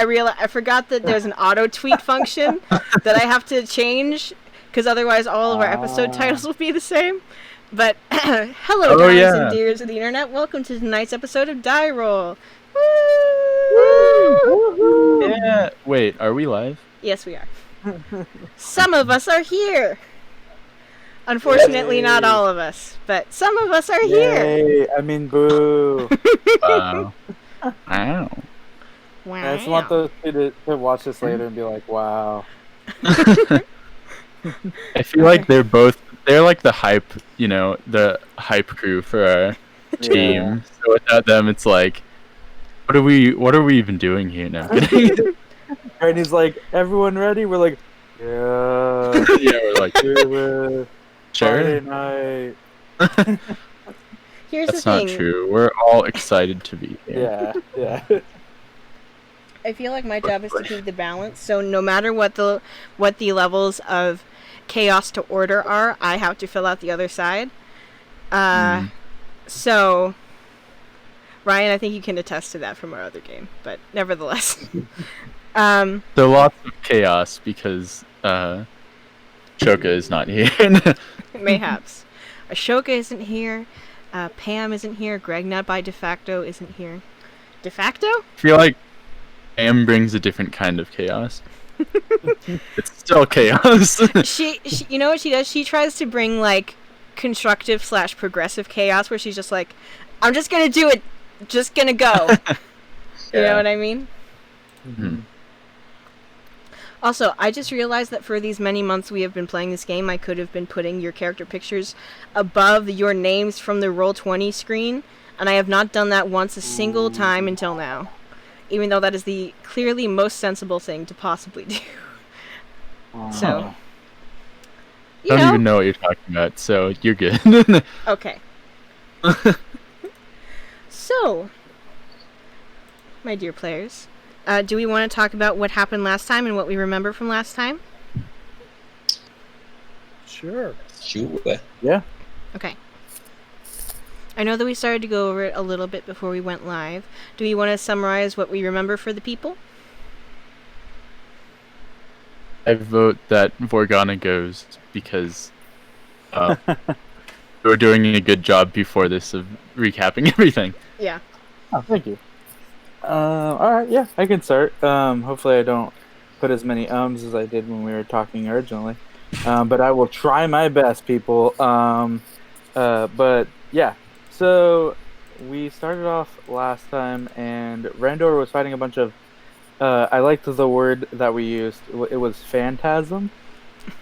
I forgot that there's an auto tweet function that I have to change because otherwise all of our episode titles will be the same. But hello, darlings and dears of the internet. Welcome to tonight's episode of DieRole. Woo! Yeah. Wait, are we live? Yes, we are. Some of us are here. Unfortunately, not all of us, but some of us are here. I mean, boo. Wow. Wow. I just want those two to watch this later and be like, wow. I feel like they're like the hype, the hype crew for our team. Yeah. So without them, it's like, what are we even doing here now? And he's like, everyone ready? We're like, yeah. Yeah, we're like, sure. sure. Night. Here's That's the thing. not true. We're all excited to be here. Yeah. I feel like my job is to keep the balance. So no matter what the levels of chaos to order are, I have to fill out the other side. So, Ryan, I think you can attest to that from our other game. But nevertheless, So lots of chaos because Choka is not here. mayhaps. Ashoka isn't here. Pam isn't here. Gregnut by de facto isn't here. De facto? I feel like Pam brings a different kind of chaos. It's still chaos. She, you know what she does? She tries to bring like constructive / progressive chaos, where she's just like, I'm just gonna do it, just gonna go. You know what I mean? Mm-hmm. Also, I just realized that for these many months we have been playing this game, I could have been putting your character pictures above your names from the Roll20 screen, and I have not done that once a single time until now. Even though that is the clearly most sensible thing to possibly do. So, I don't even know what you're talking about, so you're good. Okay. So, my dear players, do we want to talk about what happened last time and what we remember from last time? Sure. Yeah. Okay. I know that we started to go over it a little bit before we went live. Do we want to summarize what we remember for the people? I vote that Vorgana goes because we're doing a good job before this of recapping everything. Yeah. Oh, thank you. Alright, yeah, I can start. Hopefully I don't put as many ums as I did when we were talking originally. But I will try my best, people. But yeah. So we started off last time, and Randor was fighting a bunch of. I liked the word that we used. It was phantasm.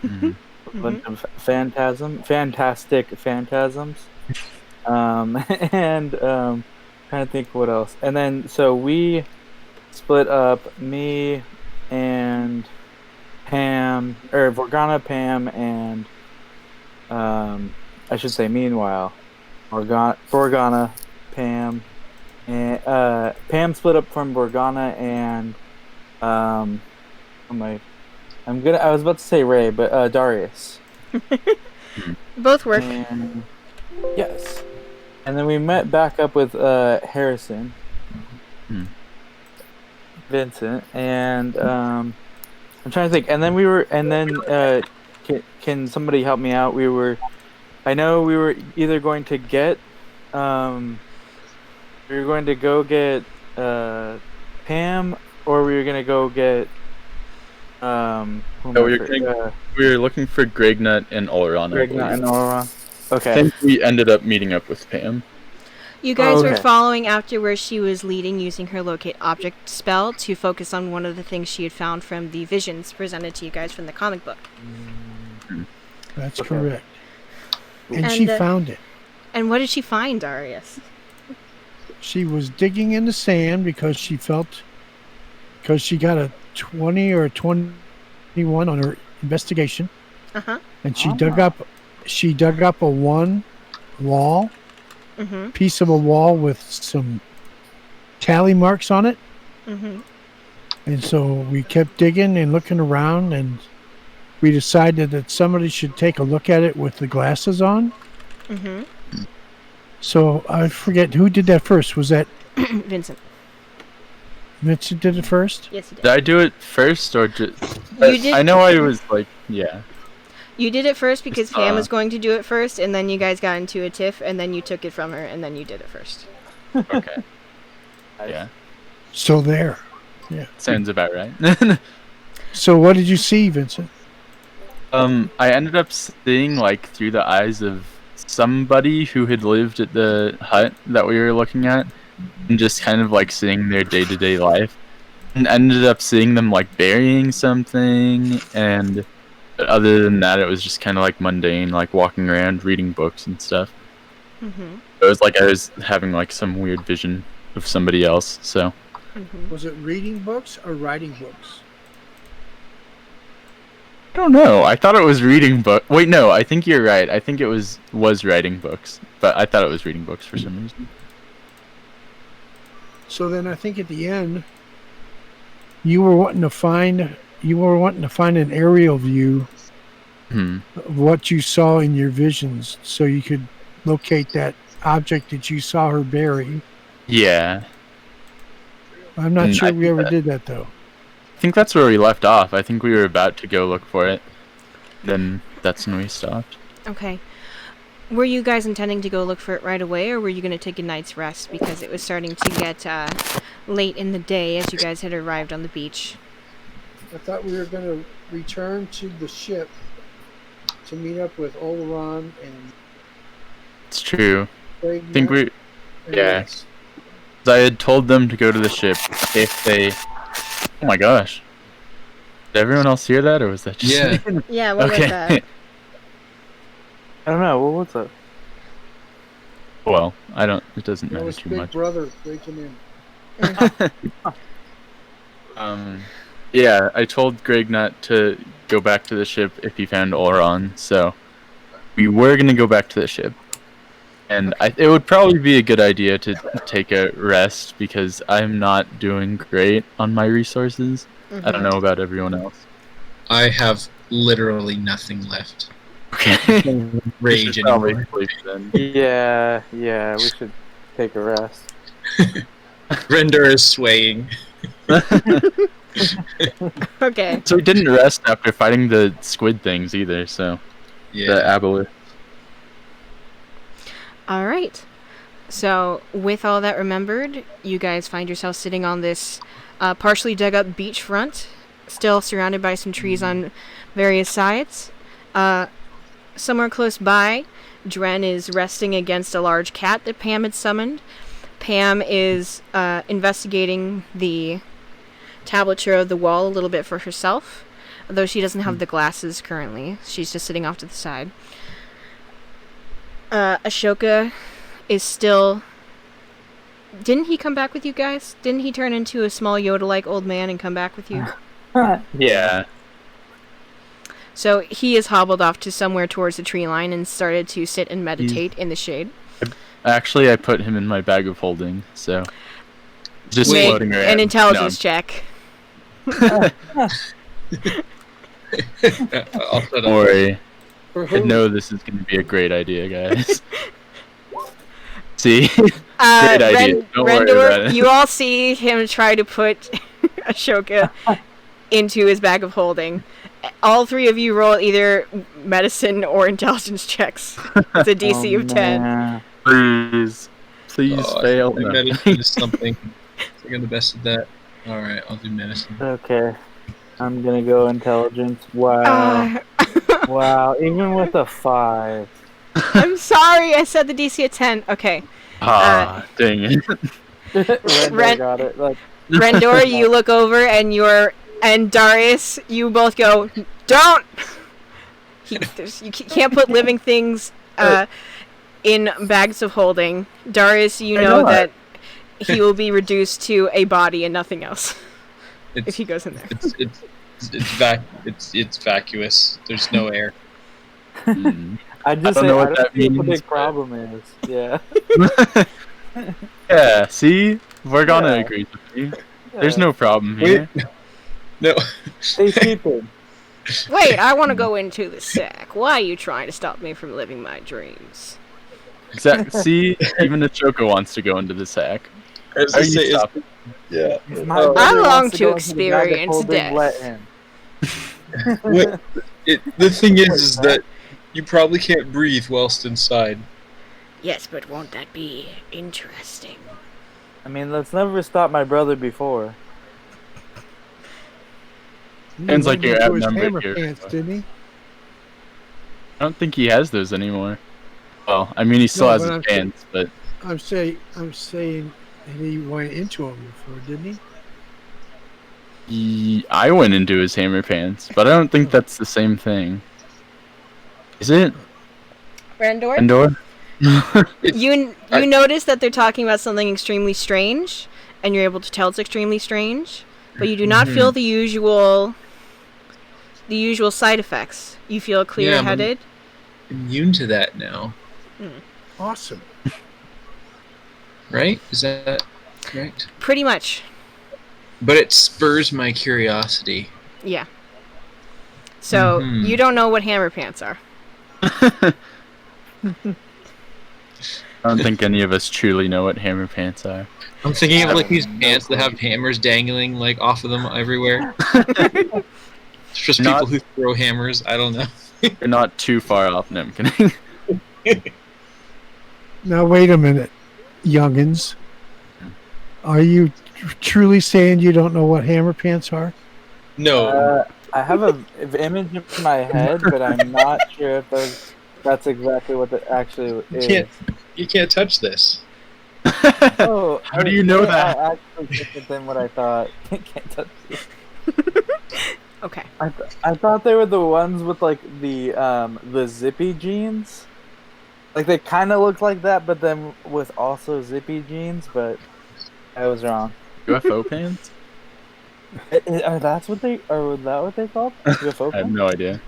Mm-hmm. A bunch of fantastic phantasms. And trying to think what else. And then so we split up. Me and Pam, or Vorgana, Pam, and I should say meanwhile. Vorgana, Pam, and Pam split up from Vorgana and I was about to say Ray, but Darius. Both work. And, yes. And then we met back up with Harrison, Vincent, and I'm trying to think. And then can somebody help me out? I know we were either going to get, we were going to go get Pam, or we were going to go get, We were looking for Gregnut and Olran. Gregnut and Olran. Okay. I think we ended up meeting up with Pam. You guys were following after where she was leading using her locate object spell to focus on one of the things she had found from the visions presented to you guys from the comic book. That's correct. And she found it. And what did she find, Darius? She was digging in the sand because she got a 20 or 21 on her investigation. Uh-huh. And she dug up a one wall, piece of a wall with some tally marks on it. Mm-hmm. And so we kept digging and looking around, and we decided that somebody should take a look at it with the glasses on. Mm-hmm. So I forget who did that first. Was that Vincent? Vincent did it first. Yes, you did. Did I do it first or just? You did. I know I was like, yeah. You did it first because Pam Uh. was going to do it first, and then you guys got into a tiff, and then you took it from her, and then you did it first. Okay. Yeah. So there. Sounds about right. So what did you see, Vincent? I ended up seeing like through the eyes of somebody who had lived at the hut that we were looking at, and just kind of like seeing their day-to-day life, and ended up seeing them like burying something, and but other than that, it was just kind of like mundane, like walking around reading books and stuff. Mm-hmm. It was like I was having like some weird vision of somebody else. So Mm-hmm. Was it reading books or writing books? I don't know. I thought it was reading book. Wait, no. I think you're right. I think it was writing books, but I thought it was reading books for some reason. So then I think at the end, you were wanting to find an aerial view Hmm. of what you saw in your visions, so you could locate that object that you saw her bury. Yeah. I'm not Mm, sure I we think ever that- did that though. I think that's where we left off. I think we were about to go look for it. Then that's when we stopped. Okay. Were you guys intending to go look for it right away, or were you going to take a night's rest because it was starting to get late in the day as you guys had arrived on the beach? I thought we were going to return to the ship to meet up with Oleron and It's true. Craig. I think we. and yeah. Rex. I had told them to go to the ship if they. Oh my gosh. Did everyone else hear that, or was that just? Yeah. me? Yeah, what was that? Okay. I don't know. What's up? Well, I don't. It doesn't That matter was too Big much. Brother breaking in. Yeah, I told Greg not to go back to the ship if he found Oron, so we were gonna go back to the ship, and it would probably be a good idea to take a rest because I'm not doing great on my resources. I don't know about everyone else. I have literally nothing left. Okay. We Rage should probably anymore. sleep then. Yeah, we should take a rest. Render is swaying. Okay. So we didn't rest after fighting the squid things either. So the Yeah. aboleth. All right. So, with all that remembered, you guys find yourself sitting on this partially dug up beachfront, still surrounded by some trees on various sides. Somewhere close by, Dren is resting against a large cat that Pam had summoned. Pam is investigating the tablature of the wall a little bit for herself, though she doesn't have the glasses currently. She's just sitting off to the side. Ashoka is still... Didn't he come back with you guys? Didn't he turn into a small Yoda-like old man and come back with you? Yeah. So he is hobbled off to somewhere towards the tree line and started to sit and meditate in the shade. Actually, I put him in my bag of holding, so just Make floating around. an intelligence check. I'll shut Don't up. worry. For I who? know this is going to be a great idea, guys. See? Great idea. Don't worry about it. You all see him try to put Ashoka into his bag of holding. All three of you roll either medicine or intelligence checks. It's a DC of 10. man. Please. Please Oh, fail. I No. medicine is something. I got the best of that. Alright, I'll do medicine. Okay, I'm gonna go intelligence. Wow, Uh, wow. Even with a 5. I'm sorry, I said the DC of 10. Okay. Dang it. Render Ren- got it. Like, Rendor, you look over and Darius, you both go, don't! You can't put living things in bags of holding. Darius, you I know know that he will be reduced to a body and nothing else if It's he goes in there. it's vacuous. There's no air. Mm. I just don't say, know I what don't that see what the means, big but- problem is. Yeah. Yeah, see? Morgana Yeah. agrees with me. There's no problem Wait. here. No. Stay stupid. Wait, I want to go into the sack. Why are you trying to stop me from living my dreams? See? Even Ashoka wants to go into the sack. was Are gonna you say, stopping? yeah. If my Oh. brother I long wants to go into the bag of experience holding, death. let him. What? The thing Wait, is what? that you probably can't breathe whilst inside. Yes, but won't that be interesting? I mean, let's never stop my brother before. He Sounds like went you're into his outnumbered hammer here. pants, didn't he? I don't think he has those anymore. Well, I mean, he still No, has but his I'm pants, but I'm saying he went into them before, didn't he? I went into his hammer pants, but I don't think that's the same thing. Is it? Randor? Endor? You notice that they're talking about something extremely strange, and you're able to tell it's extremely strange, but you do not feel the usual side effects. You feel clear-headed. Immune to that now, Awesome. right? Is that correct? Pretty much, But it spurs my curiosity. yeah. So you don't know what hammer pants are. I don't think any of us truly know what hammer pants are. I'm thinking of like these pants that have hammers dangling like off of them everywhere. It's just Not- people who throw hammers. I don't know. You're not too far off. No, I'm kidding. Now wait a minute, youngins. Are you truly saying you don't know what hammer pants are? No. I have an image in my head, but I'm not sure if that's exactly what it actually is. You can't touch this. Oh, How do you know that? I actually different than what I thought. Can't touch this. Okay. I thought they were the ones with like the zippy jeans. Like they kind of looked like that, but then with also zippy jeans. But I was wrong. UFO pants? Are that what they called? UFO I have pants? no idea.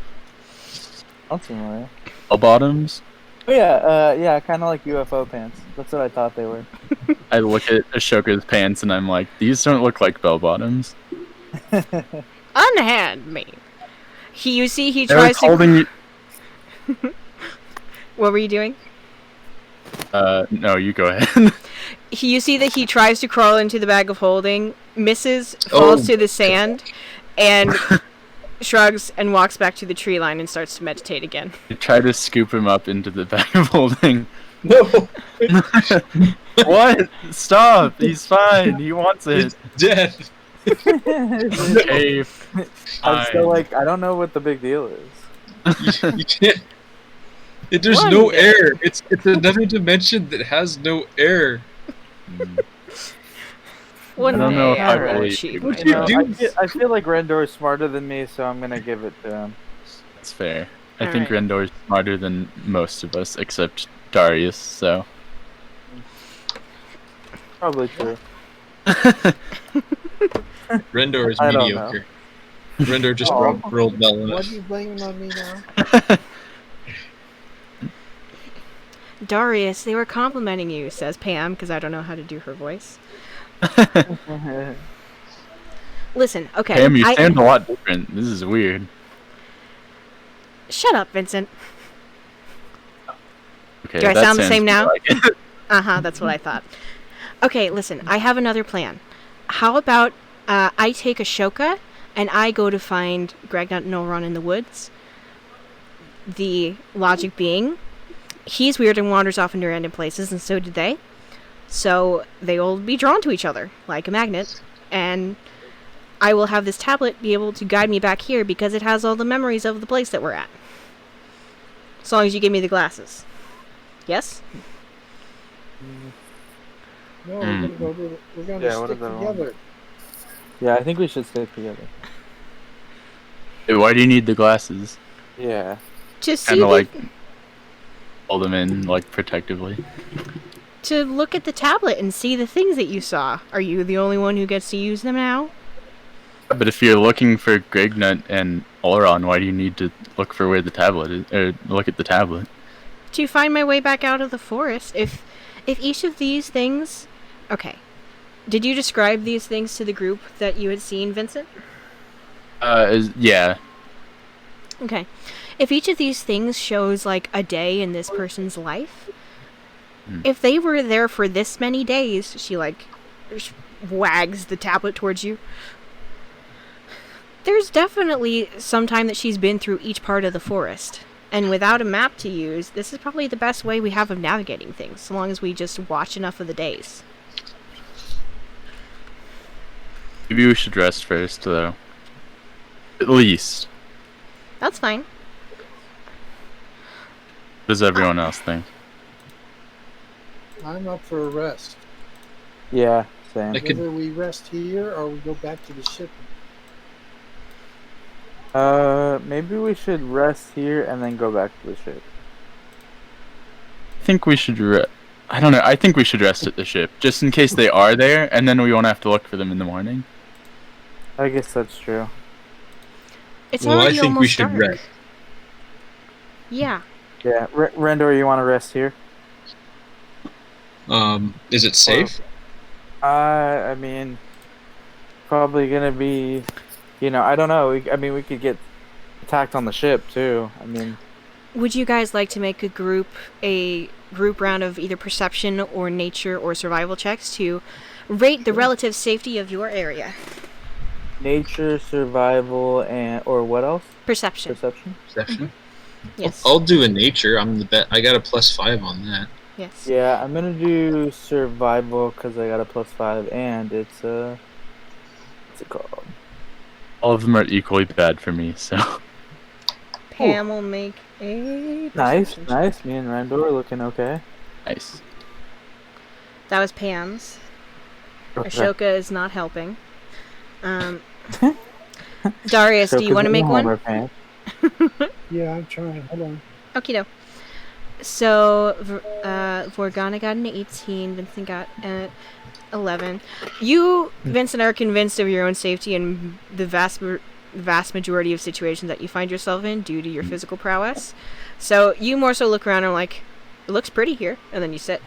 That's familiar. Bell bottoms? Oh yeah, kind of like UFO pants. That's what I thought they were. I look at Ashoka's pants and I'm like, these don't look like bell bottoms. Unhand me. He They're tries to. holding you. What were you doing? No, you go ahead. You see that he tries to crawl into the bag of holding, misses, falls to the sand, and shrugs and walks back to the tree line and starts to meditate again. You try to scoop him up into the bag of holding. No. What? Stop! He's fine. He wants it. It's death. Okay, I'm still fine. like, I don't know what the big deal is. You can't. There's One no day. air. It's another dimension that has no air. One I don't know day if I will believe achieve you. my What'd you goals. do? I feel like Rendor is smarter than me, so I'm gonna give it to him. That's fair. I All think right. Rendor's smarter than most of us, except Darius, so. Probably true. Rendor is I don't mediocre. Rendor just Oh. rolled well What enough. are you blaming on me now? Darius, they were complimenting you, says Pam, because I don't know how to do her voice. Listen, okay. Pam, you sound a lot different. This is weird. Shut up, Vincent. Okay, Do I that sound the sounds same now? like it. Uh-huh, that's what I thought. Okay, listen, I have another plan. How about I take Ashoka and I go to find Gregnut and Olron in the woods? The logic being, he's weird and wanders off into random places, and so did they. So they'll be drawn to each other, like a magnet, and I will have this tablet be able to guide me back here because it has all the memories of the place that we're at. As long as you give me the glasses. Yes? No, Mm. we're gonna Yeah, what stick is that wrong? together. Yeah, I think we should stick together. Hey, why do you need the glasses? Yeah. To see Kind of the- like hold them in, like, protectively. to look at the tablet and see the things that you saw. Are you the only one who gets to use them now? But if you're looking for Gregnut and Olron, why do you need to look for where the tablet is, or look at the tablet? To find my way back out of the forest. If each of these things... Okay. Did you describe these things to the group that you had seen, Vincent? Yeah. Okay. If each of these things shows, like, a day in this person's life, if they were there for this many days, she, like, wags the tablet towards you. There's definitely some time that she's been through each part of the forest. And without a map to use, this is probably the best way we have of navigating things, so long as we just watch enough of the days. Maybe we should rest first, though. At least. That's fine. What does everyone else think? I'm up for a rest. Yeah, same. I could- Whether we rest here or we go back to the ship. Maybe we should rest here and then go back to the ship. I think we should I don't know. I think we should rest at the ship, just in case they are there, and then we won't have to look for them in the morning. I guess that's true. It's Well, I already think we almost should dark. rest. Yeah. Yeah, Rendor, you want to rest here? Is it safe? I mean, probably gonna be, I don't know. We could get attacked on the ship too. I mean, Would you guys like to make a group round of either perception or nature or survival checks to rate the relative safety of your area? nature, survival, or what else? Perception. Perception. Perception? Yes. I'll do a nature. I'm the bet. I got a +5 on that. Yes. Yeah, I'm gonna do survival because I got a +5, and it's what's it called? All of them are equally bad for me, so. Pam will make a Nice, perception check. nice. Me and Rendor are looking okay. Nice. That was Pam's. Okay. Ashoka is not helping. Darius, do you want to make one? Yeah, I'm trying. Hold on. Okie doke. So, Vorgana got an 18, Vincent got an 11. You, Vincent, are convinced of your own safety in the vast majority of situations that you find yourself in due to your physical prowess. So, you more so look around and are like, it looks pretty here, and then you sit.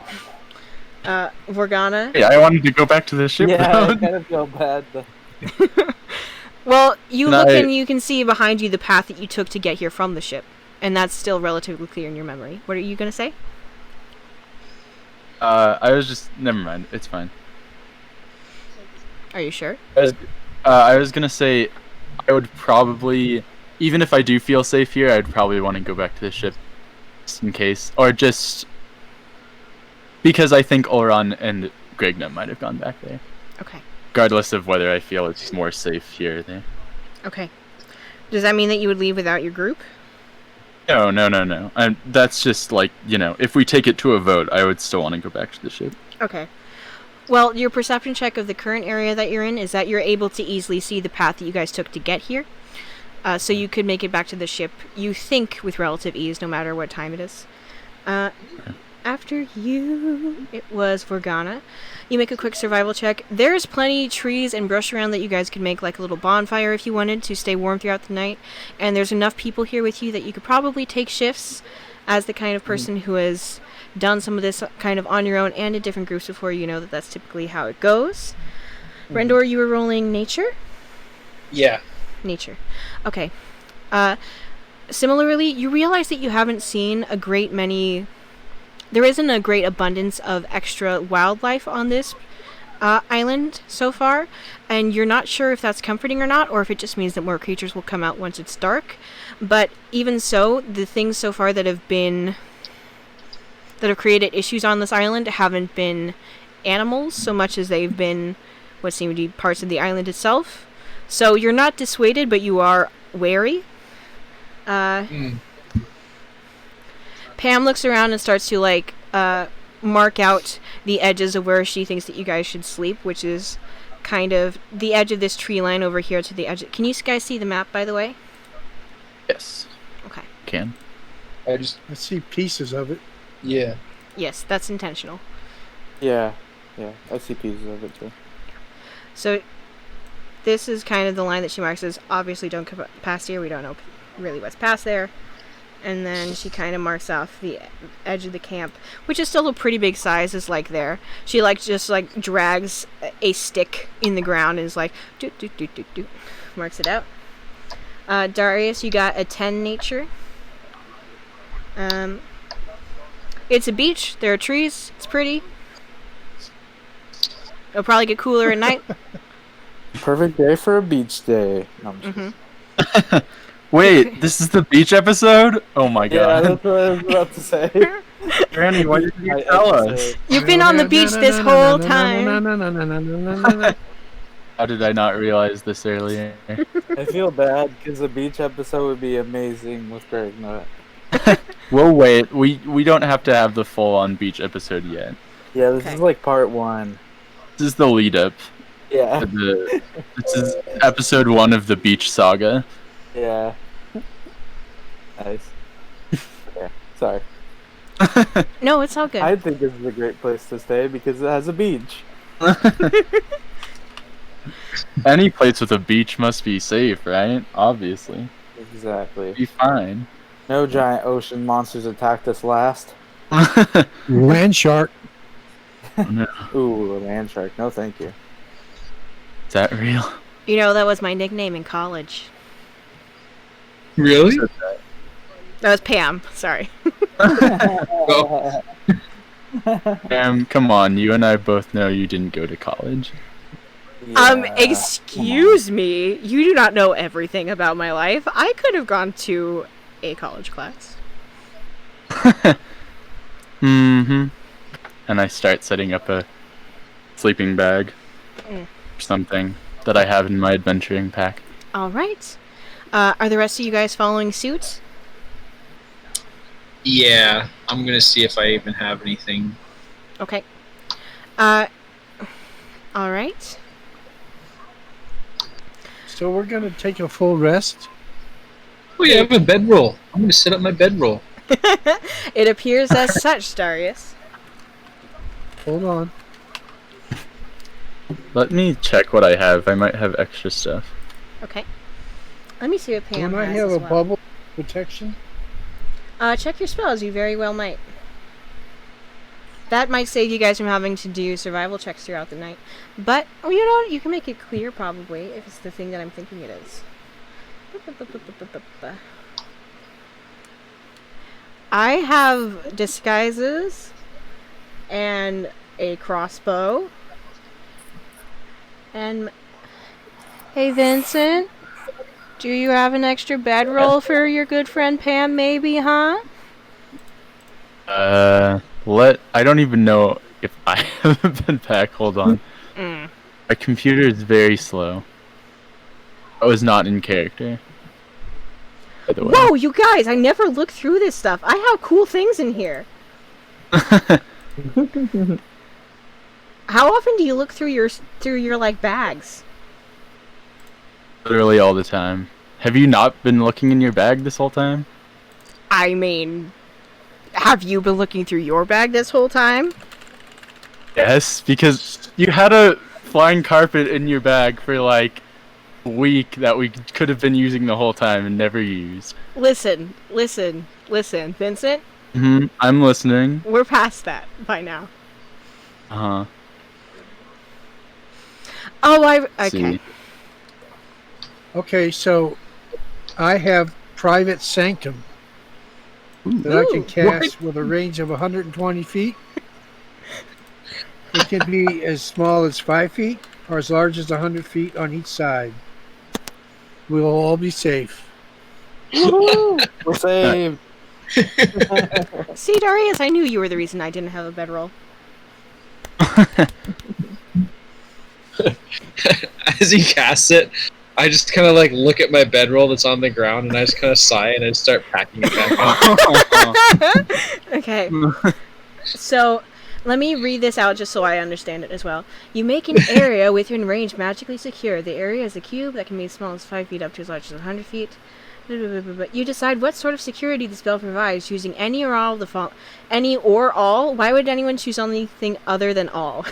Vorgana. Hey, I wanted to go back to the ship. Yeah, I though. kind of feel bad. Well, you And look I- and you can see behind you the path that you took to get here from the ship. And that's still relatively clear in your memory. What are you going to say? I was just. Never mind. It's fine. Are you sure? I was gonna say, I would probably, even if I do feel safe here, I'd probably want to go back to the ship, just in case, or just because I think Oran and Gregna might have gone back there, Okay. regardless of whether I feel it's more safe here or there. Okay. Does that mean that you would leave without your group? No. That's just like, if we take it to a vote, I would still want to go back to the ship. Okay. Well, your perception check of the current area that you're in is that you're able to easily see the path that you guys took to get here. So you could make it back to the ship, you think, with relative ease, no matter what time it is. After you, it was Vorgana. You make a quick survival check. There's plenty trees and brush around that you guys could make like a little bonfire if you wanted to stay warm throughout the night. And there's enough people here with you that you could probably take shifts as the kind of person who has done some of this kind of on your own and in different groups before. You know that that's typically how it goes. Rendor, you were rolling nature? Yeah. Nature. Okay. Similarly, you realize that you haven't seen a great many... There isn't a great abundance of extra wildlife on this island so far, and you're not sure if that's comforting or not, or if it just means that more creatures will come out once it's dark. But even so, the things so far that have created issues on this island haven't been animals so much as they've been what seem to be parts of the island itself. So you're not dissuaded, but you are wary. Pam looks around and starts to mark out the edges of where she thinks that you guys should sleep, which is kind of the edge of this tree line over here to the edge. Can you guys see the map, by the way? Yes. Okay. Can. I see pieces of it. Yeah. Yes, that's intentional. Yeah, I see pieces of it too. So this is kind of the line that she marks as obviously don't come past here. We don't know really what's past there. And then she kind of marks off the edge of the camp, which is still a pretty big size, is like there. She just drags a stick in the ground and is like, doot, doot, doot, doot, doot. Marks it out. Darius, you got a 10 nature. It's a beach. There are trees. It's pretty. It'll probably get cooler at night. Perfect day for a beach day. No, I'm just Mm-hmm. Wait, this is the beach episode? Oh my Yeah, god. that's what I was about to say. Granny, why didn't you I tell have to us? say- You've been on the beach this whole time. How did I not realize this earlier? I feel bad because the beach episode would be amazing with Greg. Not. We'll wait. We don't have to have the full-on beach episode yet. Yeah, this Okay. is like part 1. This is the lead-up. Yeah, This is episode 1 of the beach saga. yeah. Nice. Okay, sorry. No, it's all good. I think this is a great place to stay because it has a beach. Any place with a beach must be safe, right? Obviously. Exactly. Be fine. No giant ocean monsters attacked us last. Land shark. Ooh, a land shark. No, thank you. Is that real? You know, that was my nickname in college. Really? That was Pam. Sorry. Oh, Come on, you and I both know you didn't go to college. Yeah, Excuse me. You do not know everything about my life. I could have gone to a college class. Mm-hmm. And I start setting up a sleeping bag Mm. or something that I have in my adventuring pack. All right. Are the rest of you guys following suit? yeah, I'm gonna see if I even have anything. Okay. All right. So we're gonna take a full rest. Oh yeah, I have a bedroll. I'm gonna set up my bedroll. It appears as such, Darius. Hold on. Let me check what I have. I might have extra stuff. Okay. Let me see what Pam Don't I has have as a well. bubble protection? Check your spells. You very well might. That might save you guys from having to do survival checks throughout the night. But, oh, you know what? You can make it clear, probably, if it's the thing that I'm thinking it is. I have disguises and a crossbow. And, hey, Vincent, do you have an extra bedroll for your good friend Pam, maybe, huh? I don't even know if I have a bed pack. Hold on. Mm. My computer is very slow. I was not in character. By the way. Whoa, you guys! I never looked through this stuff. I have cool things in here. How often do you look through your like bags? Literally all the time. Have you not been looking in your bag this whole time? I mean, have you been looking through your bag this whole time? Yes, because you had a flying carpet in your bag for like a week that we could have been using the whole time and never used. Listen, Vincent. I'm listening. We're past that by now. Uh-huh. Oh, okay. See. Okay, so I have private sanctum that I can Ooh, cast with a range of 120 feet. It can be as small as 5 feet or as large as 100 feet on each side. We'll all be safe. We're saved. See, Darius, I knew you were the reason I didn't have a bedroll. As he casts it, I just kind of like look at my bedroll that's on the ground, and I just kind of sigh and I start packing it back up. Okay. So, let me read this out just so I understand it as well. You make an area within range magically secure. The area is a cube that can be as small as 5 feet up to as large as 100 feet. You decide what sort of security the spell provides, choosing any or all of the any or all. Why would anyone choose anything other than all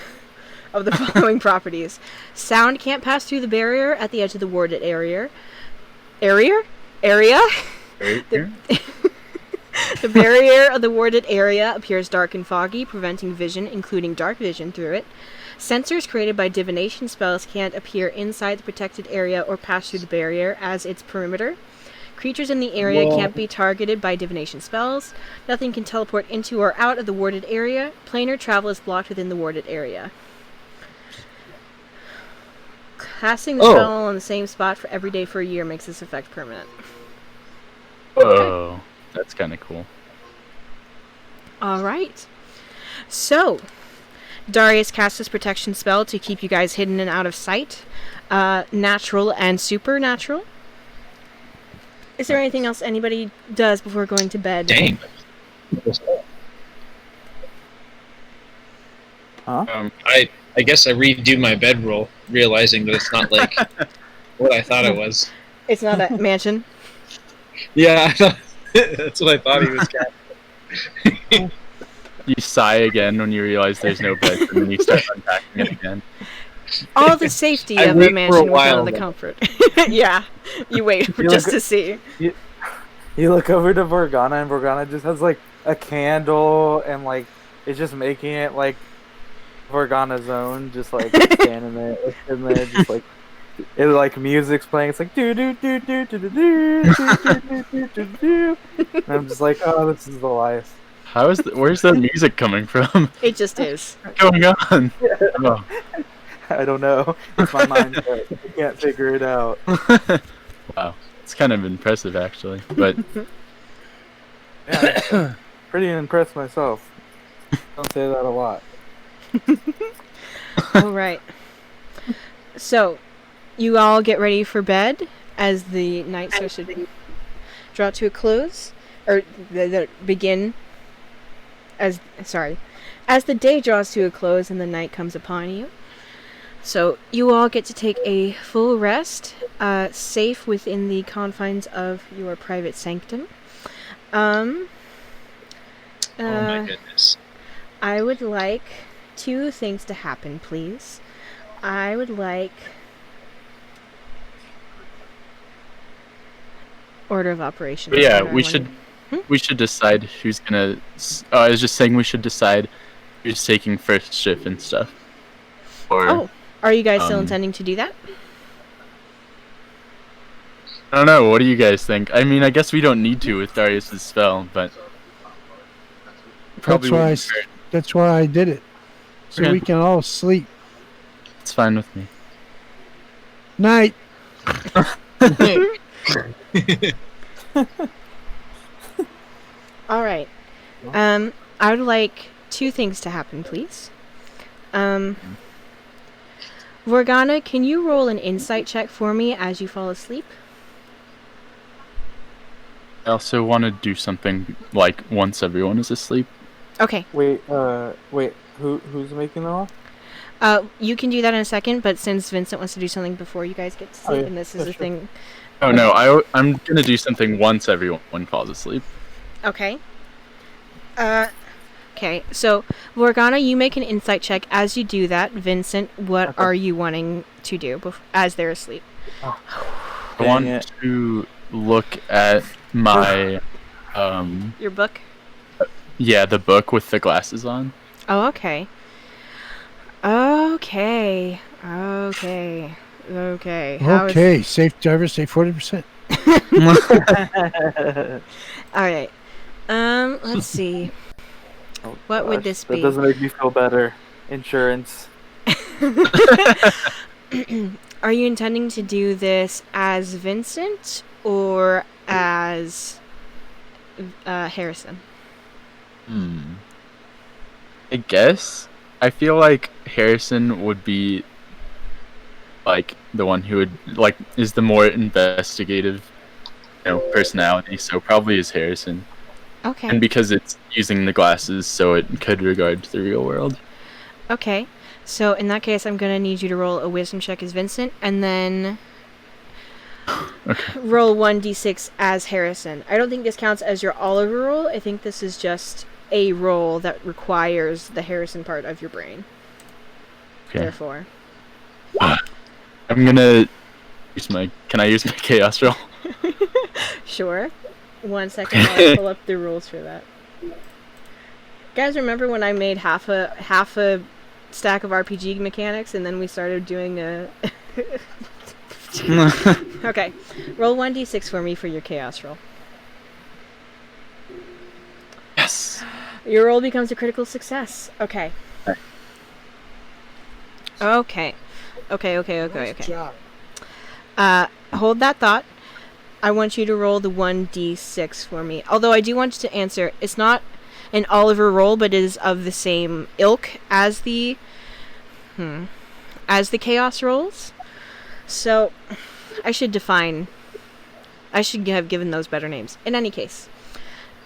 of the following properties? Sound can't pass through the barrier at the edge of the warded area. Area? The barrier of the warded area appears dark and foggy, preventing vision, including dark vision, through it. Sensors created by divination spells can't appear inside the protected area or pass through the barrier as its perimeter. Creatures in the area can't be targeted by divination spells. Nothing can teleport into or out of the warded area. Planar travel is blocked within the warded area. Casting the Oh. spell on the same spot for every day for a year makes this effect permanent. Whoa, that's kind of cool. All right. So, Darius casts his protection spell to keep you guys hidden and out of sight. Natural and supernatural. Is there anything else anybody does before going to bed? Dang. I guess I redo my bedroll, realizing that it's not like what I thought it was. It's not a mansion. Yeah, I thought, that's what I thought he was casting. You sigh again when you realize there's no bed, and then you start unpacking it again. All the safety I of wait a for a mansion with none while, of the though. comfort. Yeah, you wait You just look- to see. You look over to Morgana, and Morgana just has like a candle, and like it's just making it like Morgana's own, just like standing there, sitting there, just like it like music's playing. It's like do do do do do do do do do do do. And I'm just like, oh, this is the life. Where's that music coming from? It just is. What's going on? Oh. I don't know. It's my mindset. I can't figure it out. Wow, it's kind of impressive actually, but Yeah, pretty impressed myself. Don't say that a lot. All right. So, you all get ready for bed as the night starts to draw to a close, or begin. As the day draws to a close and the night comes upon you. So you all get to take a full rest, safe within the confines of your private sanctum. Oh my goodness. I would like 2 things to happen, please. I would like order of operations. But yeah, Order I we wanted- should decide who's gonna. I was just saying we should decide who's taking first shift and stuff. Or Oh, are you guys still um, intending to do that? I don't know. What do you guys think? I mean, I guess we don't need to with Darius's spell, but probably why I wouldn't s- hurt. That's why I did it. So Okay. we can all sleep. It's fine with me. Night. All right. I would like 2 things to happen, please. Morgana, can you roll an insight check for me as you fall asleep? I also want to do something like once everyone is asleep. Okay. Wait, who's making the roll? You can do that in a second, but since Vincent wants to do something before you guys get to sleep, yeah. and this is Yeah, the sure. thing. Oh no, I'm gonna do something once everyone falls asleep. Okay. Okay, so Morgana, you make an insight check. As you do that, Vincent, what Okay. are you wanting to do as they're asleep? I Dang want it. to look at my Your book? yeah, the book with the glasses on. Oh, okay. Okay. Okay. Okay. How is- Okay, safe driver, say 40%. All right. Let's see. Oh, What would gosh, this that be? doesn't make me feel better. Insurance. Are you intending to do this as Vincent or as Harrison? I guess I feel like Harrison would be like the one who would like is the more investigative, personality. So probably is Harrison, Okay. and because it's using the glasses, so it could regard to the real world. Okay. So in that case, I'm gonna need you to roll a wisdom check as Vincent, and then Okay. roll 1d6 as Harrison. I don't think this counts as your Oliver roll. I think this is just a roll that requires the Harrison part of your brain. Okay. Therefore. I'm gonna use my. Can I use my chaos roll? Sure. 1 second while I pull up the rules for that. Guys, remember when I made half a stack of RPG mechanics and then we started doing a... Okay. Roll 1d6 for me for your chaos roll. Yes. Your roll becomes a critical success. Okay. Okay. Okay. Nice job. Hold that thought. I want you to roll the 1d6 for me. Although I do want you to answer, it's not an Oliver roll, but it is of the same ilk as the chaos rolls. So I should have given those better names. In any case,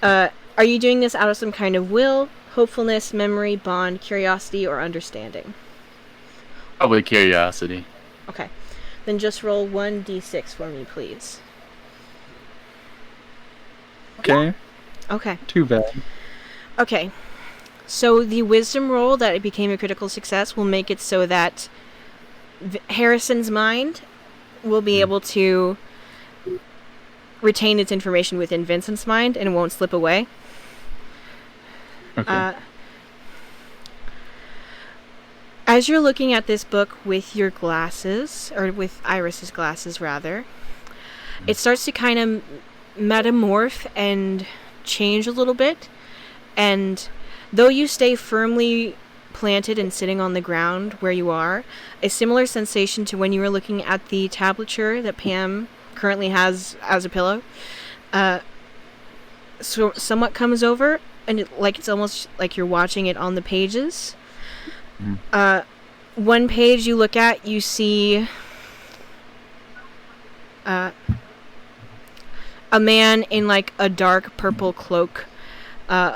are you doing this out of some kind of will, hopefulness, memory, bond, curiosity, or understanding? Probably curiosity. Okay. Then just roll 1d6 for me, please. Okay. Okay. Too bad. Okay. So the wisdom roll that it became a critical success will make it so that Harrison's mind will be able to retain its information within Vincent's mind and it won't slip away. Okay. As you're looking at this book with your glasses, or with Iris's glasses rather, it starts to kind of metamorph and change a little bit. And though you stay firmly planted and sitting on the ground where you are, a similar sensation to when you were looking at the tablature that Pam currently has as a pillow, so somewhat comes over, and it's almost like you're watching it on the pages. One page you look at, you see a man in like a dark purple cloak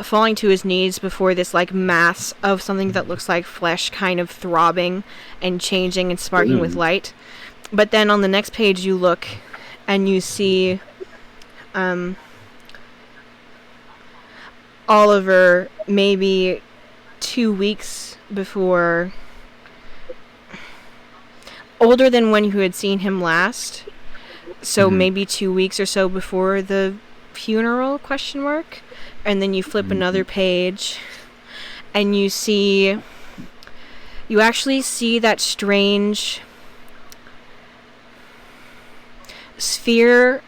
falling to his knees before this like mass of something that looks like flesh kind of throbbing and changing and sparking with light. But then on the next page you look and you see Oliver maybe 2 weeks before, older than when you had seen him last, so maybe 2 weeks or so before the funeral, ? And then you flip another page and you actually see that strange spherical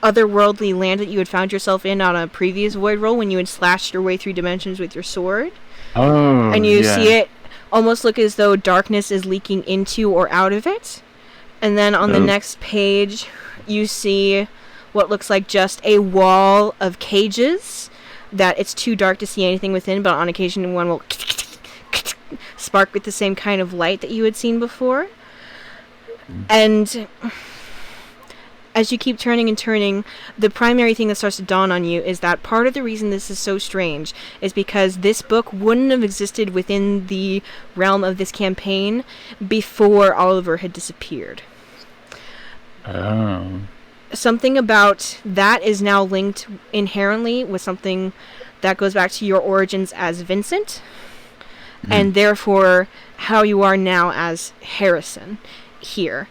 otherworldly land that you had found yourself in on a previous void roll when you had slashed your way through dimensions with your sword. Oh, and you yeah. see it almost look as though darkness is leaking into or out of it. And then on the next page, you see what looks like just a wall of cages that it's too dark to see anything within, but on occasion one will spark with the same kind of light that you had seen before. And as you keep turning and turning, the primary thing that starts to dawn on you is that part of the reason this is so strange is because this book wouldn't have existed within the realm of this campaign before Oliver had disappeared. Oh. Something about that is now linked inherently with something that goes back to your origins as Vincent, and therefore how you are now as Harrison here.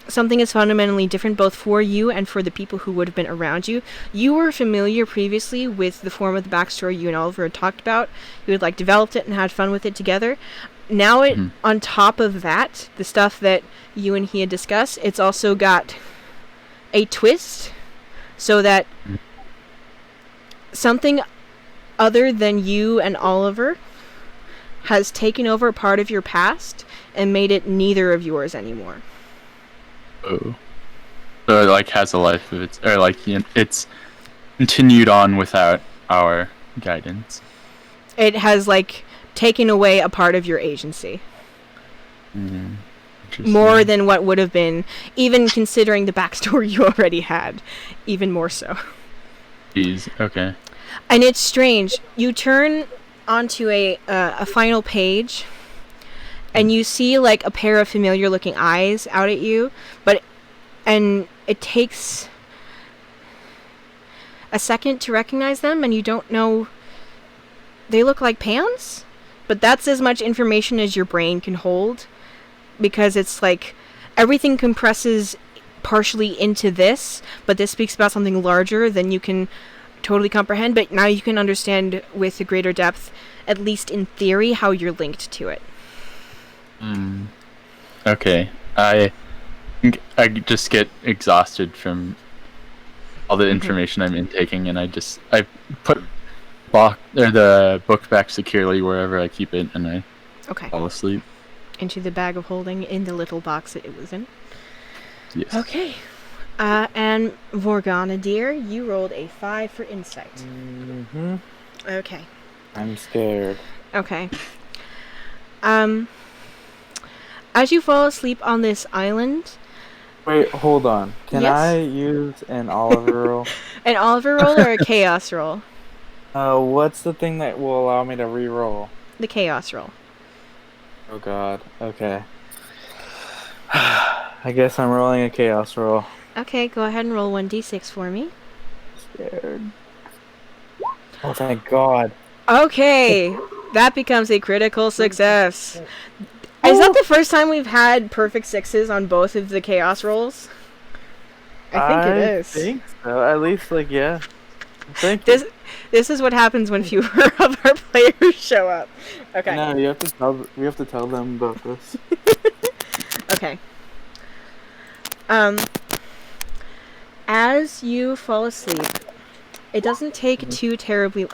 Something is fundamentally different both for you and for the people who would have been around you. You were familiar previously with the form of the backstory you and Oliver had talked about. You had developed it and had fun with it together. Now on top of that, the stuff that you and he had discussed, it's also got a twist so that something other than you and Oliver has taken over a part of your past and made it neither of yours anymore. Oh. So it has a life of its, or it's continued on without our guidance. It has taken away a part of your agency. More than what would have been, even considering the backstory you already had, even more so. Jeez, okay. And it's strange. You turn onto a final page, and you see a pair of familiar looking eyes out at you, and it takes a second to recognize them, and you don't know. They look like Pam's, but that's as much information as your brain can hold, because it's everything compresses partially into this, but this speaks about something larger than you can totally comprehend, but now you can understand with a greater depth, at least in theory, how you're linked to it. Okay. I just get exhausted from all the information I'm intaking, and I put the book back securely wherever I keep it, and I fall asleep. into the bag of holding in the little box that it was in. Yes. Okay. And Vorgana, dear, you rolled a 5 for insight. Mm-hmm. Okay. I'm scared. Okay. As you fall asleep on this island, Wait, hold on. Can Yes? I use an Oliver roll? an Oliver roll or a chaos roll? What's the thing that will allow me to re-roll? The chaos roll. Oh god. Okay. I guess I'm rolling a chaos roll. Okay, go ahead and roll 1d6 for me. Scared. Oh, thank God. Okay, that becomes a critical success. Is that the first time we've had perfect sixes on both of the chaos rolls? I think it is. I think so. At least, like, yeah. Thank you. This is what happens when fewer of our players show up. Okay. No, you have to tell. We have to tell them about this. Okay. As you fall asleep, it doesn't take too terribly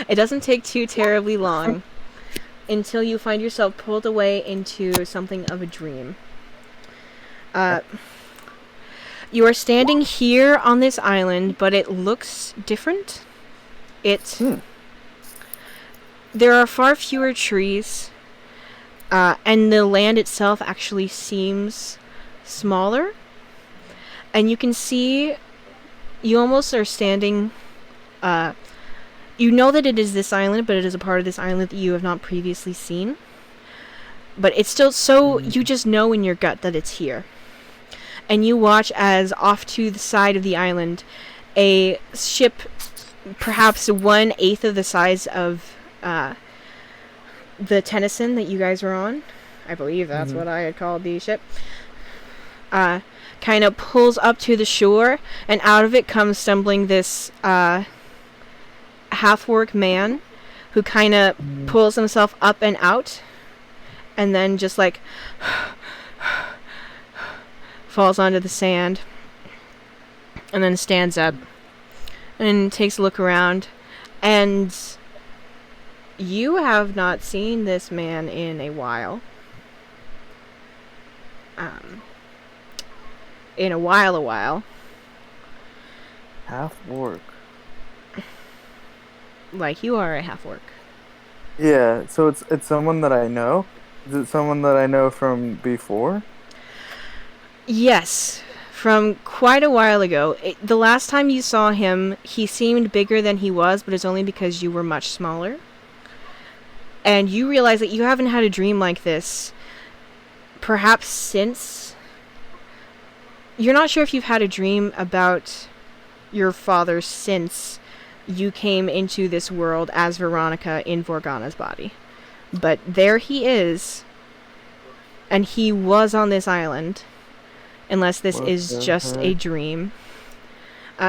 it doesn't take too terribly long until you find yourself pulled away into something of a dream. You are standing here on this island, but it looks different. There are far fewer trees, and the land itself actually seems smaller. And you can see, you almost are standing, you know that it is this island, but it is a part of this island that you have not previously seen. But it's still so, you just know in your gut that it's here. And you watch as off to the side of the island, a ship perhaps 1/8 of the size of the Tennyson that you guys were on. I believe that's what I had called the ship. Kind of pulls up to the shore, and out of it comes stumbling this half-orc man who kind of pulls himself up and out, and then just like falls onto the sand, and then stands up and takes a look around, and you have not seen this man in a while. In a while. Half orc. Like, you are a half-orc. Yeah. So it's someone that I know. Is it someone that I know from before? Yes, from quite a while ago. The last time you saw him, he seemed bigger than he was, but it's only because you were much smaller. And you realize that you haven't had a dream like this, perhaps since... You're not sure if you've had a dream about your father since you came into this world as Veronica in Vorgana's body. But there he is, and he was on this island, unless this is just a dream.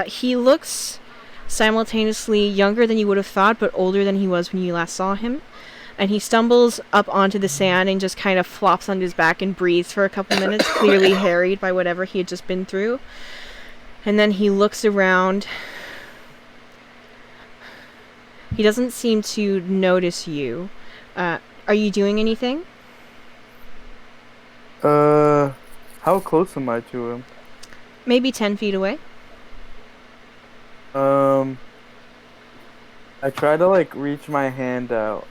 He looks simultaneously younger than you would have thought, but older than he was when you last saw him. And he stumbles up onto the sand and just kind of flops on his back and breathes for a couple minutes, clearly harried by whatever he had just been through. And then he looks around. He doesn't seem to notice you. Are you doing anything? How close am I to him? Maybe 10 feet away. I try to like reach my hand out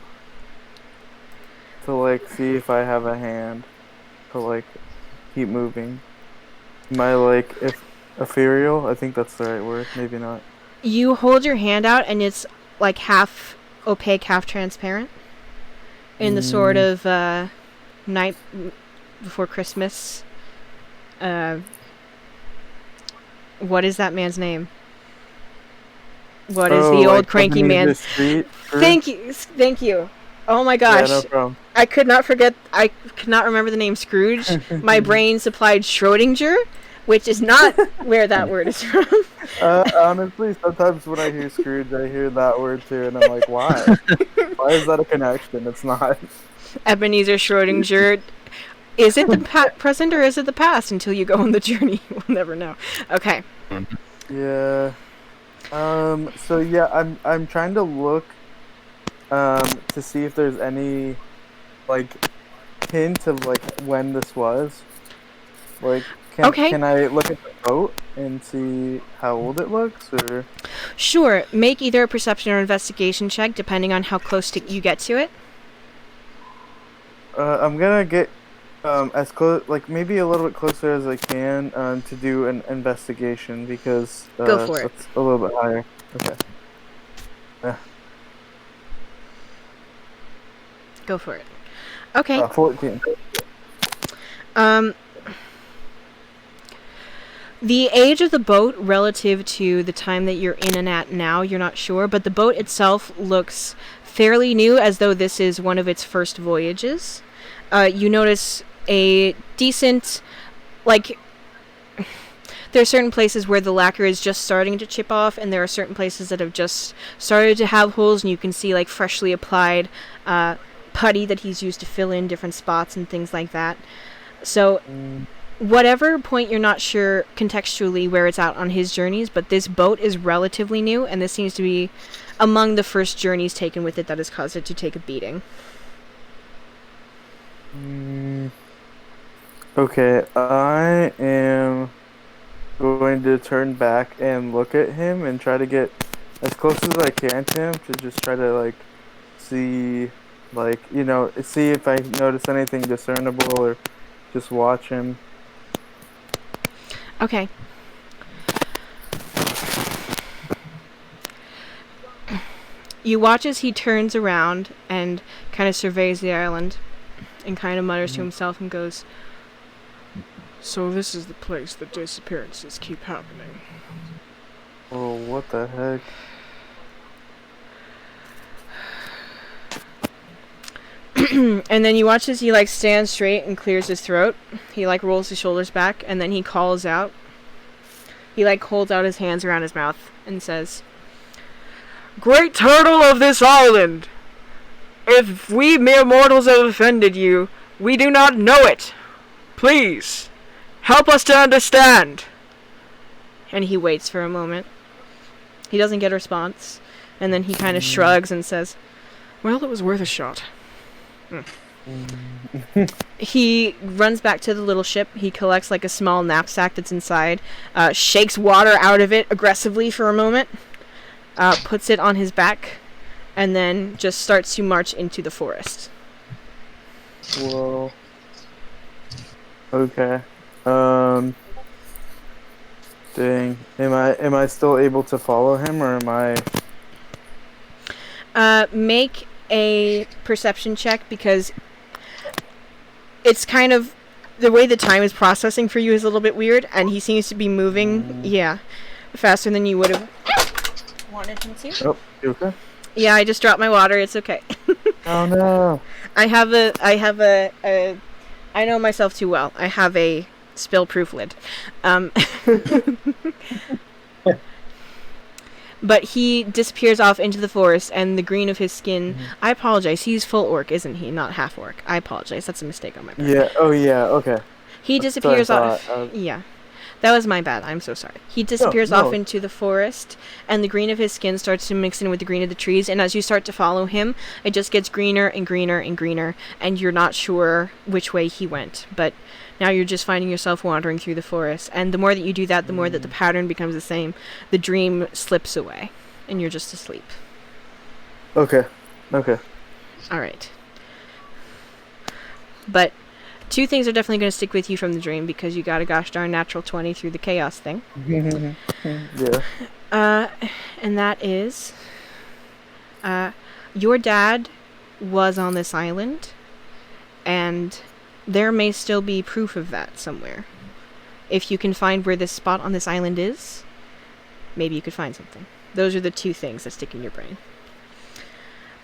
to like see if I have a hand to like keep moving. Am I like ethereal? I think that's the right word. Maybe not. You hold your hand out and it's like half opaque, half transparent. In the sort of night before Christmas. What is that man's name? What is the old cranky man? Thank you. Oh my gosh. Yeah, no problem. I could not remember the name Scrooge. My brain supplied Schrodinger, which is not where that word is from. Honestly, sometimes when I hear Scrooge, I hear that word too, and I'm like, why? Why is that a connection? It's not. Ebenezer Schrodinger. Is it the present or is it the past? Until you go on the journey, we'll never know. Okay. Yeah. So yeah, I'm trying to look to see if there's any like hint of like when this was? Like, can Okay. can I look at the boat and see how old it looks, or? Sure, make either a perception or investigation check, depending on how close you get to it. I'm gonna get as close, like maybe a little bit closer as I can, to do an investigation because Go for it. that's a little bit higher. Okay. Go for it. Okay. 14. The age of the boat relative to the time that you're in and at now, you're not sure, but the boat itself looks fairly new, as though this is one of its first voyages. You notice a decent, like, there are certain places where the lacquer is just starting to chip off, and there are certain places that have just started to have holes, and you can see, like, freshly applied putty that he's used to fill in different spots and things like that. So, whatever point you're not sure contextually where it's at on his journeys, but this boat is relatively new, and this seems to be among the first journeys taken with it that has caused it to take a beating. Okay, I am going to turn back and look at him and try to get as close as I can to him to just try to, like, see, like, see if I notice anything discernible or just watch him. Okay. You watch as he turns around and kind of surveys the island and kind of mutters to himself and goes, "So this is the place that disappearances keep happening." Oh, what the heck? And then you watch as he, like, stands straight and clears his throat. He, like, rolls his shoulders back, and then he calls out. He, like, holds out his hands around his mouth and says, "Great turtle of this island! If we mere mortals have offended you, we do not know it. Please, help us to understand." And he waits for a moment. He doesn't get a response. And then he kind of shrugs and says, "Well, it was worth a shot." He runs back to the little ship. He collects, like, a small knapsack that's inside, shakes water out of it aggressively for a moment, puts it on his back, and then just starts to march into the forest. Whoa. Okay. Dang. Am I still able to follow him, or am I? Make a perception check, because it's kind of the way the time is processing for you is a little bit weird, and he seems to be moving, faster than you would have wanted him to. Oh, you okay? Yeah, I just dropped my water. It's okay. Oh no. I know myself too well. I have a spill-proof lid. But he disappears off into the forest, and the green of his skin... I apologize. He's full orc, isn't he? Not half orc. I apologize. That's a mistake on my part. Yeah. Oh yeah. Okay. He That's disappears what I off... thought. Yeah. That was my bad. I'm so sorry. He disappears No. off into the forest, and the green of his skin starts to mix in with the green of the trees, and as you start to follow him, it just gets greener and greener and greener, and you're not sure which way he went. But now you're just finding yourself wandering through the forest, and the more that you do that, the more that the pattern becomes the same. The dream slips away, and you're just asleep. Okay. Okay. All right. But two things are definitely going to stick with you from the dream, because you got a gosh darn natural 20 through the chaos thing. Yeah. And that is, your dad was on this island, and there may still be proof of that somewhere. If you can find where this spot on this island is, maybe you could find something. Those are the two things that stick in your brain.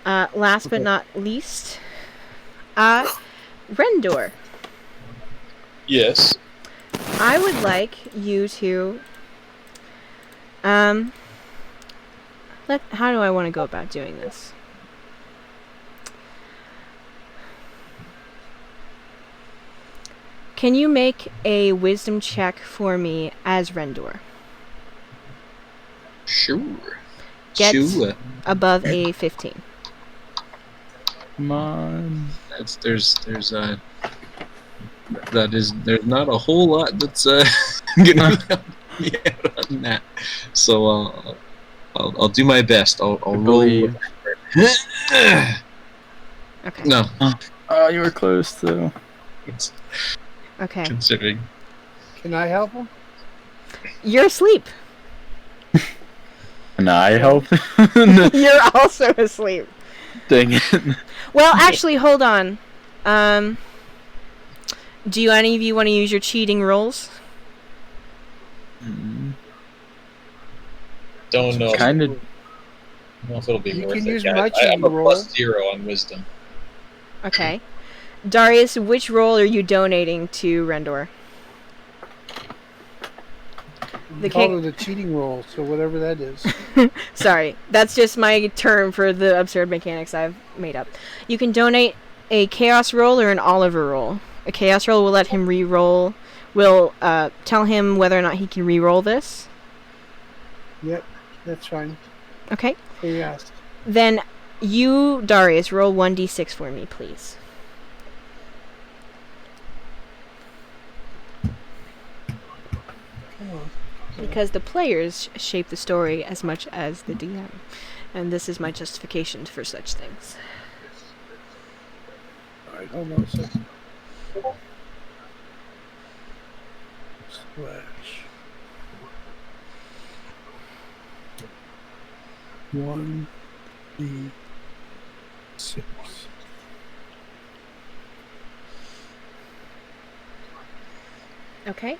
Last but not least, Rendor. Yes. I would like you to, how do I want to go about doing this? Can you make a wisdom check for me as Rendor? Sure. Get Sure. above a 15. Come on. There's There's not a whole lot that's gonna be helping me out on that. So I'll do my best. I'll roll. believe. Okay. No, Oh, you were close though. it's Okay. considering. Can I help him? You're asleep. And I helped. You're also asleep. Dang it. Well, actually, hold on. Do any of you want to use your cheating rolls? Don't know. Kind of. Don't know if it'll be You worth can it. use Yeah, my I'm cheating a roll. +0 on wisdom. Okay. Darius, which roll are you donating to Rendor? The Call king. it a cheating roll, so whatever that is. Sorry, that's just my term for the absurd mechanics I've made up. You can donate a chaos roll or an Oliver roll. A chaos roll will let him re-roll. Will tell him whether or not he can re-roll this. Yep, that's fine. Okay. So you asked. Then you, Darius, roll 1d6 for me, please. Come on. Because the players shape the story as much as the DM. And this is my justification for such things. Alright, hold on a second. Slash. 1d6. Okay.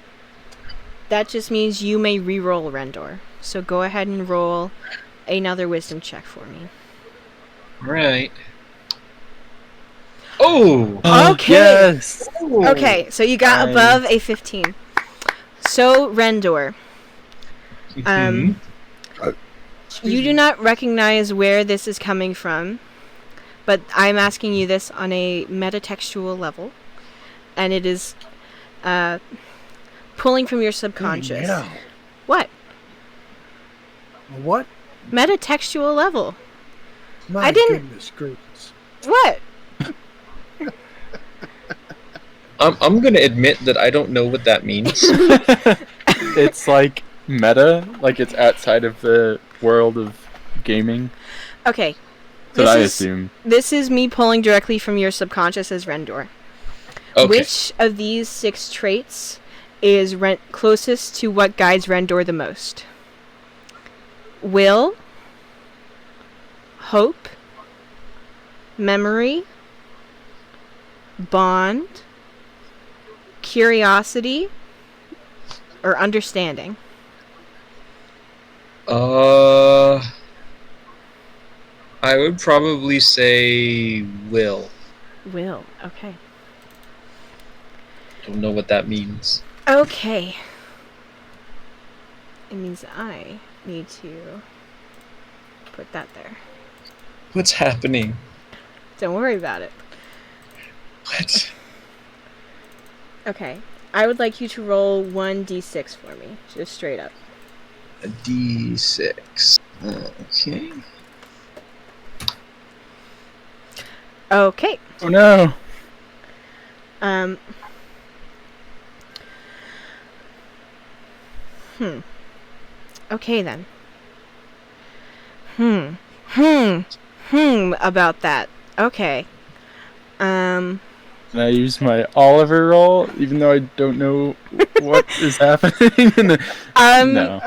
That just means you may re-roll Rendor. So go ahead and roll another wisdom check for me. Right. Oh! Okay. Yes. Okay, so you got Nice. above a 15. So, Rendor, Mhm. you do not recognize where this is coming from, but I'm asking you this on a metatextual level, and it is pulling from your subconscious. Yeah. What? What? Metatextual level. My I didn't- goodness gracious. What? I'm gonna admit that I don't know what that means. It's like meta, like it's outside of the world of gaming. Okay. So I is, assume. This is me pulling directly from your subconscious as Rendor. Okay. Which of these 6 traits is closest to what guides Rendor the most? Will, hope, memory, bond, curiosity, or understanding? I would probably say will. Will, okay. Don't know what that means. Okay. It means I need to put that there. What's happening? Don't worry about it. What? Okay. I would like you to roll 1d6 for me, just straight up. A D6. Okay. Okay. Oh no. Um. Okay then. About that. Okay. Can I use my Oliver roll, even though I don't know what is happening? No.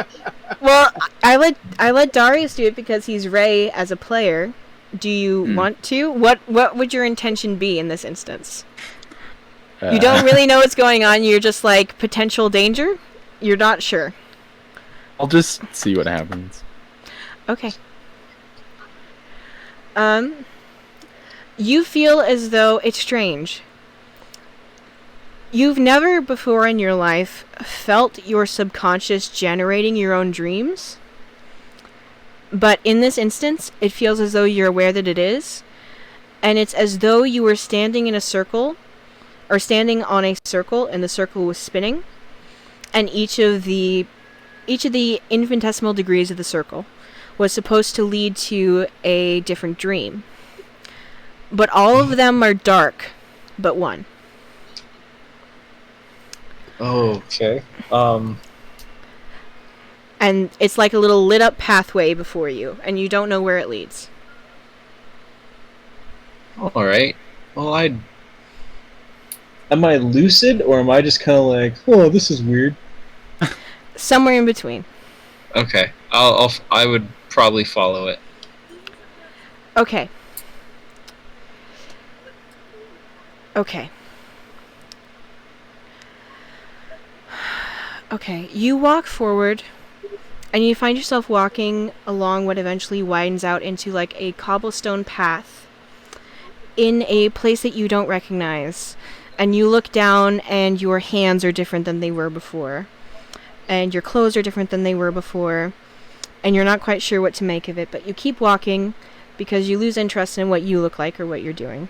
Well, I let Darius do it because he's Ray as a player. Do you want to? What would your intention be in this instance? You don't really know what's going on. You're just like potential danger. You're not sure. I'll just see what happens. Okay. You feel as though it's strange. You've never before in your life felt your subconscious generating your own dreams. But in this instance, it feels as though you're aware that it is. And it's as though you were standing in a circle, or standing on a circle, and the circle was spinning. And each of the infinitesimal degrees of the circle was supposed to lead to a different dream. But all of them are dark, but one. Okay. And it's like a little lit up pathway before you, and you don't know where it leads. All right. Well, am I lucid or am I just kind of like, oh, this is weird? Somewhere in between. Okay. I would probably follow it. Okay. Okay. Okay, you walk forward, and you find yourself walking along what eventually widens out into like a cobblestone path in a place that you don't recognize. And you look down, and your hands are different than they were before. And your clothes are different than they were before. And you're not quite sure what to make of it, but you keep walking because you lose interest in what you look like or what you're doing.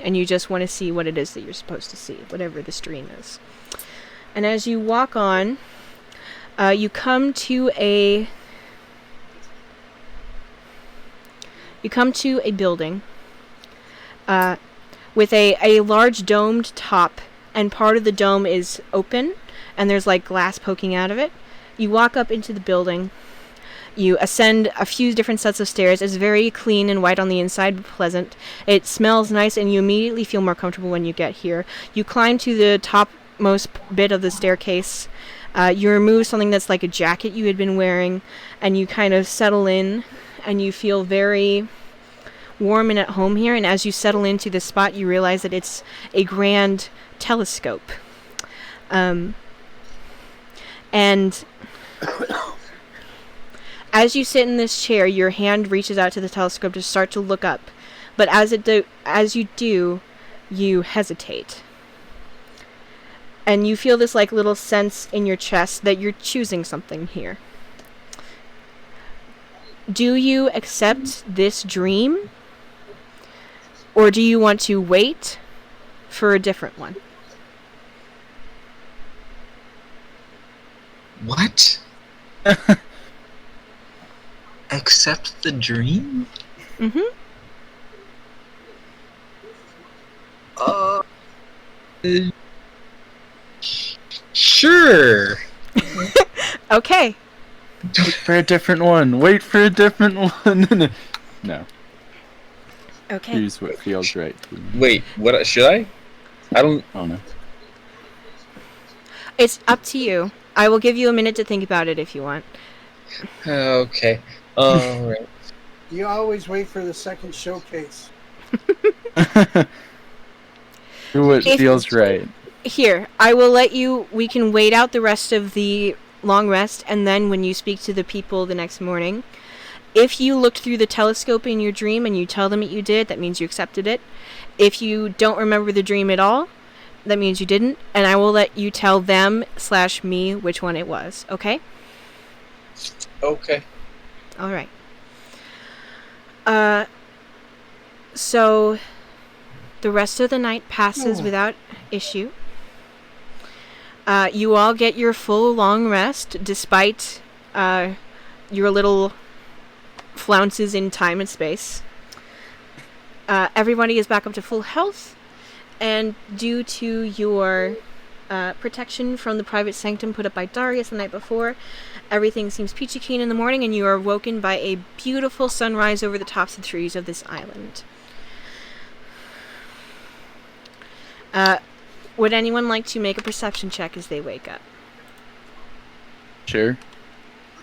And you just want to see what it is that you're supposed to see, whatever this dream is. And as you walk on, you come to a building with a large domed top, and part of the dome is open, and there's like glass poking out of it. You walk up into the building. You ascend a few different sets of stairs. It's very clean and white on the inside, but pleasant. It smells nice, and you immediately feel more comfortable when you get here. You climb to the topmost bit of the staircase. You remove something that's like a jacket you had been wearing, and you kind of settle in, and you feel very warm and at home here. And as you settle into this spot, you realize that it's a grand telescope. And as you sit in this chair, your hand reaches out to the telescope to start to look up. But as you do, you hesitate. And you feel this like little sense in your chest that you're choosing something here. Do you accept this dream? Or do you want to wait for a different one? What? Accept the dream? Mm-hmm. Sure. Okay. Wait for a different one. Wait for a different one. No. Okay. Choose what feels right to you. Wait, what should I? I don't. Oh no. It's up to you. I will give you a minute to think about it if you want. Okay. All right. You always wait for the second showcase. Do what If- feels right. Here, I will let you. We can wait out the rest of the long rest, and then when you speak to the people the next morning, if you looked through the telescope in your dream and you tell them that you did, that means you accepted it. If you don't remember the dream at all, that means you didn't, and I will let you tell them/me which one it was, okay? Okay. Alright. So the rest of the night passes without issue. You all get your full long rest, despite your little flounces in time and space. Everybody is back up to full health, and due to your protection from the private sanctum put up by Darius the night before, everything seems peachy keen in the morning, and you are woken by a beautiful sunrise over the tops of the trees of this island. Would anyone like to make a perception check as they wake up? Sure.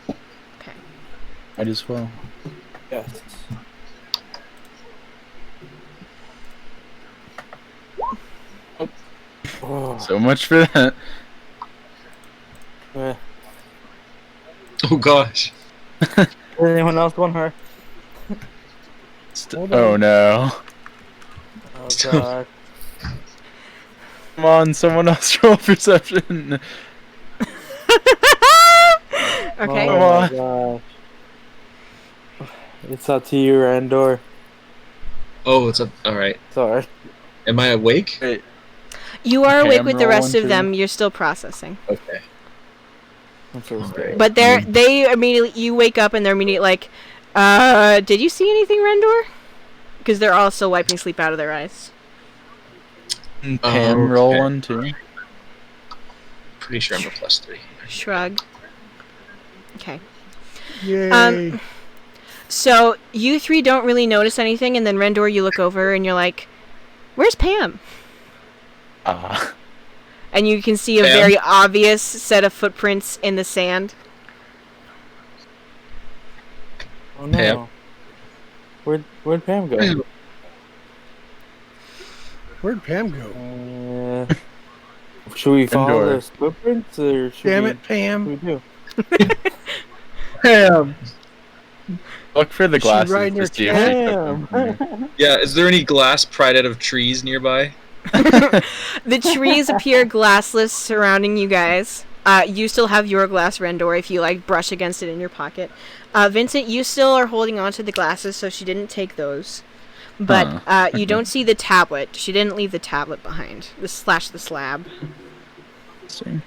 Okay. Might as well. Yes. Oh, So much for that. eh. Oh gosh. Does anyone else want her? Hold on. Oh no. Oh god. Come on, someone else roll perception. Okay. Come Oh on. my gosh. It's up to you, Randor. Oh, it's a. All right. Sorry. Am I awake? Wait. You are awake with the Camera rest one, of too? them. You're still processing. Okay. I'm so scared. But they immediately, you wake up and they're immediately like, did you see anything, Rendor? Because they're all still wiping sleep out of their eyes. Pam, roll Okay. one too. pretty sure I'm a +3. Shrug. Okay. Yay. So you three don't really notice anything, and then Rendor, you look over and you're like, "Where's Pam?" And you can see a Pam? very obvious set of footprints in the sand. Oh no. Pam. Where'd Pam go? Where'd Pam go? Should we follow Indoor. those footprints, or should Damn we, it, Pam. What do Pam. Look for the Is she glasses riding to her see if we she do? took them. Damn. Yeah, is there any glass pried out of trees nearby? The trees appear glassless surrounding you guys. You still have your glass, Rendor, if you like brush against it in your pocket. Vincent, you still are holding on to the glasses, so she didn't take those. But you don't see the tablet. She didn't leave the tablet behind. The slab. Interesting.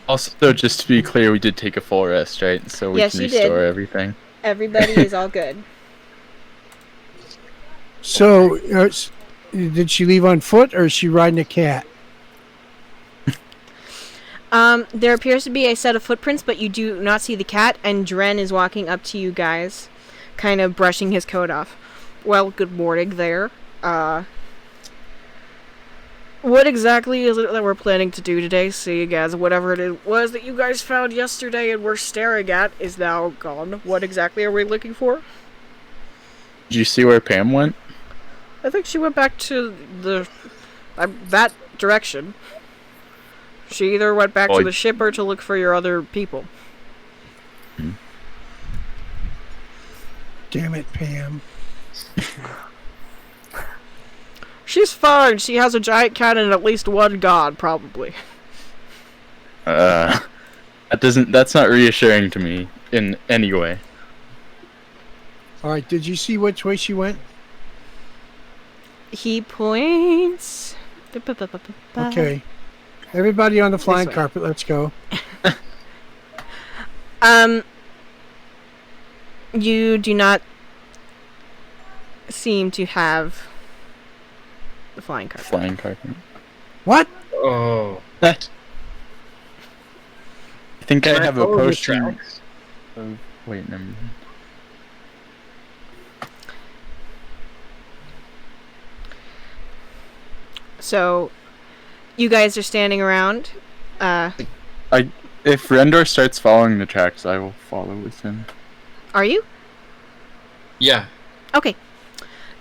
Also, just to be clear, we did take a full rest, right? So we Yes, can you did. restore everything. Everybody is all good. So, did she leave on foot or is she riding a cat? There appears to be a set of footprints, but you do not see the cat, and Dren is walking up to you guys, kind of brushing his coat off. Well, good morning there. What exactly is it that we're planning to do today? Seeing as whatever it was that you guys found yesterday and were staring at is now gone. What exactly are we looking for? Did you see where Pam went? I think she went back to that direction. She either went back to the ship or to look for your other people. Damn it, Pam. She's fine. She has a giant cat and at least one god, probably. That's not reassuring to me in any way. All right, did you see which way she went? He points. Okay. Everybody on the flying way. carpet, let's go. You do not seem to have the flying carpet. Flying carpet. What? Oh. I think Can I have a follow the potion. tracks? Wait, never mind. So, you guys are standing around. If Rendor starts following the tracks, I will follow with him. Are you? Yeah. Okay.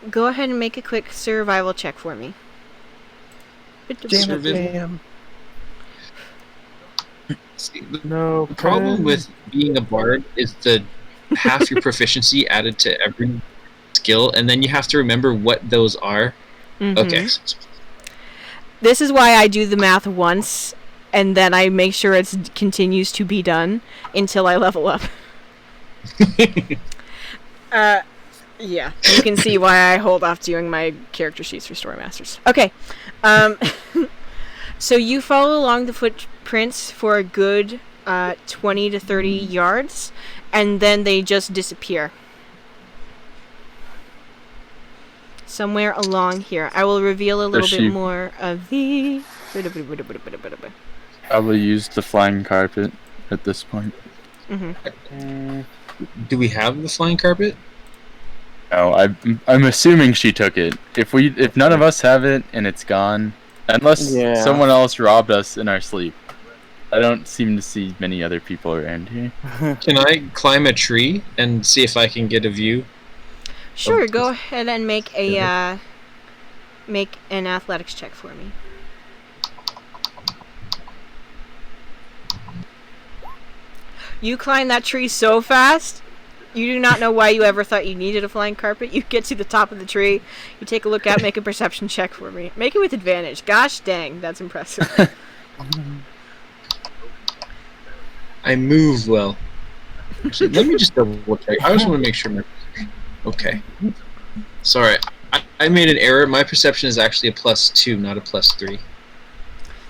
Go ahead and make a quick survival check for me. Damn it, Survival. Pam. See, No. the problem Pam. with being a bard is the half your proficiency added to every skill, and then you have to remember what those are. Mhm. Okay. This is why I do the math once, and then I make sure it continues to be done until I level up. Yeah, you can see why I hold off doing my character sheets for Story Masters. Okay, so you follow along the footprints for a good 20 to 30 yards, and then they just disappear. Somewhere along here. I will reveal a little bit more of the... Probably used the flying carpet at this point. Do we have the flying carpet? No, I'm assuming she took it. If none of us have it and it's gone, unless someone else robbed us in our sleep. I don't seem to see many other people around here. Can I climb a tree and see if I can get a view? Sure, go ahead and make an athletics check for me. You climb that tree so fast, you do not know why you ever thought you needed a flying carpet. You get to the top of the tree, you take a look out, make a perception check for me. Make it with advantage. Gosh dang, that's impressive. I move well. Actually, let me just double check. I just want to make sure. Okay. Sorry, I made an error. My perception is actually a +2, not a +3.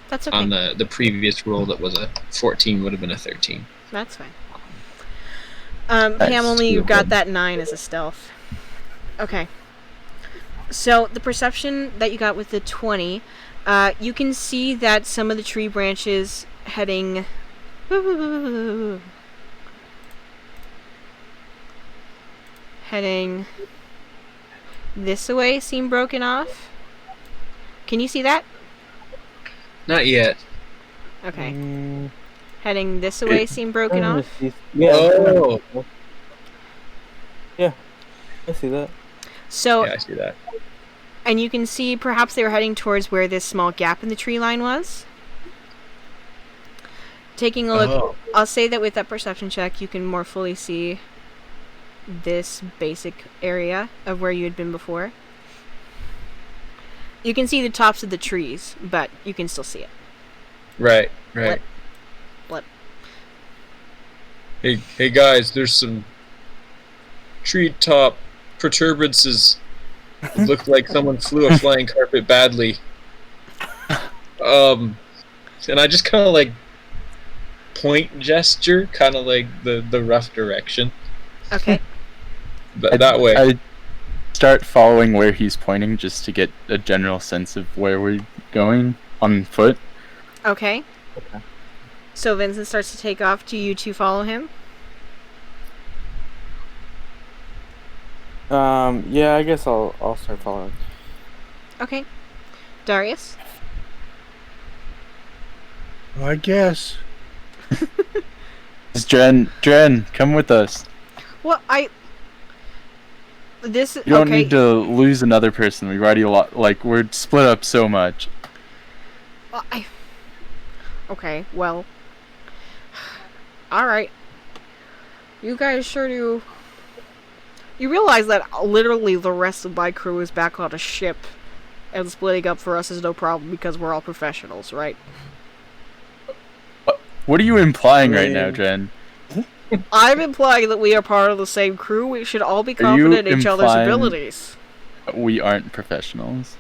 That's okay. On the previous roll, that was a 14, would have been a 13. That's fine. Pam only got that 9 as a stealth. Okay. So the perception that you got with the 20, You can see that some of the tree branches heading this way seem broken off. Can you see that? Not yet. Okay. Heading this way seem broken off. Yeah. Oh. Yeah. I see that. So, Yeah, I see that. and you can see perhaps they were heading towards where this small gap in the tree line was. Taking a look, Oh. I'll say that with that perception check, you can more fully see this basic area of where you had been before. You can see the tops of the trees, but you can still see it. Right. Blip. Hey guys, there's some treetop protuberances. It looked like someone flew a flying carpet badly. And I just kind of like point gesture, kind of like the rough direction. Okay. That way. I start following where he's pointing just to get a general sense of where we're going on foot. Okay. So Vincent starts to take off. Do you two follow him? Yeah, I guess I'll start following. Okay. Darius? I guess. Dren, come with us. Well, This You don't okay. need to lose another person. We've already we're split up so much. Okay, well. Alright. You guys sure do. You realize that literally the rest of my crew is back on a ship, and splitting up for us is no problem because we're all professionals, right? What are you implying right now, Dren? I'm implying that we are part of the same crew. We should all be Are you confident in each other's implying- abilities. We aren't professionals.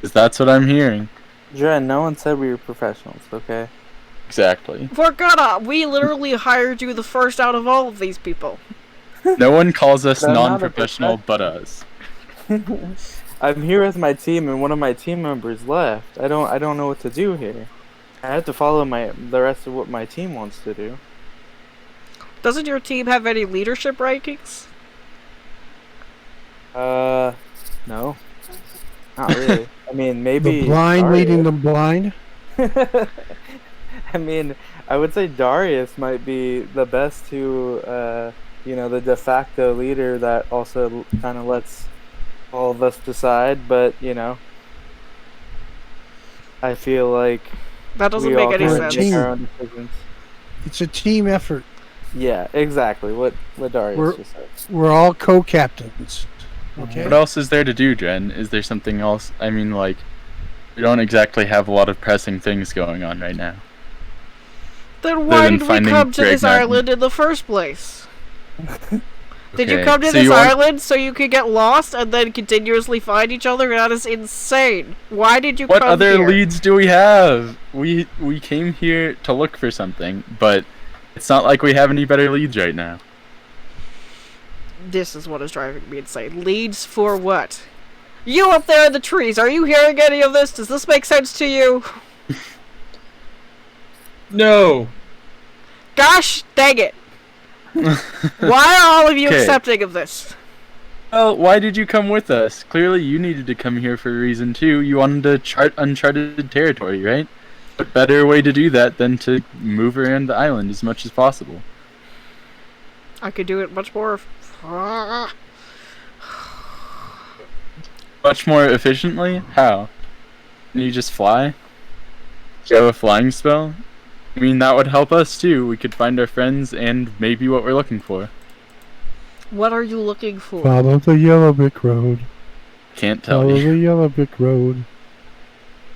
'Cause that's what I'm hearing. Dren, no one said we were professionals, okay? Exactly. We literally hired you the first out of all of these people. No one calls us They're not a non-professional but us. I'm here with my team, and one of my team members left. I don't know what to do here. I have to follow the rest of what my team wants to do. Doesn't your team have any leadership rankings? No, not really. I mean, maybe The blind Darius. leading the blind. I mean, I would say Darius might be the best to, the de facto leader that also kind of lets all of us decide. But I feel like That doesn't we make all any kinda sense. make our own decisions. It's a team effort. Yeah, exactly. What Darius We're- just said. We're all co-captains. Okay. What else is there to do, Dren? Is there something else? I mean, we don't exactly have a lot of pressing things going on right now. Then why than did we finding come to Greg this Martin. island in the first place? Did you Okay, come to so this you want- island so you could get lost and then continuously find each other? That is insane. Why did you What come other here? leads do we have? We came here to look for something, but it's not like we have any better leads right now. This is what is driving me insane. Leads for what? You up there in the trees, are you hearing any of this? Does this make sense to you? No. Gosh dang it. Why are all of you 'Kay. accepting of this? Well, why did you come with us? Clearly you needed to come here for a reason too. You wanted to chart uncharted territory, right? What better way to do that than to move around the island as much as possible? I could do it much more. Much more efficiently? How? Can you just fly? Do you have a flying spell? I mean, that would help us too. We could find our friends and maybe what we're looking for. What are you looking for? Follow the yellow brick road. Can't tell Follow you. the yellow brick road.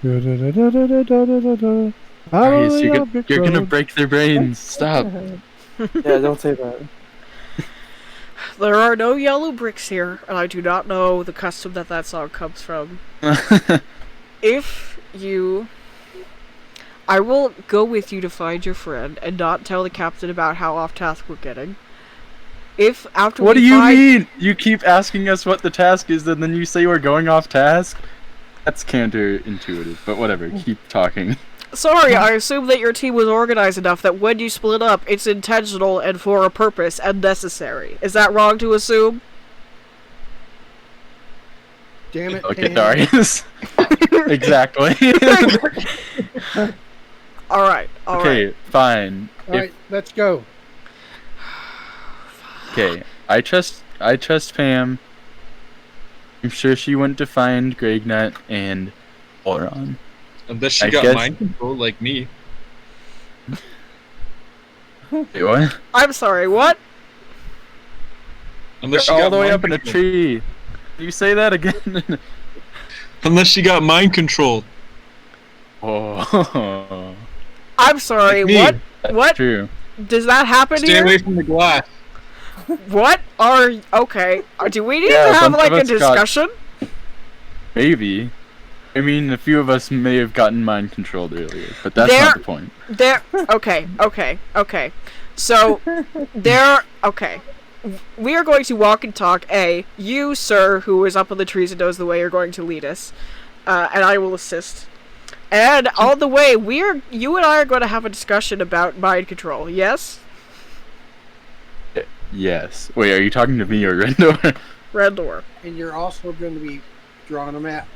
Da-da-da-da-da-da-da-da. Follow Darius, the yellow brick you're gonna road. break their brains. Stop. Yeah, don't say that. There are no yellow bricks here, and I do not know the custom that song comes from. If you... I will go with you to find your friend and not tell the captain about how off task we're getting. If after What we do you find... mean? You keep asking us what the task is and then you say we're going off task? That's counterintuitive, but whatever. Keep talking. Sorry, I assume that your team was organized enough that when you split up, it's intentional and for a purpose and necessary. Is that wrong to assume? Damn it. Okay, Pam. Darius. Exactly. Alright, alright. Okay, fine. All right, let's go. Okay, I trust Pam. I'm sure she went to find Gregnut and Boron. Unless she I got guess- mind control like me. Wait, what? I'm sorry, what? Unless she All got the way mind up in a control. tree. Can you say that again? Unless she got mind control. Oh, I'm sorry, Like me. what? that's What? true. Does that happen Stay here? away from the glass. What are... Okay. Do we need Yeah, to have, a bunch like, of a us got- discussion? Maybe. I mean, a few of us may have gotten mind controlled earlier, but that's There- not the point. Okay. So, okay. We are going to walk and talk. You, sir, who is up in the trees and knows the way, are going to lead us. And I will assist. And on the way, you and I are going to have a discussion about mind control, yes? Yes. Wait, are you talking to me or Rendor? Rendor. And you're also going to be drawing a map.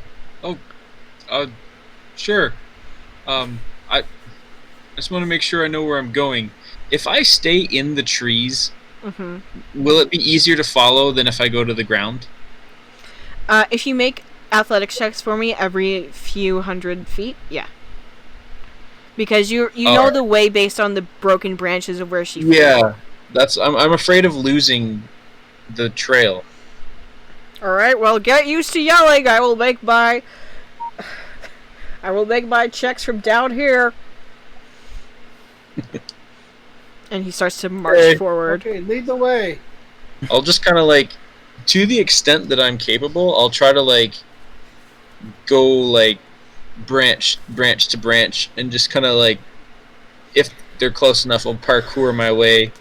Sure. I just want to make sure I know where I'm going. If I stay in the trees, Mm-hmm. will it be easier to follow than if I go to the ground? If you make athletics checks for me every few hundred feet, yeah. Because you know Alright. the way based on the broken branches of where she flew. Yeah. I'm afraid of losing the trail. Alright, well, get used to yelling. I will make my checks from down here. And he starts to march Hey. forward. Okay, lead the way. I'll just kind of like, to the extent that I'm capable, I'll try to like go like branch to branch and just kind of like, if they're close enough, I'll parkour my way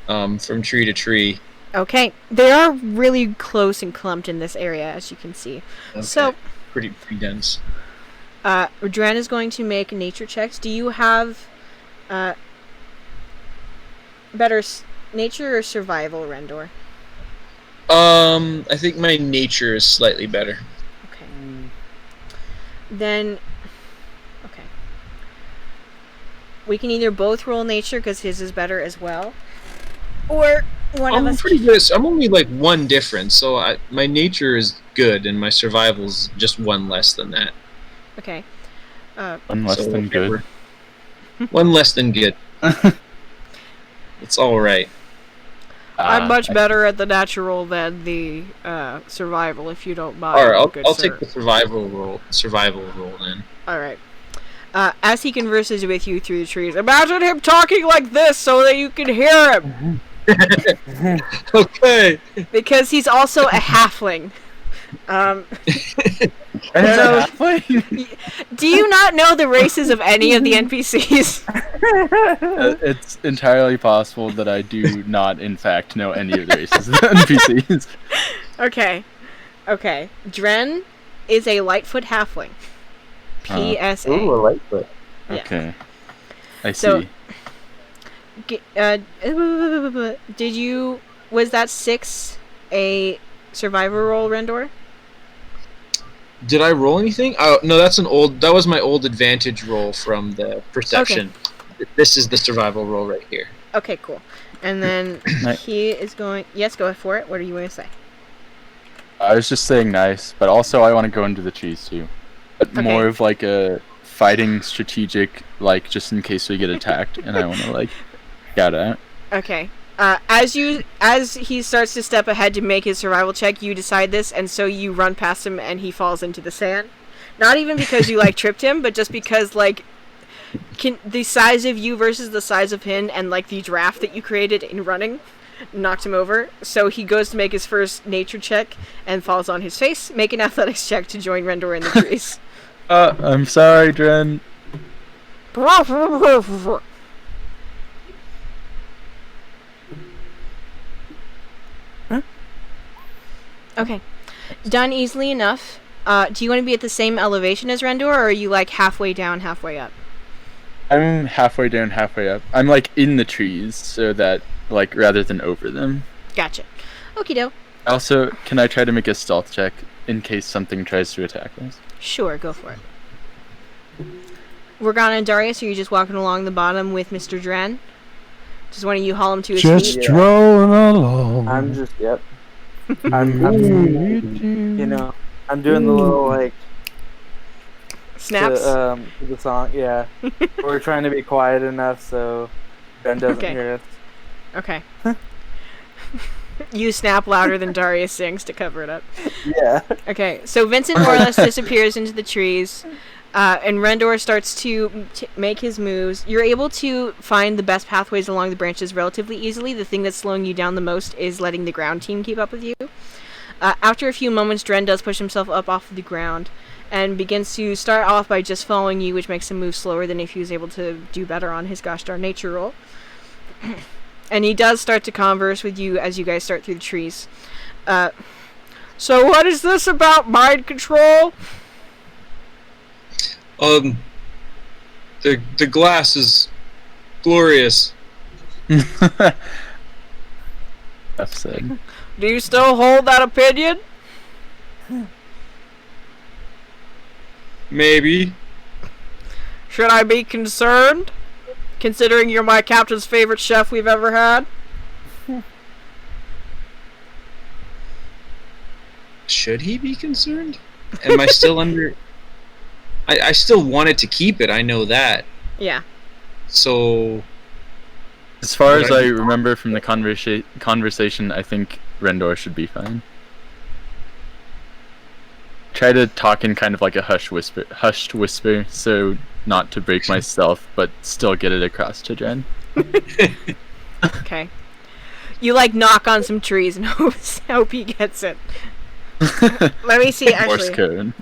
from tree to tree. Okay, they are really close and clumped in this area, as you can see. Okay. So, pretty dense. Dren is going to make nature checks. Do you have better nature or survival, Rendor? I think my nature is slightly better. Okay. Then, okay. We can either both roll nature because his is better as well, or one of I'm us. pretty good. I'm only like one difference, so my nature is good and my survival's just one less than that. Okay. One less So than good. One less than good. It's all right. I'm much better at the natural than the survival, if you don't mind. All right, good I'll sir. take the survival roll. Survival roll then. All right. As he converses with you through the trees, imagine him talking like this so that you can hear him, Okay. because he's also a halfling. So, do you not know the races of any of the NPCs? It's entirely possible that I do not, in fact, know any of the races of the NPCs. Okay. Dren is a Lightfoot halfling. PSA. Ooh, I like that. Yeah. Okay. I So- see. Did you... Was that 6 a survivor roll, Rendor? Did I roll anything? Oh no, that was my old advantage roll from the perception. This is the survival roll right here. Okay, cool. And then Nice. he is going... Yes, go for it. What are you going to say? I was just saying nice, but also I want to go into the trees too. But Okay. more of like a fighting strategic, like just in case we get attacked, and I want to like get out. Okay. As he starts to step ahead to make his survival check, you decide this, and so you run past him, and he falls into the sand. Not even because you like tripped him, but just because like, the size of you versus the size of him, and like the draft that you created in running, knocked him over. So he goes to make his first nature check and falls on his face. Make an athletics check to join Rendor in the trees. I'm sorry, Dren. Okay. Done easily enough. Do you want to be at the same elevation as Rendor, or are you like halfway down, halfway up? I'm halfway down, halfway up. I'm like in the trees, so that like rather than over them. Gotcha. Okie doke. Also, can I try to make a stealth check in case something tries to attack us? Sure, go for it. Morgana and Darius, are you just walking along the bottom with Mr. Dren? Just one of you haul him to his Just feet? strolling along. I'm just I'm I'm doing the little like Snaps? to the song. Yeah, we're trying to be quiet enough so Ben doesn't Okay. hear us. Okay. You snap louder than Darius sings to cover it up. Yeah. Okay, so Vincent more or less disappears into the trees, and Rendor starts to make his moves. You're able to find the best pathways along the branches relatively easily. The thing that's slowing you down the most is letting the ground team keep up with you. After a few moments, Dren does push himself up off of the ground and begins to start off by just following you, which makes him move slower than if he was able to do better on his gosh darn nature roll. And he does start to converse with you as you guys start through the trees. So what is this about mind control? The glass is glorious. Enough said. Do you still hold that opinion? Maybe. Should I be concerned? Considering you're my captain's favorite chef we've ever had? Should he be concerned? Am I still under... I still wanted to keep it, I know that. Yeah. So... As far as I remember from the conversation, I think Rendor should be fine. Try to talk in kind of like a hushed whisper, so not to break my stealth, but still get it across to Jen. Okay. You like knock on some trees and hope he gets it. Let me see, Morse actually. code.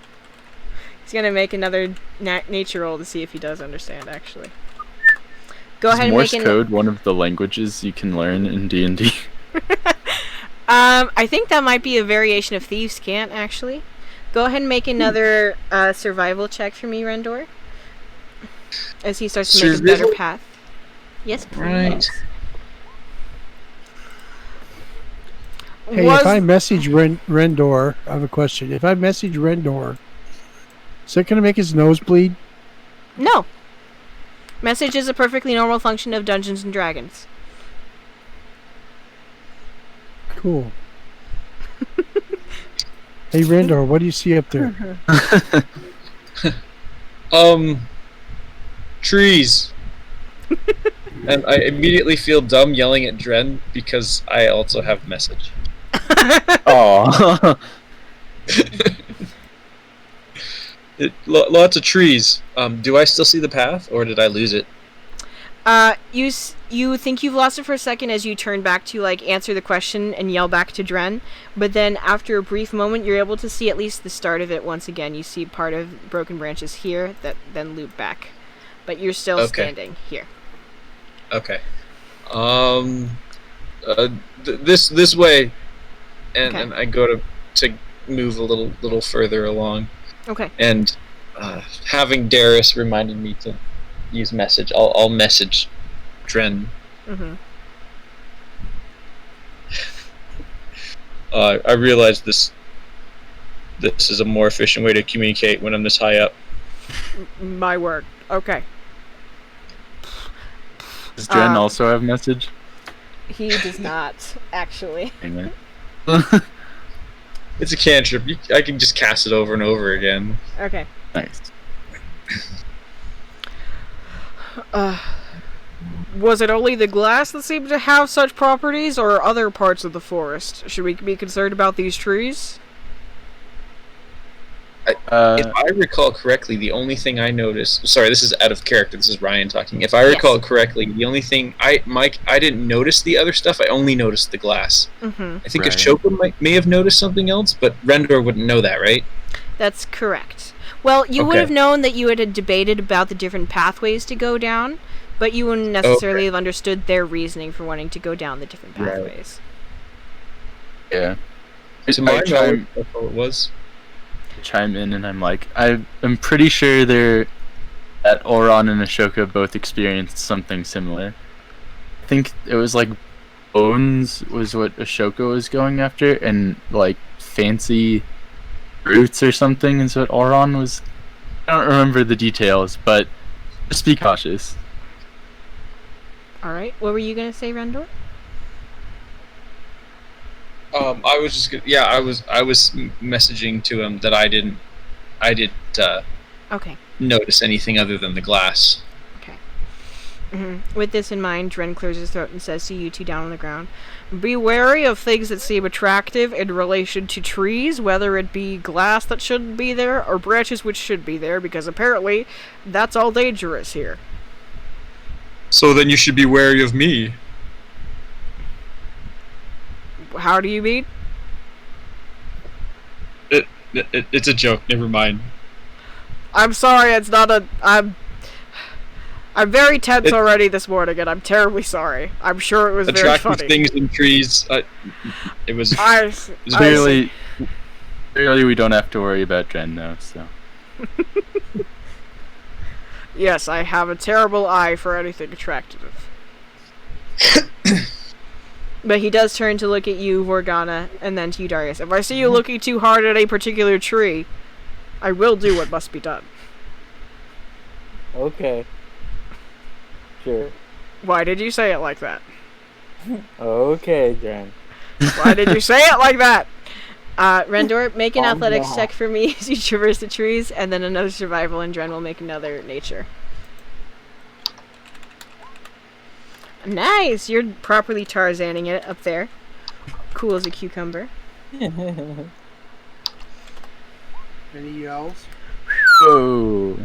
He's gonna make another nature roll to see if he does understand, actually. Go Is ahead and Morse make code one of the languages you can learn in D&D? I think that might be a variation of Thieves' Cant, actually. Go ahead and make another survival check for me, Rendor. As he starts to make a better Survival? path. Yes, please. Right. Hey, if I message Rendor, I have a question. If I message Rendor, is that going to make his nose bleed? No. Message is a perfectly normal function of Dungeons and Dragons. Cool. Hey, Rendor, what do you see up there? Trees. And I immediately feel dumb yelling at Dren because I also have message. Oh. Lots of trees. Do I still see the path, or did I lose it? You think you've lost it for a second as you turn back to like answer the question and yell back to Dren, but then after a brief moment, you're able to see at least the start of it once again. You see part of broken branches here that then loop back, but you're still standing here. Okay. This way, and I go to move a little further along. Okay. And having Darius reminded me to use message. I'll message Dren. Mm-hmm. I realize this is a more efficient way to communicate when I'm this high up. My word. Okay. Does Dren also have message? He does not, actually. Dang it. It's a cantrip. I can just cast it over and over again. Okay. Nice. Was it only the glass that seemed to have such properties, or other parts of the forest? Should we be concerned about these trees? If I recall correctly, the only thing I noticed... Sorry, this is out of character. This is Ryan talking. If I recall correctly, the only thing... Mike, I didn't notice the other stuff. I only noticed the glass. Mm-hmm. I think Ashoka may have noticed something else, but Rendor wouldn't know that, right? That's correct. Well, you would have known that you had debated about the different pathways to go down, but you wouldn't necessarily have understood their reasoning for wanting to go down the different pathways. Yeah. To my knowledge, that's all it was. chime in, and I'm like, I'm pretty sure that Oron and Ashoka both experienced something similar. I think it was like bones was what Ashoka was going after, and like fancy roots or something is what Oron was. I don't remember the details, but just be cautious. All right. What were you gonna say, Rendor? I was just yeah, I was messaging to him that I didn't Okay. notice anything other than the glass. With this in mind, Dren clears his throat and says to you two down on the ground, "Be wary of things that seem attractive in relation to trees, whether it be glass that shouldn't be there or branches which should be there, because apparently that's all dangerous here." So then you should be wary of me. How do you mean? It's a joke. Never mind. I'm sorry, it's not a... I'm very tense already this morning, and I'm terribly sorry. I'm sure it was very Attractive funny. things in trees. It was. Clearly, we don't have to worry about Dren now. So. Yes, I have a terrible eye for anything attractive. But he does turn to look at you, Vorgana, and then to you, Darius. If I see you looking too hard at a particular tree, I will do what must be done. Okay. Sure. Why did you say it like that? Okay, Dren. Why did you say it like that? Rendor, make an Calm athletics down. check for me as you traverse the trees, and then another survival, and Dren will make another nature. Nice! You're properly Tarzaning it up there. Cool as a cucumber. Any yells? Oh.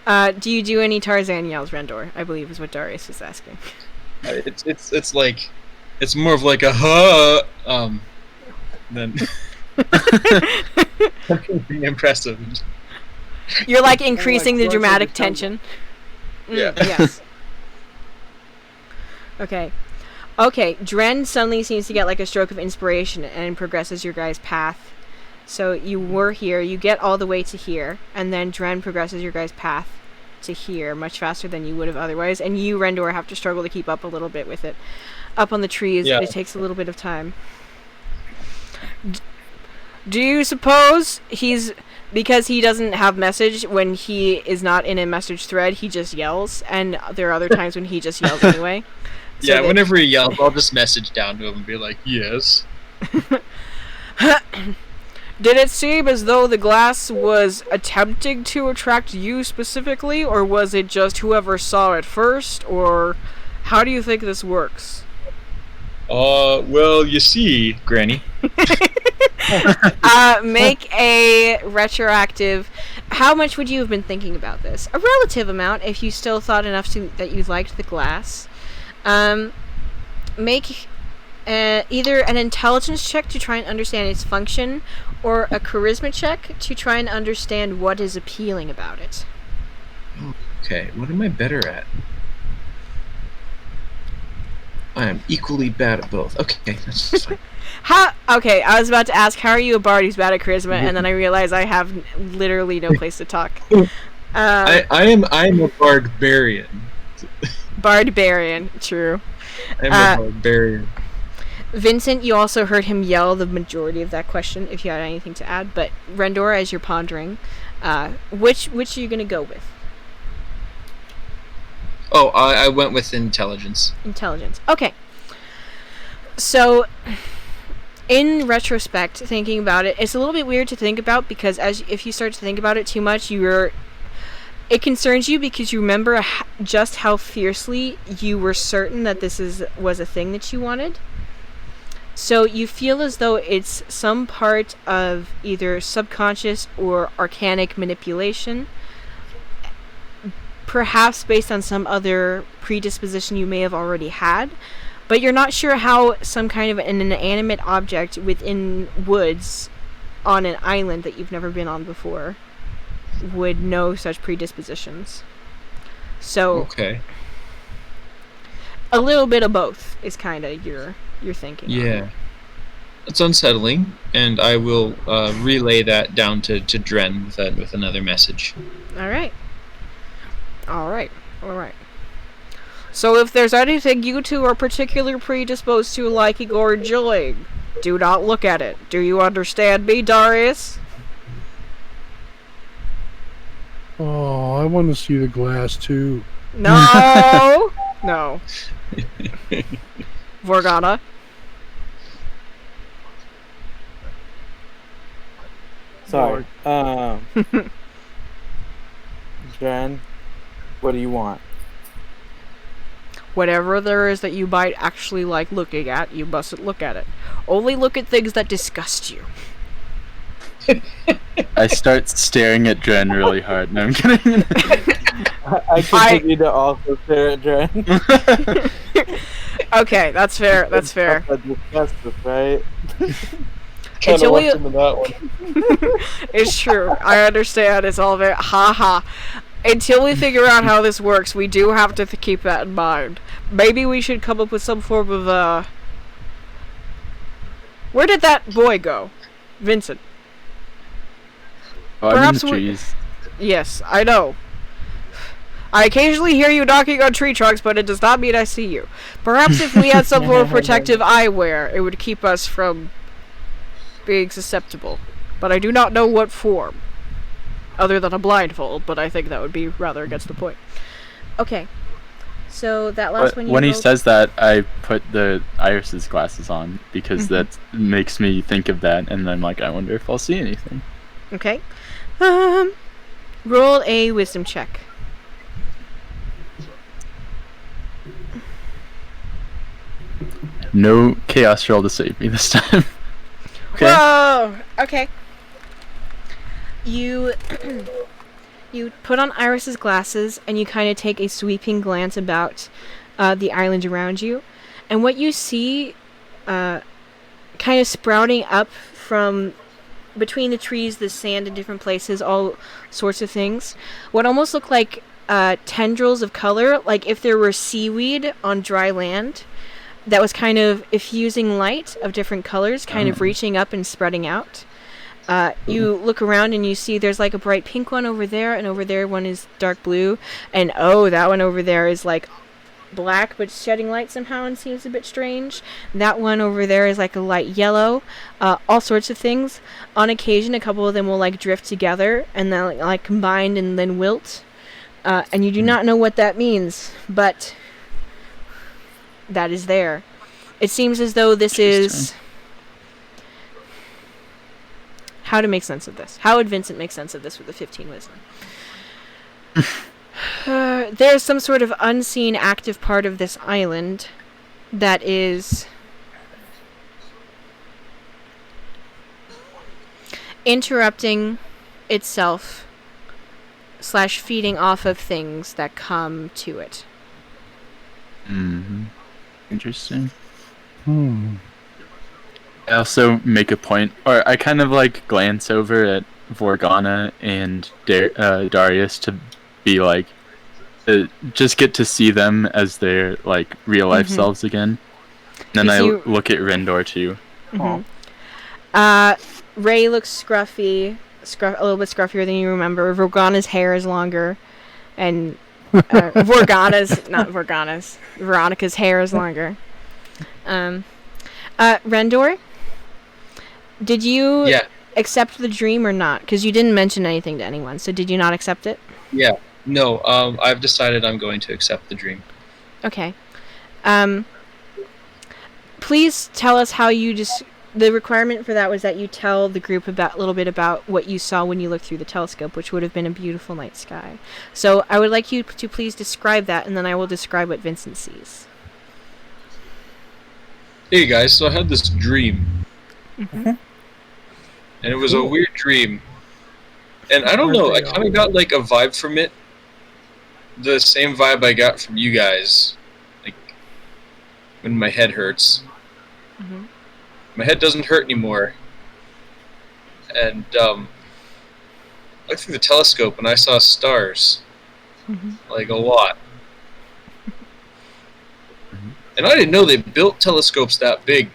Do you do any Tarzan yells, Rendor? I believe is what Darius is asking. It's like, it's more of like a huh than being impressive. You're like increasing the Tarzan dramatic the Jungle. tension. Yeah. Yes. Okay. Okay, Dren suddenly seems to get like a stroke of inspiration and progresses your guys' path. So you were here, you get all the way to here, and then Dren progresses your guys' path to here much faster than you would have otherwise, and you, Rendor, have to struggle to keep up a little bit with it. Up on the trees, Yeah. it takes a little bit of time. Do you suppose because he doesn't have message when he is not in a message thread, he just yells, and there are other times when he just yells anyway? So Yeah, that- whenever he yells, I'll just message down to him and be like, yes. Did it seem as though the glass was attempting to attract you specifically, or was it just whoever saw it first, or how do you think this works? Well, you see, Granny. Make a retroactive... How much would you have been thinking about this? A relative amount, if you still thought enough that you liked the glass. Make either an intelligence check to try and understand its function, or a charisma check to try and understand what is appealing about it. Okay, what am I better at? I am equally bad at both. Okay, that's fine. Okay, I was about to ask, how are you a bard who's bad at charisma, and then I realized I have literally no place to talk. I am a barbarian. Barbarian, true. I'm a barbarian. Vincent, you also heard him yell the majority of that question, if you had anything to add, but Rendor, as you're pondering, which are you going to go with? Oh, I went with intelligence. Intelligence. Okay. So, in retrospect, thinking about it, it's a little bit weird to think about because if you start to think about it too much, it concerns you because you remember just how fiercely you were certain that this was a thing that you wanted. So you feel as though it's some part of either subconscious or arcanic manipulation, perhaps based on some other predisposition you may have already had, but you're not sure how some kind of an inanimate object within woods on an island that you've never been on before would know such predispositions. So Okay. a little bit of both is kind of your thinking. Yeah. It's unsettling, and I will relay that down to Dren with another message. All right. So if there's anything you two are particularly predisposed to liking or enjoying, do not look at it. Do you understand me, Darius? Oh, I want to see the glass too. No! No. Vorgana? Sorry. Jen, what do you want? Whatever there is that you might actually like looking at, you mustn't look at it. Only look at things that disgust you. I start staring at Dren really hard. No, I'm kidding. I continue to also stare at Jen. Okay, that's fair. That's fair. That's disgusting, right? Kind Until of we- left him in that one. It's true. I understand. It's all very ha. Until we figure out how this works, we do have to keep that in mind. Maybe we should come up with some form of Where did that boy go? Vincent. Oh, I'm in Perhaps the we- trees. Yes, I know. I occasionally hear you knocking on tree trunks, but it does not mean I see you. Perhaps if we had some form of protective eyewear, it would keep us from being susceptible. But I do not know what form. Other than a blindfold, but I think that would be rather against the point. Okay. So that last But one you when he rolled- says that, I put the Iris's glasses on because that makes me think of that, and then like I wonder if I'll see anything. Okay. Roll a wisdom check. No chaos roll to save me this time. Okay. Whoa! Okay. You you put on Iris's glasses and you kind of take a sweeping glance about the island around you, and what you see, kind of sprouting up from between the trees, the sand in different places, all sorts of things. What almost look like tendrils of color, like if there were seaweed on dry land that was kind of effusing light of different colors, kind of reaching up and spreading out. You look around and you see there's like a bright pink one over there, and over there one is dark blue, and oh, that one over there is like black but shedding light somehow and seems a bit strange. That one over there is like a light yellow. All sorts of things. On occasion, a couple of them will like drift together and then like combine and then wilt. And you do not know what that means, but that is there. It seems as though this is... How to make sense of this? How would Vincent make sense of this with a 15 wisdom? There's some sort of unseen active part of this island that is interrupting itself / feeding off of things that come to it. Mm-hmm. Interesting. Hmm. I also make a point, or I kind of like glance over at Vorgana and Darius to be like, just get to see them as their like real life selves again. And then You see- look at Rendor too. Ray looks scruffy, a little bit scruffier than you remember. Vorgana's hair is longer, and Veronica's hair is longer. Rendor, did you Yeah. accept the dream or not? Because you didn't mention anything to anyone, so did you not accept it? Yeah. No, I've decided I'm going to accept the dream. Okay. Please tell us how you just... The requirement for that was that you tell the group a little bit about what you saw when you looked through the telescope, which would have been a beautiful night sky. So I would like you to please describe that, and then I will describe what Vincent sees. Hey guys, so I had this dream. And it was a weird dream. And I don't know, I kind of got like a vibe from it. The same vibe I got from you guys. Like, when my head hurts. My head doesn't hurt anymore. And, I looked through the telescope and I saw stars. Like, a lot. And I didn't know they built telescopes that big.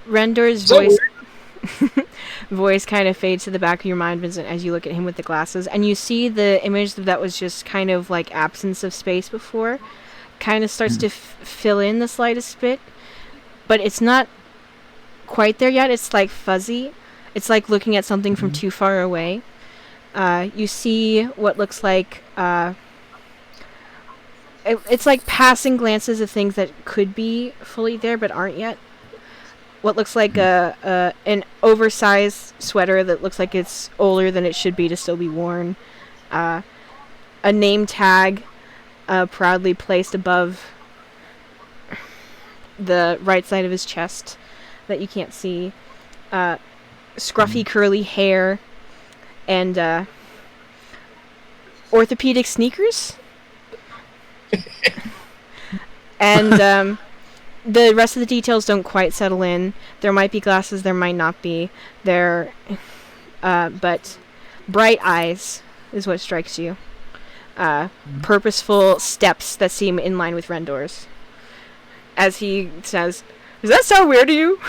Rendor's Is that voice voice kind of fades to the back of your mind, Vincent, as you look at him with the glasses, and you see the image that was just kind of like absence of space before, kind of starts to fill in the slightest bit, but it's not quite there yet. It's like fuzzy. It's like looking at something from too far away. You see what looks like it's like passing glances of things that could be fully there but aren't yet. What looks like an oversized sweater that looks like it's older than it should be to still be worn. A name tag proudly placed above the right side of his chest that you can't see. Scruffy curly hair and orthopedic sneakers. And the rest of the details don't quite settle in. There might be glasses, there might not be. But bright eyes is what strikes you. Purposeful steps that seem in line with Rendor's. As he says, "Does that sound weird to you?"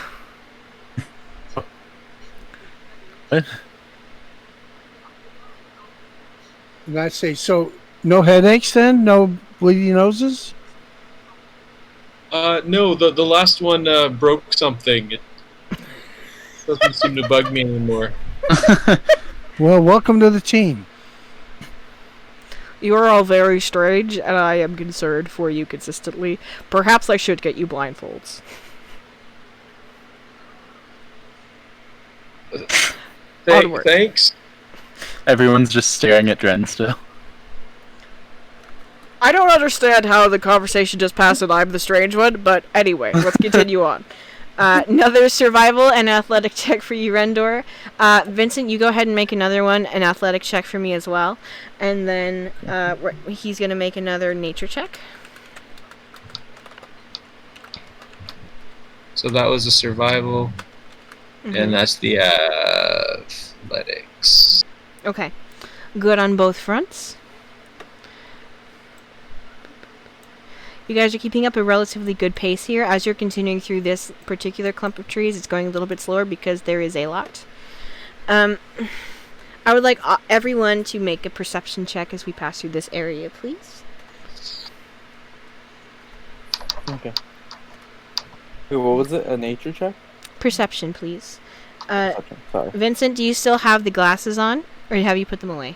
What? And I say, so no headaches then? No bleeding noses? No, the last one broke something. It doesn't seem to bug me anymore. Well, welcome to the team. You are all very strange, and I am concerned for you consistently. Perhaps I should get you blindfolds. Onward. Thanks. Everyone's just staring at Dren still. I don't understand how the conversation just passed and I'm the strange one, but anyway, let's continue on. Another survival and athletic check for you, Rendor. Vincent, you go ahead and make another one, an athletic check for me as well. And then he's going to make another nature check. So that was a survival, and that's the athletics. Okay. Good on both fronts. You guys are keeping up a relatively good pace here. As you're continuing through this particular clump of trees, it's going a little bit slower because there is a lot. I would like everyone to make a perception check as we pass through this area, please. Okay. Wait, what was it? A nature check? Perception, please. Okay, sorry. Vincent, do you still have the glasses on? Or have you put them away?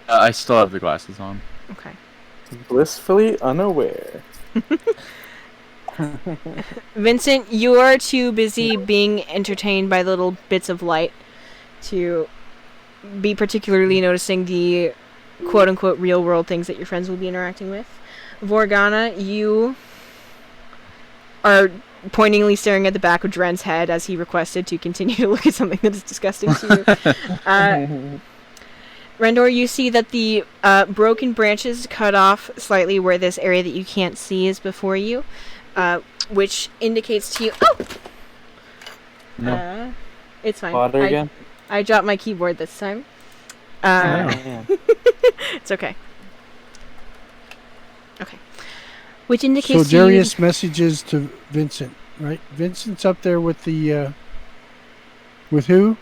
I still have the glasses on. Okay. Blissfully unaware. Vincent, you are too busy being entertained by little bits of light to be particularly noticing the quote-unquote real-world things that your friends will be interacting with. Vorgana, you are pointingly staring at the back of Dren's head as he requested to continue to look at something that is disgusting to you. Rendor, you see that the broken branches cut off slightly where this area that you can't see is before you, which indicates to you... Oh! No. It's fine. Water again? I dropped my keyboard this time. Man. It's okay. Okay. Which indicates So Darius messages to Vincent, right? Vincent's up there with the... with who?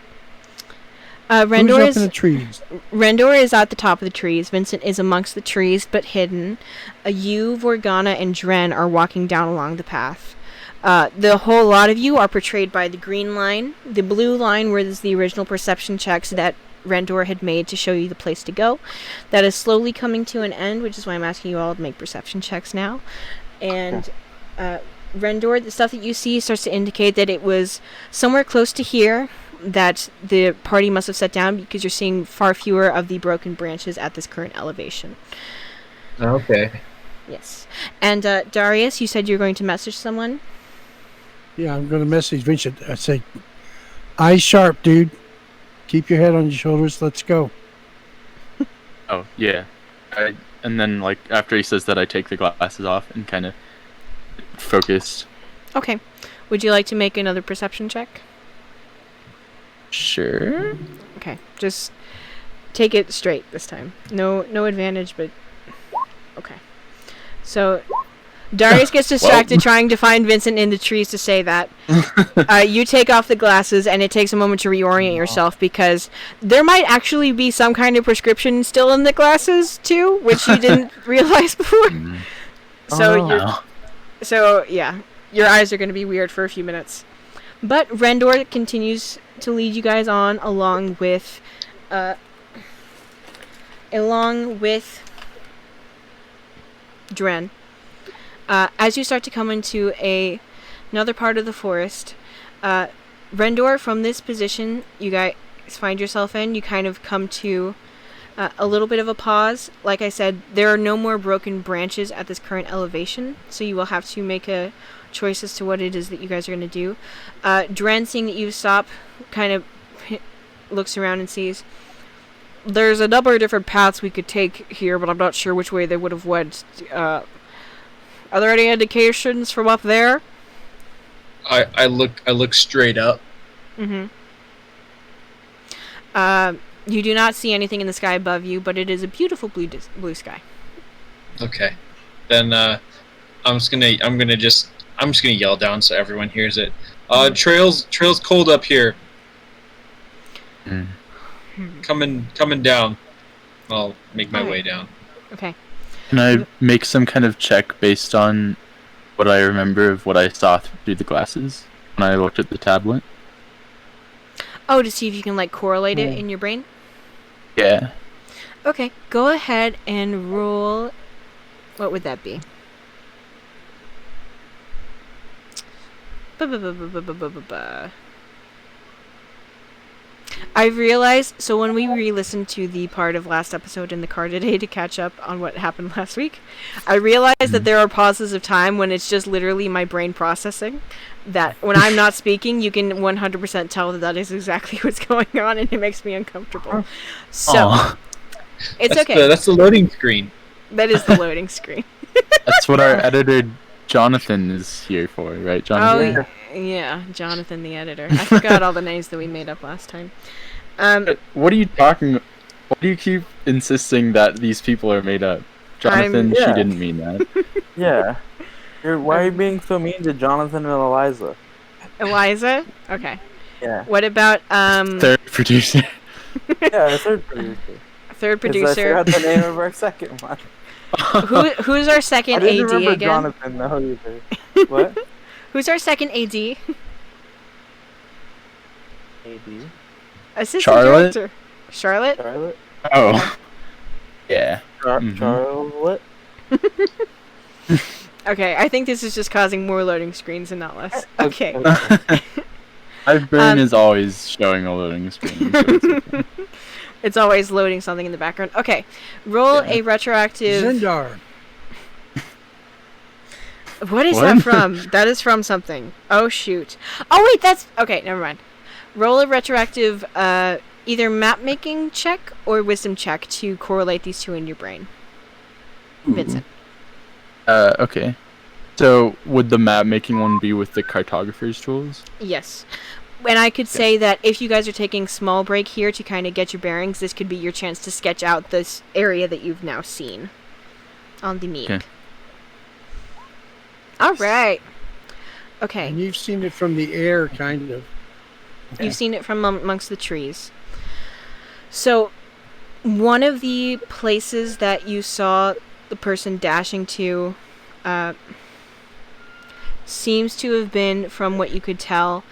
Rendor Who's up in the trees? Rendor is at the top of the trees. Vincent is amongst the trees, but hidden. You, Vorgana, and Dren are walking down along the path. The whole lot of you are portrayed by the green line. The blue line was the original perception checks that Rendor had made to show you the place to go. That is slowly coming to an end, which is why I'm asking you all to make perception checks now. And Rendor, the stuff that you see starts to indicate that it was somewhere close to here that the party must have set down, because you're seeing far fewer of the broken branches at this current elevation. Okay. Yes. And Darius, you said you were going to message someone? Yeah, I'm going to message Vincent. I say, eyes sharp, dude. Keep your head on your shoulders. Let's go. Oh, yeah. And then, like, after he says that, I take the glasses off and kind of focused. Okay. Would you like to make another perception check? Sure. Okay. Just take it straight this time. No advantage, but... Okay. So, Darius gets distracted trying to find Vincent in the trees to say that. You take off the glasses, and it takes a moment to reorient yourself because there might actually be some kind of prescription still in the glasses too, which you didn't realize before. So yeah, your eyes are going to be weird for a few minutes. But Rendor continues to lead you guys on along with Dren. As you start to come into another part of the forest, Rendor, from this position you guys find yourself in, you kind of come to a little bit of a pause. Like I said, there are no more broken branches at this current elevation, so you will have to make a choice as to what it is that you guys are going to do. Dren, seeing that you stop, kind of looks around and sees there's a number of different paths we could take here, but I'm not sure which way they would have went. Are there any indications from up there? I look straight up. Mm-hmm. You do not see anything in the sky above you, but it is a beautiful blue sky. Okay, then I'm just gonna yell down so everyone hears it. Trail's cold up here. Coming down. I'll make my way down. Okay. Can I make some kind of check based on what I remember of what I saw through the glasses when I looked at the tablet? Oh, to see if you can correlate it in your brain? Yeah. Okay, go ahead and roll. What would that be? I've realized, so when we re-listened to the part of last episode in the car today to catch up on what happened last week, I realized that there are pauses of time when it's just literally my brain processing. That when I'm not speaking, you can 100% tell that is exactly what's going on, and it makes me uncomfortable. So, it's okay. That's the loading screen. That is the loading screen. That's what our editor Jonathan is here for, right, Jonathan? Oh, yeah, Jonathan the editor. I forgot all the names that we made up last time. What are you talking? Why do you keep insisting that these people are made up? Jonathan, she didn't mean that. Yeah. Why are you being so mean to Jonathan and Eliza? Eliza? Okay. Yeah. What about Third producer. Yeah, third producer. Third 'Cause producer. I forgot the name of our second one. Who's our second I didn't AD remember again? Jonathan though either. What? Who's our second AD? AD. Assistant Charlotte? director. Charlotte? Charlotte? Oh. Yeah. Charlotte? Okay, I think this is just causing more loading screens and not less. Okay. My brain is always showing a loading screen. So it's okay. It's always loading something in the background. Okay, roll a retroactive. Zendar. What is that from? That is from something. Oh shoot. Oh wait, that's okay. Never mind. Roll a retroactive, either map making check or wisdom check to correlate these two in your brain. Vincent. Okay. So would the map making one be with the cartographer's tools? Yes. And I could say that if you guys are taking small break here to kind of get your bearings, this could be your chance to sketch out this area that you've now seen on the Neek. Okay. All right. Okay. And you've seen it from the air, kind of. You've seen it from amongst the trees. So, one of the places that you saw the person dashing to seems to have been, from what you could tell,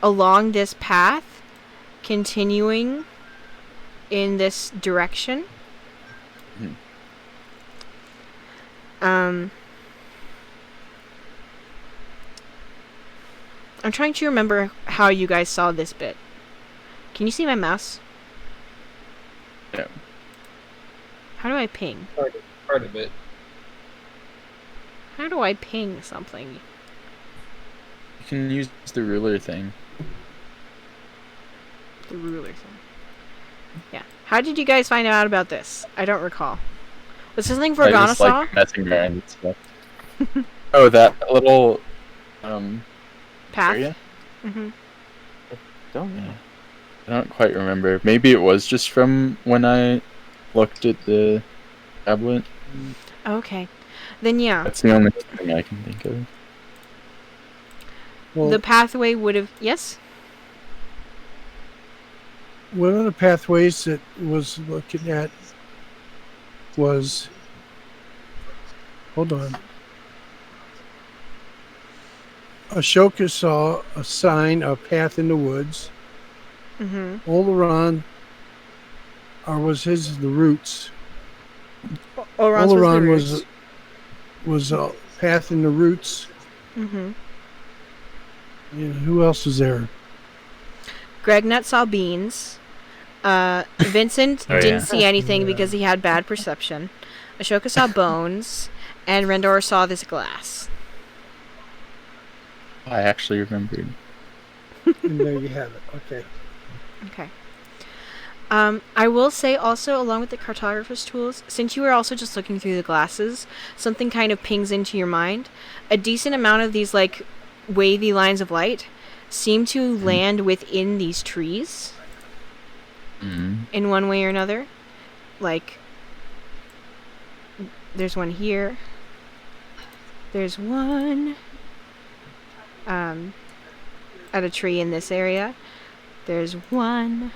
along this path, continuing in this direction. I'm trying to remember how you guys saw this bit. Can you see my mouse? Yeah. How do I ping? Part of it. How do I ping something? You can use the ruler thing. The ruler thing. Yeah. How did you guys find out about this? I don't recall. Was this something I Vergana just saw? like messing around and stuff. Oh, that little Path? area? Mm-hmm. Don't know. I don't quite remember. Maybe it was just from when I looked at the tablet. Okay. Then yeah, That's the only thing I can think of. Well, the pathway would have. Yes. one of the pathways that was looking at was. Hold on. Ashoka saw a sign, a path in the woods. Mm-hmm. Oleron, or was his the roots? Oron's Oleron was the roots. was a path in the roots. Mm-hmm. And who else was there? Gregnut saw beans. Vincent Oh, didn't yeah. see anything Yeah. because he had bad perception. Ashoka saw bones, and Rendor saw this glass. I actually remembered. And there you have it. Okay. Okay. I will say also, along with the cartographer's tools, since you were also just looking through the glasses, something kind of pings into your mind. A decent amount of these, like, wavy lines of light seem to land within these trees Mm. in one way or another. Like, there's one here. There's one at a tree in this area. There's one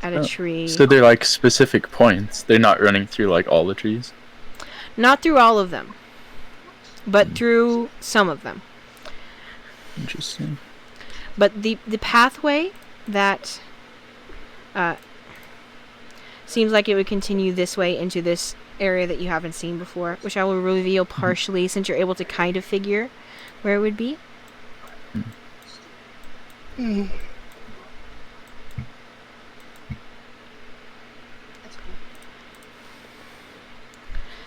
at a Oh, tree. So they're like specific points. They're not running through like all the trees. Not through all of them, but through some of them. Interesting. But the pathway that seems like it would continue this way into this area that you haven't seen before, which I will reveal partially since you're able to kind of figure where it would be.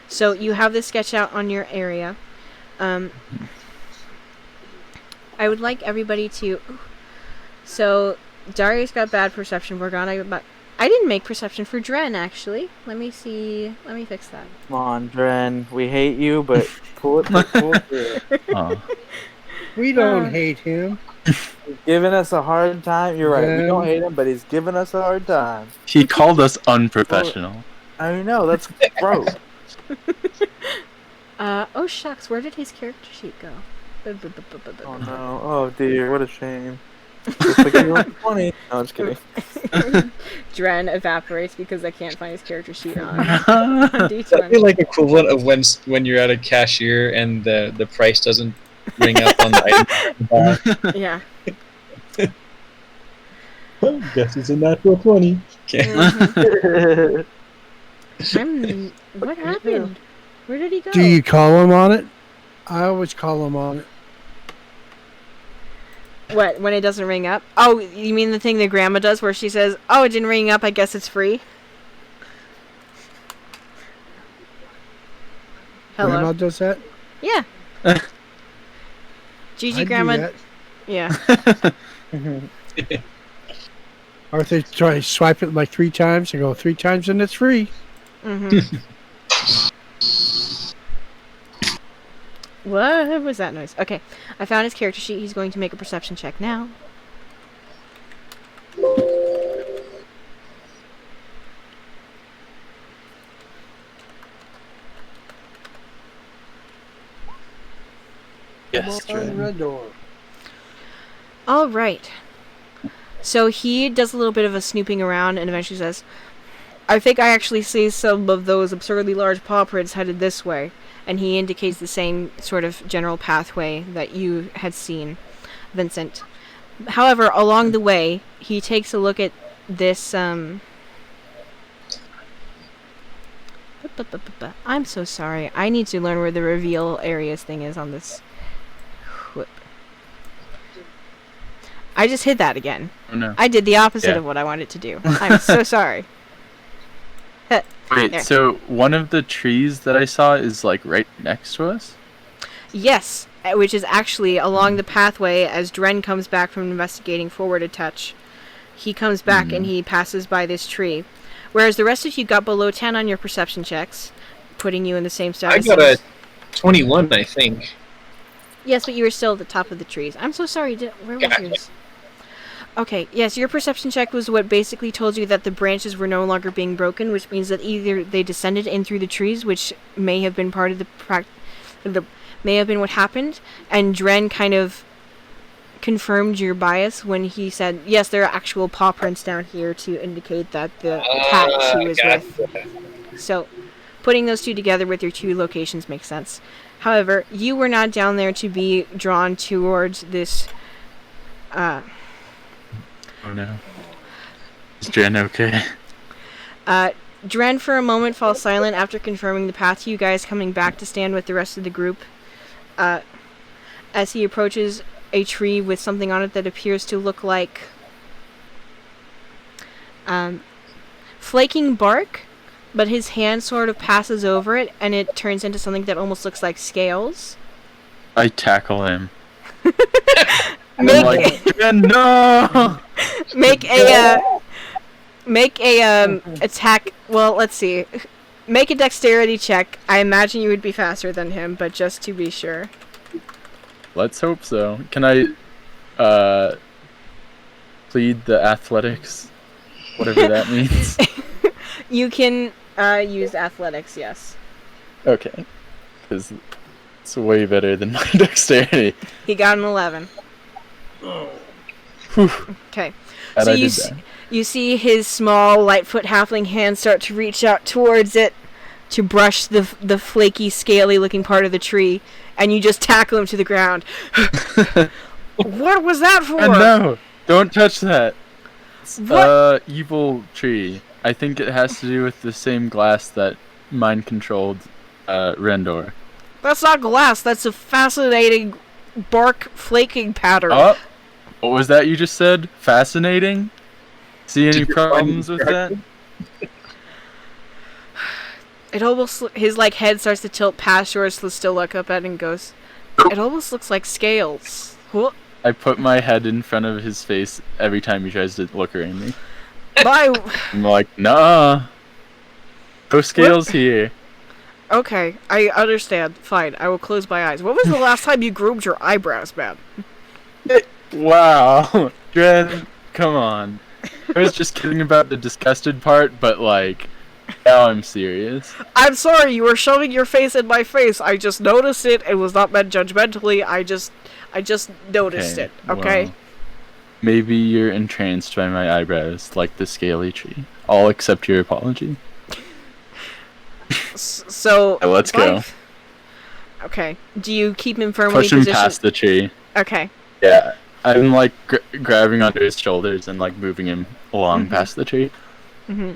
So you have this sketch out on your area. I would like everybody to. So Darius got bad perception. Morgana got. I didn't make perception for Dren actually. Let me see. Let me fix that. Come on, Dren. We hate you, but pull through. Oh. We don't hate him. He's giving us a hard time. You're right. We Yeah. don't hate him, but he's giving us a hard time. He called us unprofessional. I know. That's gross. Oh shucks, where did his character sheet go? Oh no. Oh dear. What a shame. Looks like he rolled 20. No, I'm just kidding. Dren evaporates because I can't find his character sheet on That'd be D20. like equivalent of when you're at a cashier and the price doesn't ring up on the item. Yeah. Guess it's a natural 20. Okay. What happened? Where did he go? Do you call him on it? I always call him on it. What, when it doesn't ring up? Oh, you mean the thing that grandma does where she says, "Oh, it didn't ring up, I guess it's free." Hello. Grandma does that? Yeah. Gigi I'd do grandma. that. Yeah. Or if they try to swipe it like 3 times, they go 3 times and it's free. Mhm. What was that noise? Okay, I found his character sheet. He's going to make a perception check now. Yes, Dren. Red door. All right. So he does a little bit of a snooping around and eventually says, "I think I actually see some of those absurdly large paw prints headed this way." And he indicates the same sort of general pathway that you had seen, Vincent. However, along the way, he takes a look at this, I'm so sorry. I need to learn where the reveal areas thing is on this. Whoop. I just hit that again. Oh no. I did the opposite Yeah. of what I wanted to do. I'm so sorry. Wait, There. so one of the trees that I saw is like right next to us? Yes, which is actually along the pathway as Dren comes back from investigating forward a touch. He comes back and he passes by this tree. Whereas the rest of you got below 10 on your perception checks, putting you in the same I status. got a 21, I think. Yes, but you were still at the top of the trees. I'm so sorry. Where was Gotcha. yours? Okay, yes, your perception check was what basically told you that the branches were no longer being broken, which means that either they descended in through the trees, which may have been part of may have been what happened, and Dren kind of confirmed your bias when he said, yes, there are actual paw prints down here to indicate that the cat she was with. So, putting those two together with your two locations makes sense. However, you were not down there to be drawn towards this, Oh no. Is Jen okay? Dren for a moment falls silent after confirming the path to you guys coming back to stand with the rest of the group. As he approaches a tree with something on it that appears to look like flaking bark, but his hand sort of passes over it and it turns into something that almost looks like scales. I tackle him. Make I'm like, Jen, no! make a attack. Well, let's see. Make a dexterity check. I imagine you would be faster than him, but just to be sure. Let's hope so. Can I plead the athletics? Whatever that means. You can use athletics, yes. Okay. Because it's way better than my dexterity. He got an 11. Whew. Okay. And So I you did that. you see his small Lightfoot halfling hand start to reach out towards it to brush the flaky, scaly looking part of the tree, and you just tackle him to the ground. What was that for? No! Don't touch that! What? Evil tree. I think it has to do with the same glass that mind-controlled Rendor. That's not glass. That's a fascinating bark flaking pattern. Oh! What was that you just said? Fascinating? See any problems with that? It almost his head starts to tilt past yours to still look up at it and goes, it almost looks like scales. What? I put my head in front of his face every time he tries to look at me. I'm like, nah. No scales here. Okay, I understand. Fine, I will close my eyes. When was the last time you groomed your eyebrows, man? Wow. Dren, come on. I was just kidding about the disgusted part, but now I'm serious. I'm sorry, you were shoving your face in my face. I just noticed it. It was not meant judgmentally. I just noticed it, okay? Well, maybe you're entranced by my eyebrows, like the scaly tree. I'll accept your apology. So... Okay, let's go. Okay. Do you keep him firmly Push him positioned? past the tree. Okay. Yeah. I'm grabbing onto his shoulders and moving him along past the tree. Mm-hmm.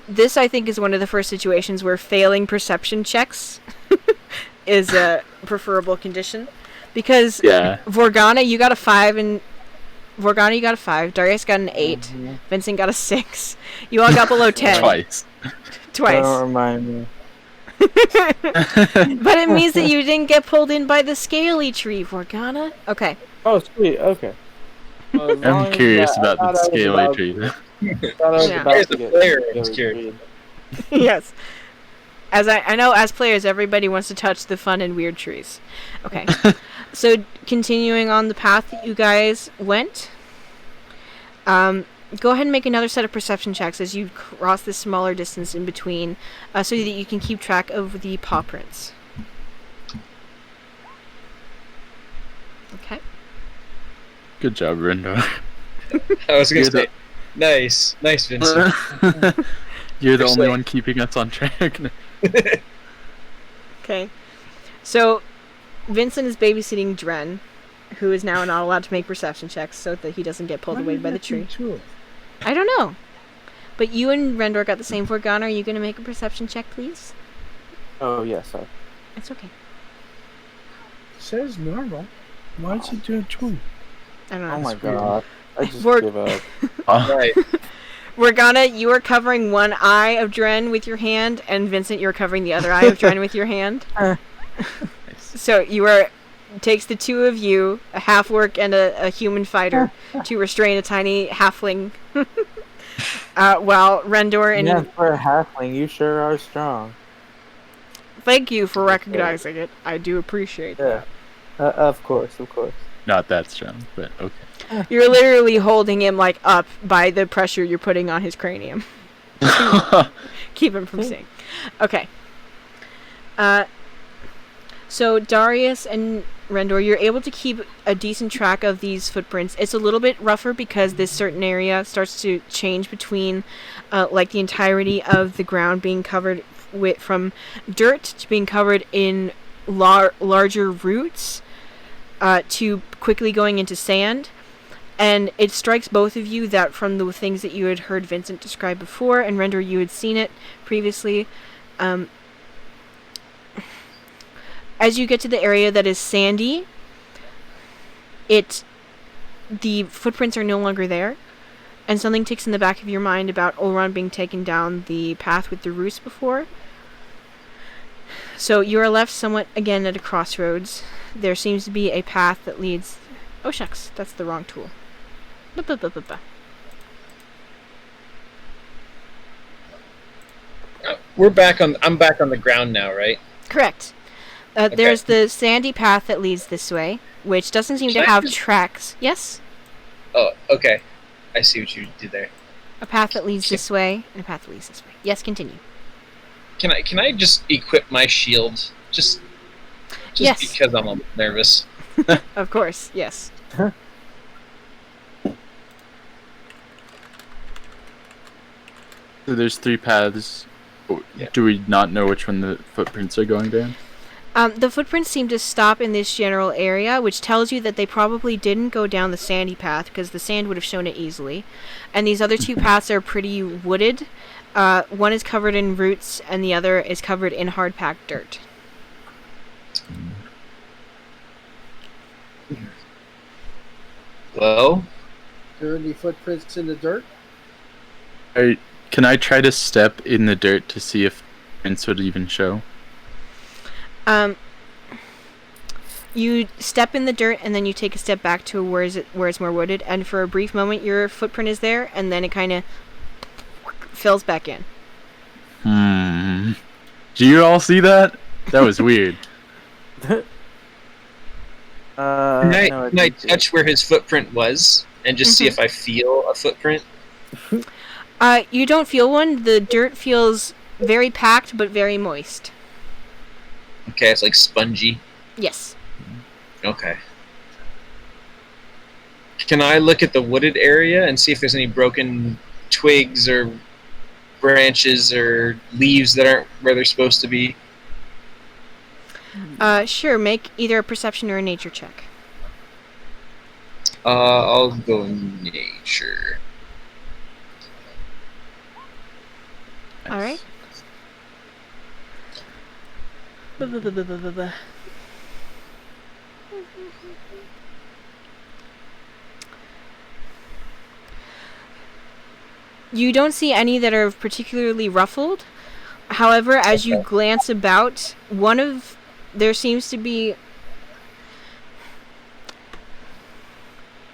This, I think, is one of the first situations where failing perception checks is a preferable condition. Because Vorgana, you got a 5, and Darius got an 8, Vincent got a 6. You all got below 10. Twice. Don't remind me. But it means that you didn't get pulled in by the scaly tree, Vorgana. Okay. Oh, sweet. Okay. Well, as long I'm as curious that- about I the thought I was scaly about- tree. thought I was Yeah. about As to a get player, I'm really scared. weird. Yes. As I know, as players, everybody wants to touch the fun and weird trees. Okay. So, continuing on the path that you guys went, go ahead and make another set of perception checks as you cross this smaller distance in between, so that you can keep track of the paw prints. Okay. Good job, Rendor. I was gonna You're say, nice, Vincent. You're the only Actually- one keeping us on track. Okay. So, Vincent is babysitting Dren, who is now not allowed to make perception checks so that he doesn't get pulled away by the tree. I don't know. But you and Rendor got the same Vorgana. Are you going to make a perception check, please? Oh, yes, sir. It's okay. Says normal. Why is it doing 2? I don't know. Oh my it's weird. god. I just Vor- give up. Right. Vorgana, you are covering one eye of Dren with your hand, and Vincent, you're covering the other eye of Dren with your hand. So it takes the two of you, a half-orc and a human fighter, to restrain a tiny halfling. While Rendor and Yeah, for a halfling, you sure are strong. thank you for recognizing it. I do appreciate Yeah. that. Of course. Not that strong, but okay. You're literally holding him like up by the pressure you're putting on his cranium. Keep him from seeing. Okay. So Darius and Rendor, you're able to keep a decent track of these footprints. It's a little bit rougher because this certain area starts to change between, like the entirety of the ground being covered with from dirt to being covered in larger roots, to quickly going into sand. And it strikes both of you that from the things that you had heard Vincent describe before, and Rendor, you had seen it previously. As you get to the area that is sandy, the footprints are no longer there, and something ticks in the back of your mind about Olron being taken down the path with the roost before. So you are left somewhat again at a crossroads. There seems to be a path that leads... Oh shucks, that's the wrong tool. We're back on. I'm back on the ground now, right? Correct. Okay. There's the sandy path that leads this way, which doesn't seem to have tracks. Yes? Oh, okay. I see what you did there. A path that leads this way, and a path that leads this way. Yes, continue. Can I just equip my shield? Just Yes. because I'm a little nervous. Of course, yes. So there's 3 paths. Yeah. Do we not know which one the footprints are going down? The footprints seem to stop in this general area, which tells you that they probably didn't go down the sandy path, because the sand would have shown it easily. And these other 2 paths are pretty wooded. One is covered in roots, and the other is covered in hard-packed dirt. Well, There are any footprints in the dirt? Can I try to step in the dirt to see if prints would even show? You step in the dirt, and then you take a step back to where it's more wooded, and for a brief moment your footprint is there, and then it kind of fills back in. Do you all see that? That was weird. can I touch where his footprint was and just see if I feel a footprint? You don't feel one. The dirt feels very packed, but very moist. Okay, it's like spongy. Yes. Okay. Can I look at the wooded area and see if there's any broken twigs or branches or leaves that aren't where they're supposed to be? Sure. Make either a perception or a nature check. I'll go nature. All right. You don't see any that are particularly ruffled. However, as you glance about, there seems to be...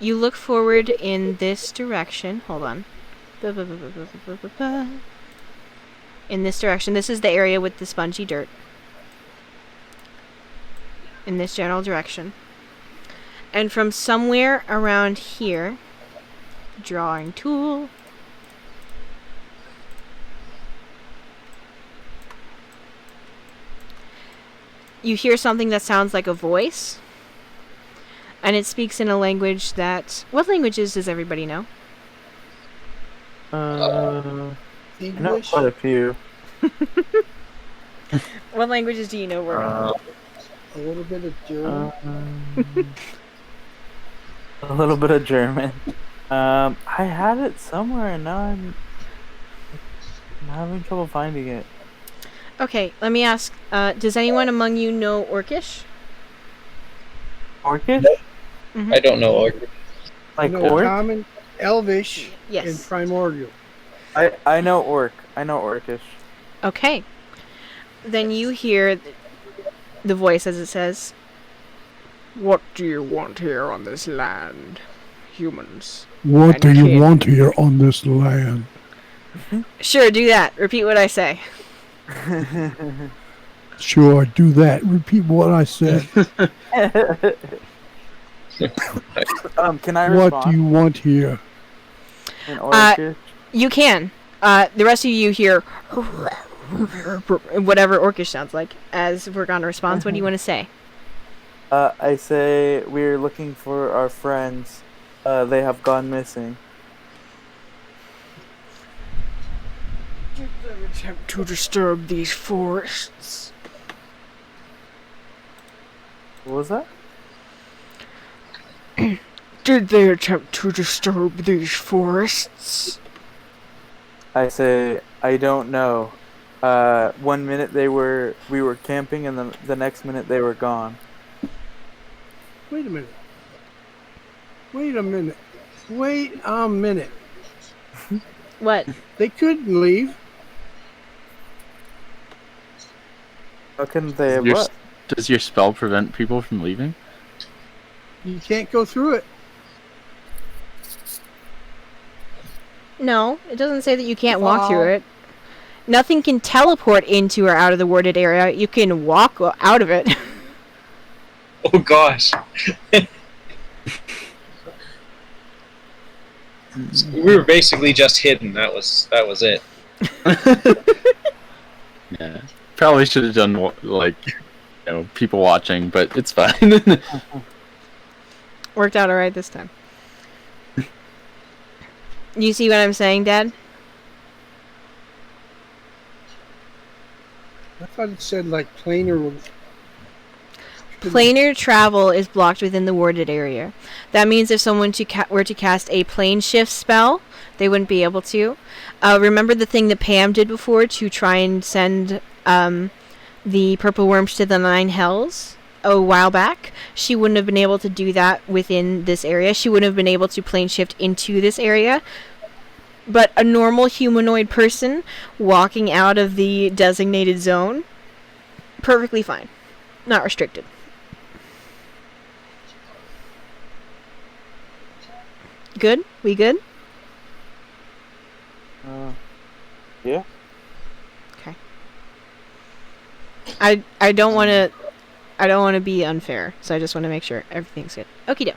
You look forward in this direction. Hold on. In this direction. This is the area with the spongy dirt. In this general direction. And from somewhere around here, drawing tool, you hear something that sounds like a voice, and it speaks in a language that... What languages does everybody know? I know English? quite a few. What languages do you know, Warren? A little bit of German? A little bit of German. I had it somewhere, and now I'm having trouble finding it. Okay, let me ask, does anyone among you know Orcish? Orcish? I don't know. Like I know orc? Common, Elvish, Yes. and Primordial. I know orc. I know Orcish. Okay. Then you hear the voice as it says, "What do you want here on this land, humans?" What And do you kid. want here on this land? Sure, do that. Repeat what I say. Sure, do that. Repeat what I said. Can I What do respond you want here? in Orcish? You can. The rest of you hear whatever Orcish sounds like as Vorgana responds. What do you want to say? I say we're looking for our friends. They have gone missing. Attempt to disturb these forests. What was that? Did they attempt to disturb these forests? I say I don't know. 1 minute we were camping, and the next minute they were gone. Wait a minute. Wait a minute. Wait a minute. What? They couldn't leave. How can they? Does your, What? does your spell prevent people from leaving? You can't go through it. No, it doesn't say that you can't walk through it. Nothing can teleport into or out of the warded area. You can walk out of it. Oh gosh. We were basically just hidden. That was it. Yeah. Probably should have done people watching, but it's fine. Worked out alright this time. You see what I'm saying, Dad? I thought it said like planar. Planar travel is blocked within the warded area. That means if someone were to cast a plane shift spell, they wouldn't be able to. Remember the thing that Pam did before to try and send the purple worms to the 9 hells a while back? She wouldn't have been able to do that within this area. She wouldn't have been able to plane shift into this area. But a normal humanoid person walking out of the designated zone, perfectly fine. Not restricted. Good? We good? Yeah. Okay. I don't want to be unfair, so I just want to make sure everything's good. Okie doke.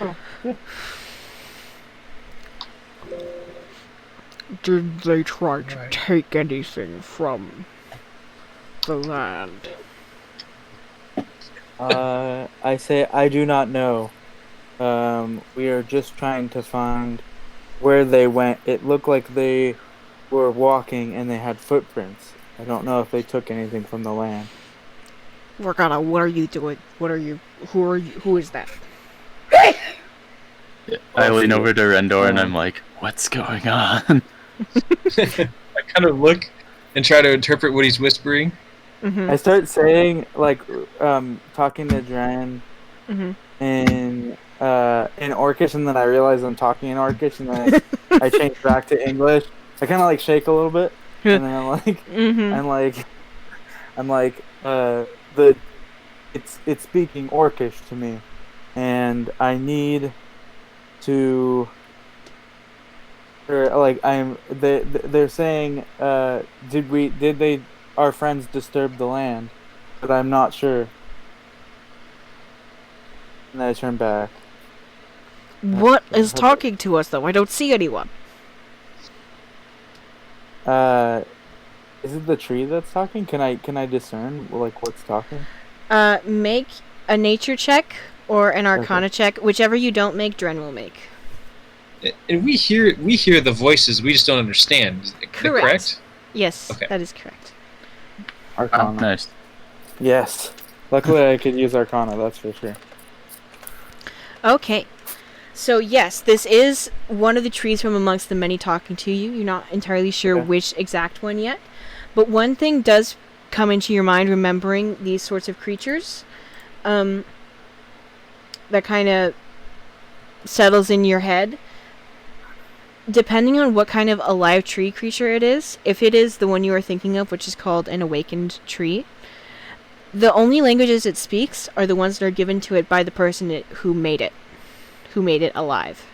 Oh, yeah. Did they try to Right. take anything from the land? I say I do not know. We are just trying to find where they went. It looked like they were walking and they had footprints. I don't know if they took anything from the land. Morgana, what are you doing? What are you? Who are you? Who is that? I lean over to Rendor and I'm like, what's going on? I kind of look and try to interpret what he's whispering. Mm-hmm. I start saying talking to Dran Mm-hmm. in Orcish, and then I realize I'm talking in Orcish, and then I change back to English. I kind of like shake a little bit, and then I'm like, Mm-hmm. it's speaking Orcish to me, and I need to. They're saying, did our friends disturb the land? But I'm not sure. And then I turn back. What is talking to us though? I don't see anyone. Is it the tree that's talking? Can I discern what's talking? Make a nature check or an arcana check, whichever you don't make, Dren will make. And we hear the voices. We just don't understand. Is that correct? Yes, Okay. that is correct. Arcana. Nice. Yes. Luckily, I could use Arcana. That's for sure. Okay. So yes, this is one of the trees from amongst the many talking to you. You're not entirely sure Okay. which exact one yet. But one thing does come into your mind remembering these sorts of creatures. That kind of settles in your head. Depending on what kind of alive tree creature it is, if it is the one you are thinking of, which is called an awakened tree, the only languages it speaks are the ones that are given to it by the person who made it alive.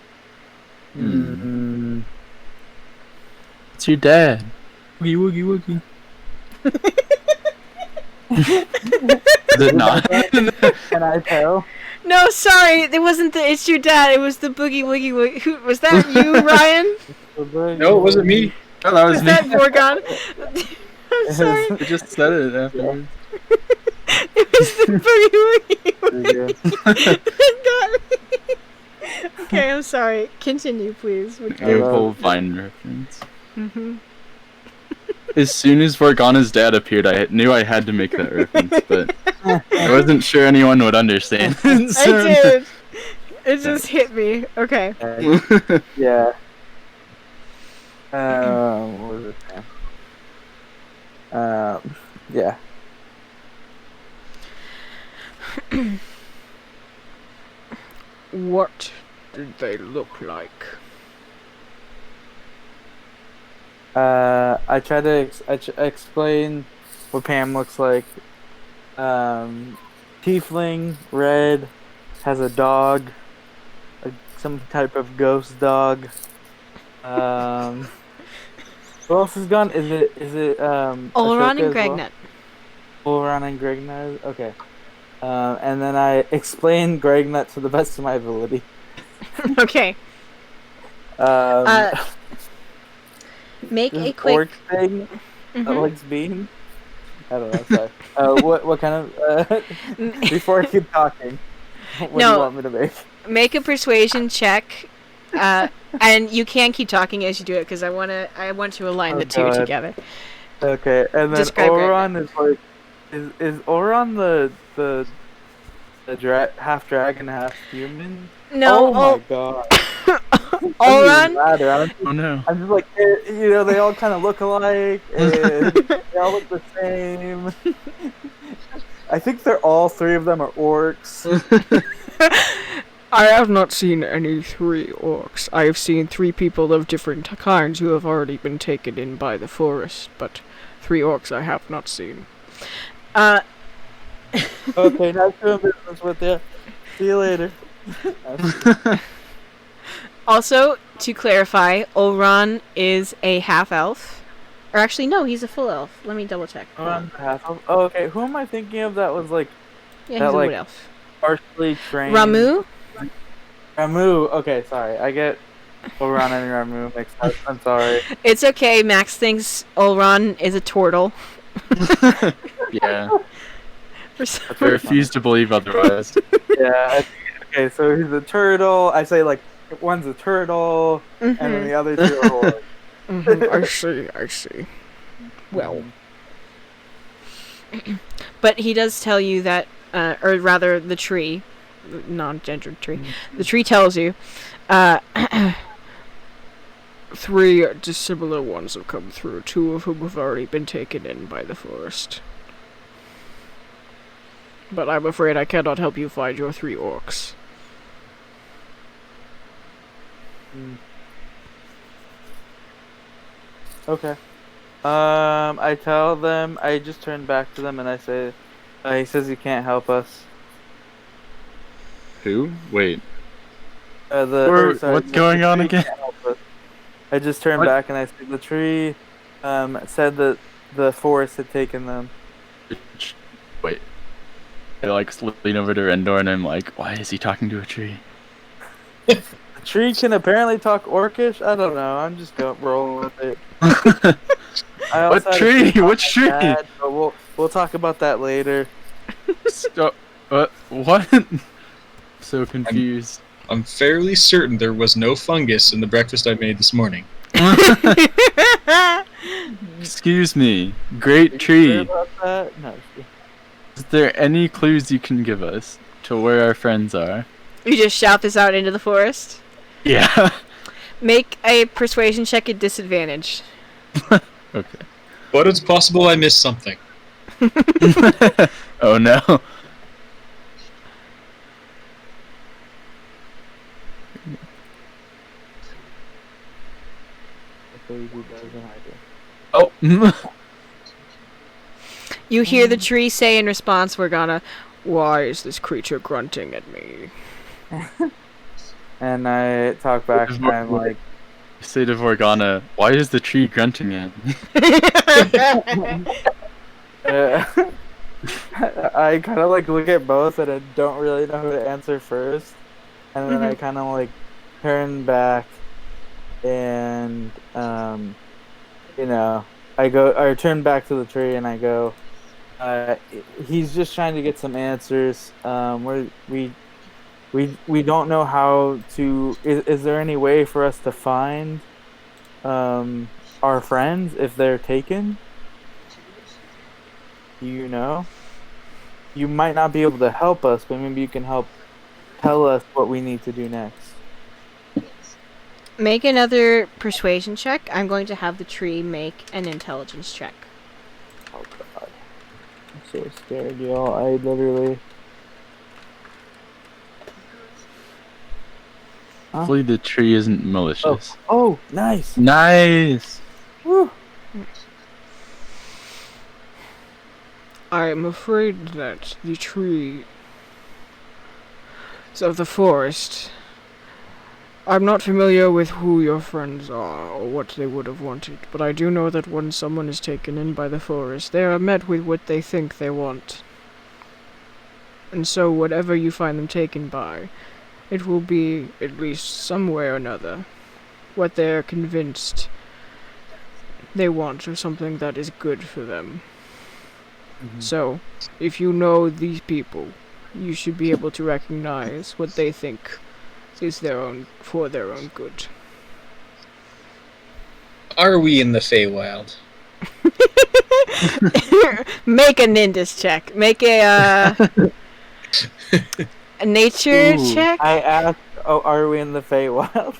Mm. It's your dad. Woogie woogie woogie. Is it not? Can I tell? No, sorry, it wasn't the It's Your Dad. It was the Boogie Woogie Woogie. Who was that? You, Ryan? No, it wasn't me. Oh, that was Was me. that Morgan? I'm sorry. I just said it afterwards. It was the Boogie Woogie Woogie. Okay, I'm sorry. Continue, please. Your whole Vine reference. Mm-hmm. As soon as Vorgana's dad appeared, I knew I had to make that reference, but I wasn't sure anyone would understand. I did. It just hit me. Okay. Yeah. What was it? Yeah. What did they look like? I try to explain what Pam looks like. Tiefling, red, has a dog, some type of ghost dog. Who else is gone? Is it Olron Ashoka and as well? Gregnet. Olron and Gregnet. Okay. And then I explain Gregnet to the best of my ability. Okay. Make This a quick. orc thing that Mhm. likes beans. I don't know. Sorry. What kind of? Before I keep talking, what do No. you want me to make? Make a persuasion check, and you can keep talking as you do it because I want to align Oh, the two God. together. Okay, and then Describe Oron is like, is Oron the half dragon, half human? No, Oh my god. Oron. Oh no. I'm just like, they all kind of look alike, and they all look the same. I think all three of them are orcs. I have not seen any 3 orcs. I have seen 3 people of different kinds who have already been taken in by the forest, but 3 orcs I have not seen. Okay, nice doing business with you. See you later. Also, to clarify, Olron is a half elf. Or actually, no, he's a full elf. Let me double check. Oh, okay. Who am I thinking of that was like Yeah, that, he's a like, wood elf. partially trained? Ramu? Ramu. Okay, sorry. I get Oron and Ramu mixed up. I'm sorry. It's okay, Max thinks Olron is a turtle. Yeah. For some I refuse to believe otherwise. Yeah. Okay, so he's a turtle. I say like one's a turtle, and then the other two are orcs. I see. Well. But he does tell you that, or rather the tree, non-gendered tree, the tree tells you, 3 dissimilar ones have come through, 2 of whom have already been taken in by the forest. But I'm afraid I cannot help you find your 3 orcs. Okay. I tell them. I just turn back to them and I say, he says he can't help us. Who? Wait. Sorry, what's the going on tree again? can't help us. I just turn What? back and I say the tree said that the forest had taken them. Wait. I lean over to Rendor and I'm like, why is he talking to a tree? The tree can apparently talk Orcish. I don't know. I'm just rolling with it. I also What had a tree? dream Which about tree? my dad, but we'll talk about that later. What? So confused. I'm fairly certain there was no fungus in the breakfast I made this morning. Excuse me. Great Are you sure tree. about that? No. Is there any clues you can give us to where our friends are? You just shout this out into the forest. Yeah. Make a persuasion check at disadvantage. Okay. But it's possible I missed something. Oh no. Oh. You hear the tree say in response, why is this creature grunting at me? And I talk back and I'm like, Say to Vorgana, why is the tree grunting at me? I kind of like look at both and I don't really know who to answer first, and then I kind of like turn back and I turn back to the tree and I go, he's just trying to get some answers. We don't know how to. Is there any way for us to find our friends if they're taken? You know, you might not be able to help us, but maybe you can help tell us what we need to do next. Make another persuasion check. I'm going to have the tree make an intelligence check. Oh god, I'm so scared, y'all. I literally. Hopefully the tree isn't malicious. Oh, nice. Nice. Woo. I'm afraid that the trees of the forest. I'm not familiar with who your friends are or what they would have wanted, but I do know that when someone is taken in by the forest, they are met with what they think they want. And so whatever you find them taken by, it will be, at least some way or another, what they're convinced they want or something that is good for them. So, if you know these people, you should be able to recognize what they think is for their own good. Are we in the Feywild? Make a Nindus check. Make a nature check. I asked, "Oh, are we in the Feywild?"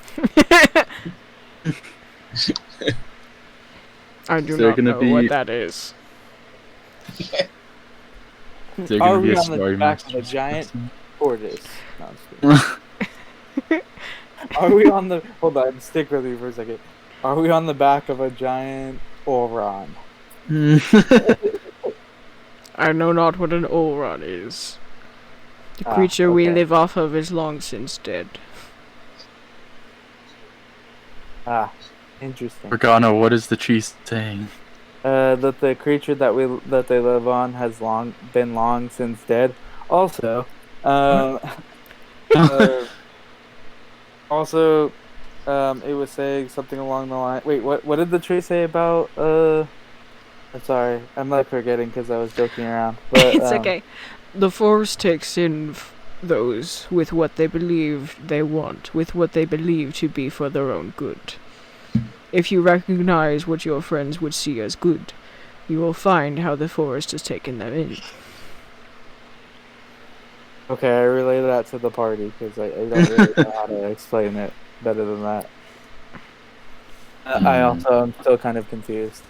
I do there not gonna know be- what that is. Is there Are gonna be we a on the story back of master? a giant tortoise? No, I'm just kidding. Are we on the? Hold on, stick with me for a second. Are we on the back of a giant Oron? I know not what an Olron is. The Ah, creature we okay. live off of is long since dead. Ah, interesting. Organa, what is the tree saying? That the creature that they live on has been long since dead. Also, also, it was saying something along the line. Wait, what did the tree say about? I'm sorry, I'm like forgetting because I was joking around. But, It's okay. The forest takes in those with what they believe they want, with what they believe to be for their own good. If you recognize what your friends would see as good, you will find how the forest has taken them in. Okay, I relay that to the party because I don't really know how to explain it better than that. I also am still kind of confused.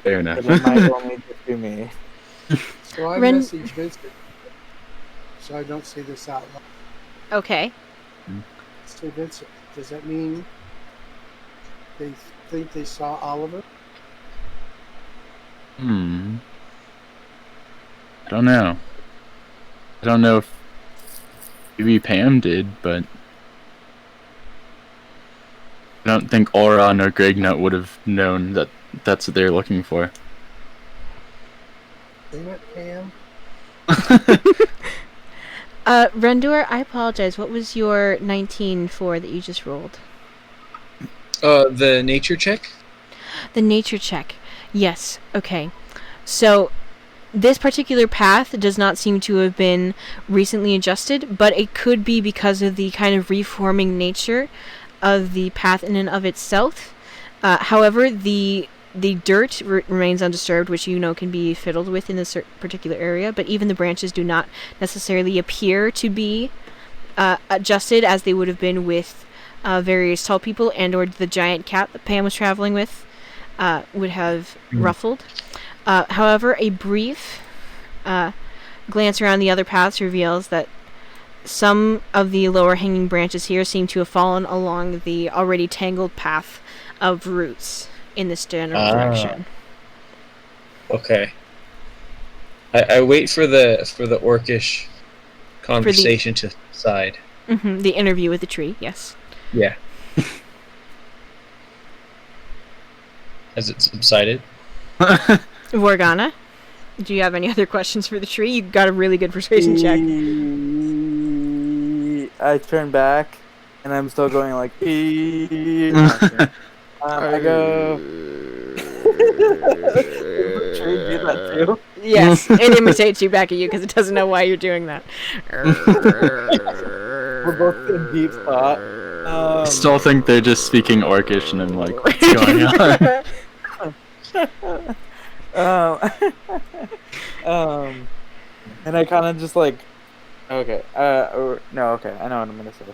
Fair enough. But it might only just be me. So I Ren- message Vincent, so I don't say this out loud. Okay. Say, Vincent, does that mean they think they saw Oliver? I don't know. I don't know if maybe Pam did, but I don't think Oron or Gregnut would have known that that's what they're looking for. They went Pam. Rendor, I apologize. What was your 19 for that you just rolled? The nature check? The nature check. Yes. Okay. So, this particular path does not seem to have been recently adjusted, but it could be because of the kind of reforming nature of the path in and of itself. However, the dirt remains undisturbed, which you know can be fiddled with in this particular area, but even the branches do not necessarily appear to be adjusted as they would have been with various tall people and or the giant cat that Pam was traveling with would have ruffled. However, a brief glance around the other paths reveals that some of the lower hanging branches here seem to have fallen along the already tangled path of roots in this general direction. Okay. I wait for the orcish conversation to subside. The interview with the tree, yes. Yeah. Has it subsided? Vorgana, do you have any other questions for the tree? You got a really good persuasion check. I turn back, and I'm still going like. I go. Does the tree do that too? Yes, it imitates you back at you because it doesn't know why you're doing that. We're both in deep thought. I still think they're just speaking Orcish, and I'm like, what's going on? And I kind of just like, okay, no, okay, I know what I'm gonna say.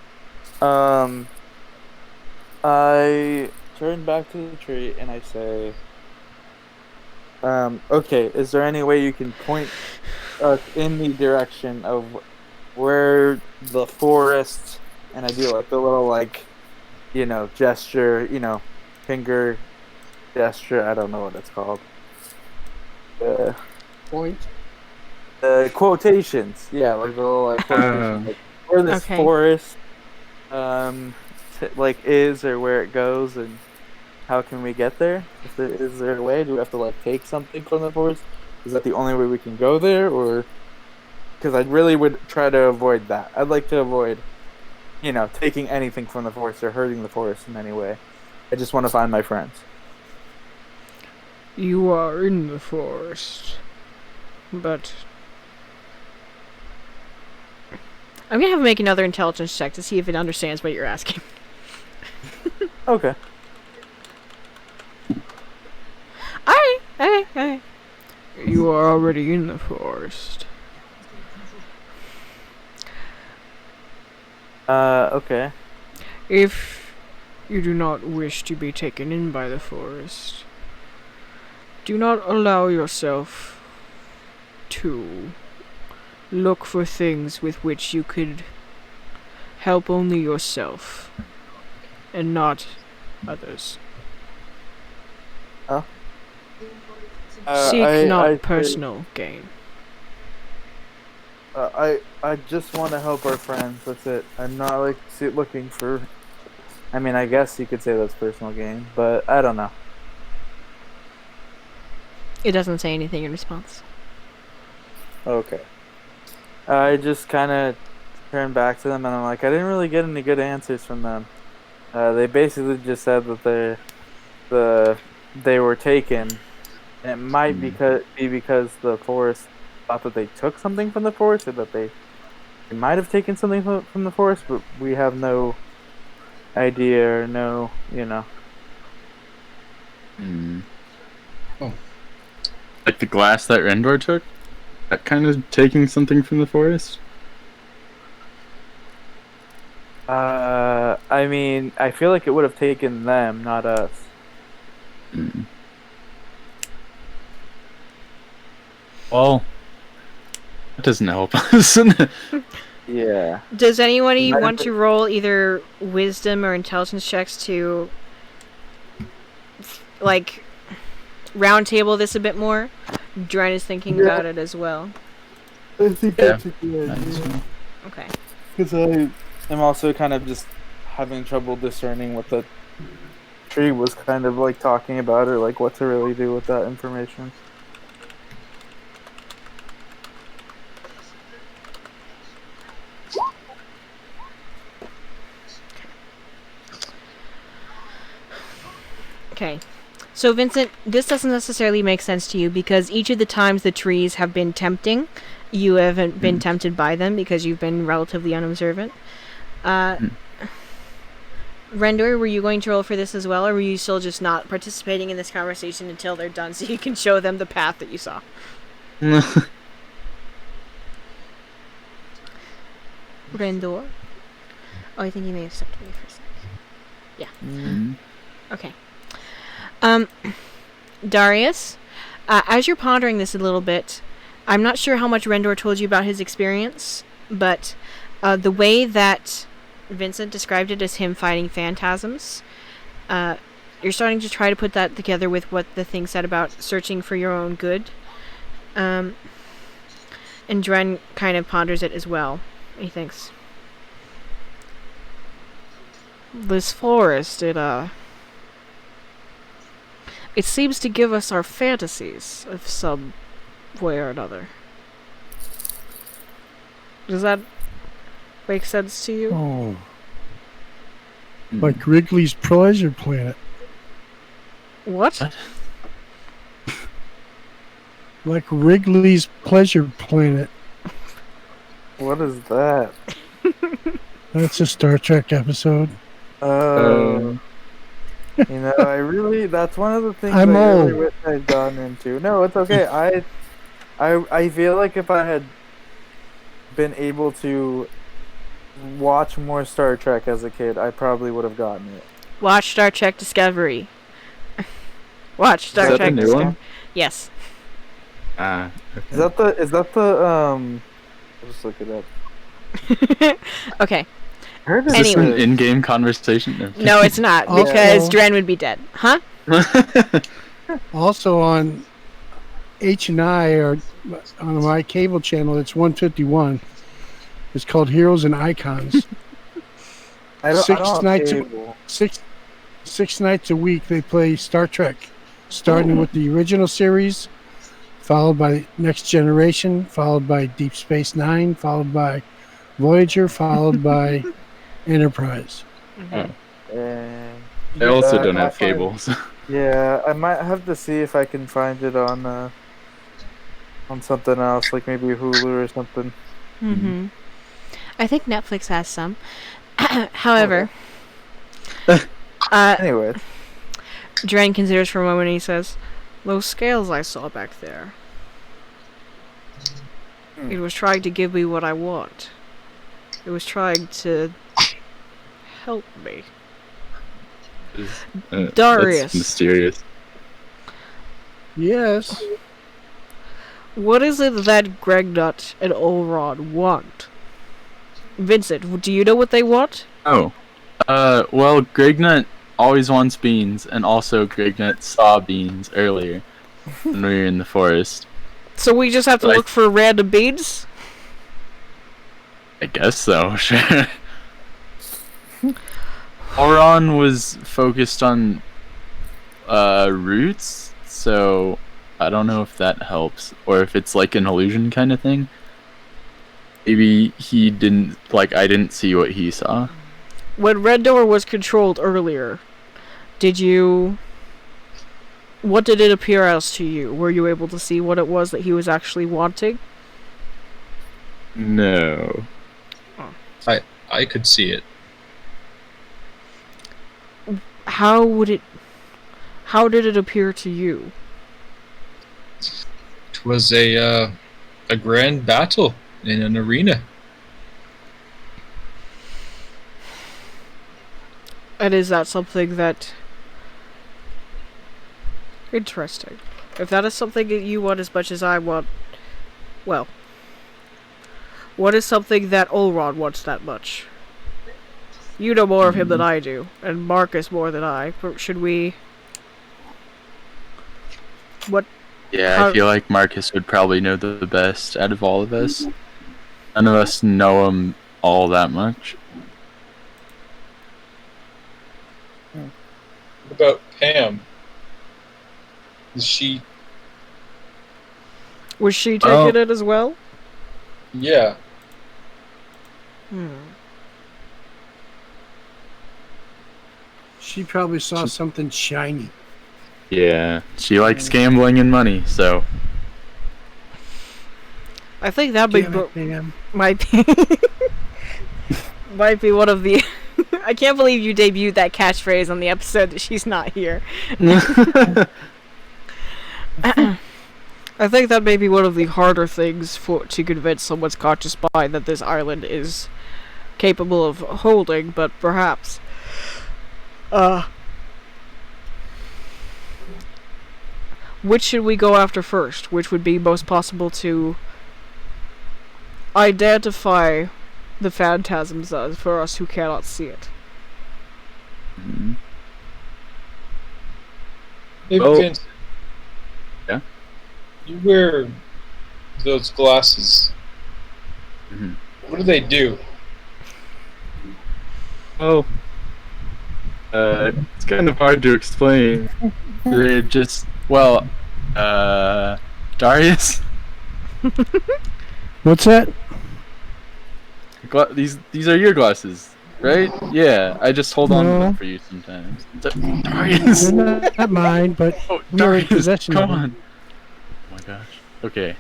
I turn back to the tree and I say, okay, is there any way you can point us in the direction of where the forest, and I do like the little gesture, finger gesture, I don't know what it's called. Point. Quotations, yeah, like the little quotations, like where this Okay. forest is or where it goes, and how can we get there? Is there a way? Do we have to take something from the forest? Is that the only way we can go there, or because I really would try to avoid that. I'd like to avoid, taking anything from the forest or hurting the forest in any way. I just want to find my friends. You are in the forest, but I'm gonna have it make another intelligence check to see if it understands what you're asking. Okay. Alright, okay. You are already in the forest. Okay. If you do not wish to be taken in by the forest, do not allow yourself to look for things with which you could help only yourself and not others. Seek not personal gain. I just want to help our friends. That's it. I'm not looking for. I mean, I guess you could say that's personal gain, but I don't know. It doesn't say anything in response. Okay. I just kind of turn back to them, and I'm like, I didn't really get any good answers from them. They basically just said that they were taken, and it might be because the forest thought that they took something from the forest, or that they might have taken something from the forest, but we have no idea or no. Oh. Like the glass that Rendor took? That kind of taking something from the forest? I mean, I feel like it would have taken them, not us. Well, that doesn't help us. Yeah. Does anybody Might have want been- to roll either wisdom or intelligence checks to, round table this a bit more? Dren is thinking about it as well. I think Yeah. that's a good idea. Okay. Because I am also kind of just having trouble discerning what the tree was kind of talking about, or what to really do with that information. Okay. So, Vincent, this doesn't necessarily make sense to you because each of the times the trees have been tempting, you haven't been tempted by them because you've been relatively unobservant. Rendor, were you going to roll for this as well, or were you still just not participating in this conversation until they're done so you can show them the path that you saw? Rendor? Oh, I think he may have stepped away for a second. Yeah. Okay. Darius, as you're pondering this a little bit, I'm not sure how much Rendor told you about his experience, but the way that Vincent described it as him fighting phantasms, you're starting to try to put that together with what the thing said about searching for your own good. And Dren kind of ponders it as well. He thinks, this forest, It seems to give us our fantasies of some way or another. Does that make sense to you? Oh, like Wrigley's Pleasure Planet. What? What? Like Wrigley's Pleasure Planet. What is that? That's a Star Trek episode. Oh. That's one of the things I'm I really old. wish I'd gotten into. No, it's okay. I feel like if I had been able to watch more Star Trek as a kid, I probably would have gotten it. Watch Star Trek Discovery. Watch Star Is that Trek the new Discovery. one? Yes. Ah. Is that the I'll just look it up. Okay. I heard Is it's this an Anyway. in-game conversation? No, it's not, Also- because Dren would be dead. Huh? Also on H&I or on my cable channel, it's 151. It's called Heroes and Icons. I don't Six have nights a- cable. Six nights a week they play Star Trek, starting with the original series, followed by Next Generation, followed by Deep Space Nine, followed by Voyager, followed by Enterprise. And I also Uh, don't I- have cables. yeah, I might have to see if I can find it on something else, like maybe Hulu or something. Mm-hmm. I think Netflix has some. However, Anyway, Dren considers for a moment and he says, "Those scales I saw back there. It was trying to give me what I want. It was trying to help me." Darius. That's mysterious. Yes. What is it that Gregnut and Olrod want? Vincent, do you know what they want? Oh. Well, Gregnut always wants beans, and also Gregnut saw beans earlier when we were in the forest. So we just have to Like- look for random beans? I guess so, sure. Oron was focused on roots, so I don't know if that helps, or if it's like an illusion kind of thing. Maybe he didn't, like, I didn't see what he saw. When Red Door was controlled earlier, what did it appear as to you? Were you able to see what it was that he was actually wanting? No. I could see it. How did it appear to you? It was a grand battle in an arena. And is that something that... Interesting. If that is something that you want as much as I want, well, what is something that Olrod wants that much? You know more of him than I do, and Marcus more than I. Should we... What... Yeah, How- I feel like Marcus would probably know the best out of all of us. None of us know him all that much. What about Pam? Is she? Was she taking Oh. it as well? Yeah. She probably saw something shiny. Yeah, she likes gambling and money, so I think that might Damn it, man. might be might be one of the... I can't believe you debuted that catchphrase on the episode that she's not here. I think that may be one of the harder things to convince someone's conscious mind that this island is capable of holding, but perhaps. Which should we go after first? Which would be most possible to identify the phantasms as for us who cannot see it? Hey, Oh. Vince. Yeah? You wear those glasses. Mhm. What do they do? Oh, it's kind of hard to explain. They're just Darius. What's that? These are your glasses, right? Yeah, I just hold on to No. them for you sometimes. Darius. They're not mine, but Oh, we are in Darius, possession come of them. on. Oh my gosh. Okay.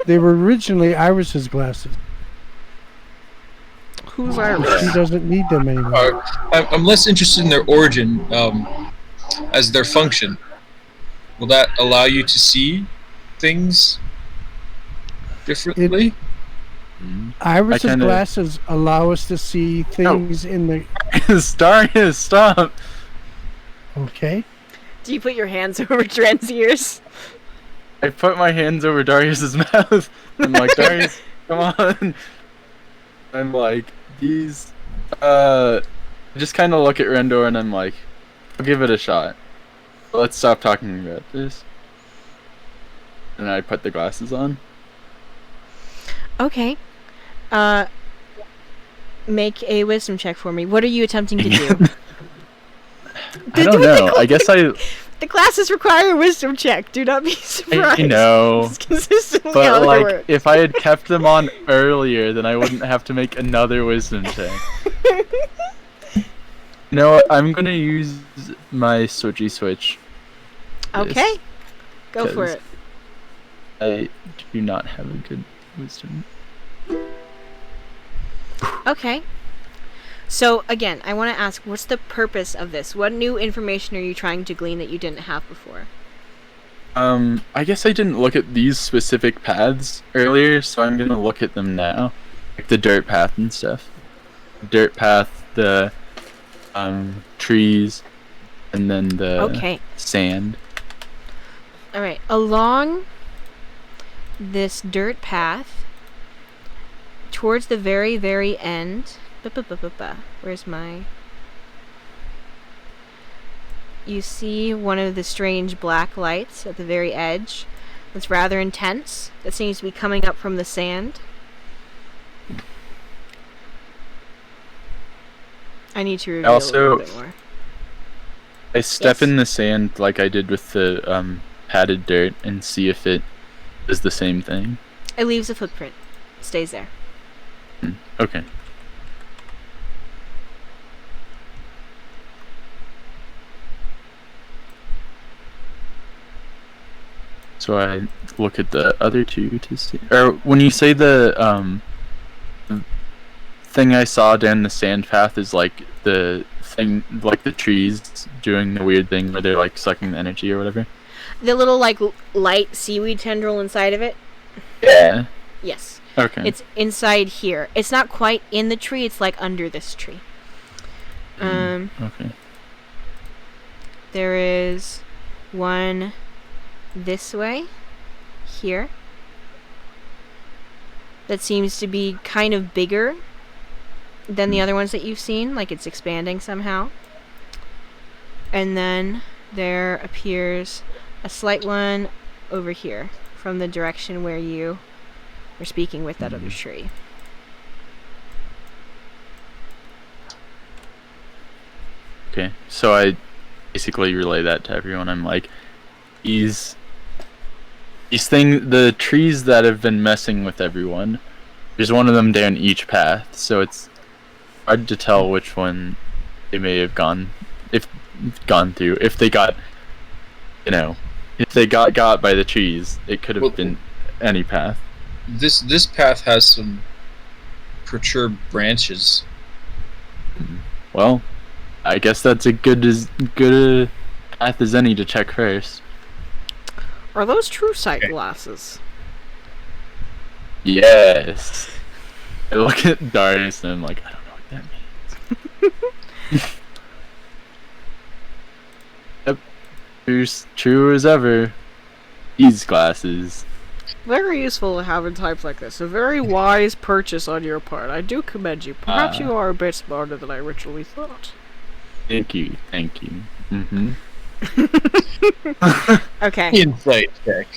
They were originally Iris's glasses. Who's Iris? She doesn't need them anymore. I'm less interested in their origin as their function. Will that allow you to see things differently? Iris's kinda- glasses allow us to see things in the. Darius, stop. Okay. Do you put your hands over Dren's ears? I put my hands over Darius's mouth. I'm like, Darius, come on. I'm like, these. I just kind of look at Rendor and I'm like, I'll give it a shot. Let's stop talking about this. And I put the glasses on. Okay. Make a wisdom check for me. What are you attempting to do? I don't know. I guess I The classes require a wisdom check. Do not be surprised. I know. It's consistently how But they like, work. if I had kept them on earlier, then I wouldn't have to make another wisdom check. You know what? I'm gonna use my switchy switch. Okay. Go for 'cause it. I do not have a good wisdom. Okay. So, again, I want to ask, what's the purpose of this? What new information are you trying to glean that you didn't have before? I guess I didn't look at these specific paths earlier, so I'm gonna look at them now. Like the dirt path and stuff. Dirt path, the trees, and then the Okay. sand. Alright. Along this dirt path, towards the very, very end... Where's my... You see one of the strange black lights at the very edge. That's rather intense. That seems to be coming up from the sand. I need to reveal a little bit more. I step Yes. in the sand like I did with the padded dirt and see if it is the same thing. It leaves a footprint. It stays there. Okay. So I look at the other two to see. Or when you say the thing I saw down the sand path is like the thing, like the trees doing the weird thing where they're like sucking the energy or whatever. The little, like, light seaweed tendril inside of it? Yeah. Yes. Okay. It's inside here. It's not quite in the tree, it's like under this tree. Okay. There is one this way, here. That seems to be kind of bigger than the other ones that you've seen, like it's expanding somehow. And then there appears a slight one over here, from the direction where you were speaking with that other tree. Okay. So I basically relay that to everyone. I'm like, these things, the trees that have been messing with everyone, there's one of them down each path, so it's hard to tell which one they may have gone through. If they got, if they got by the trees, it could have been any path. This path has some perturbed branches. Well, I guess that's a good a path as any to check first. Are those true sight glasses? Yes. I look at Darius and I'm like, I don't know what that means. Yep. True as ever. These glasses. Very useful to have in times like this. A very wise purchase on your part. I do commend you. Perhaps you are a bit smarter than I originally thought. Thank you. Mm-hmm. Okay. Insight check.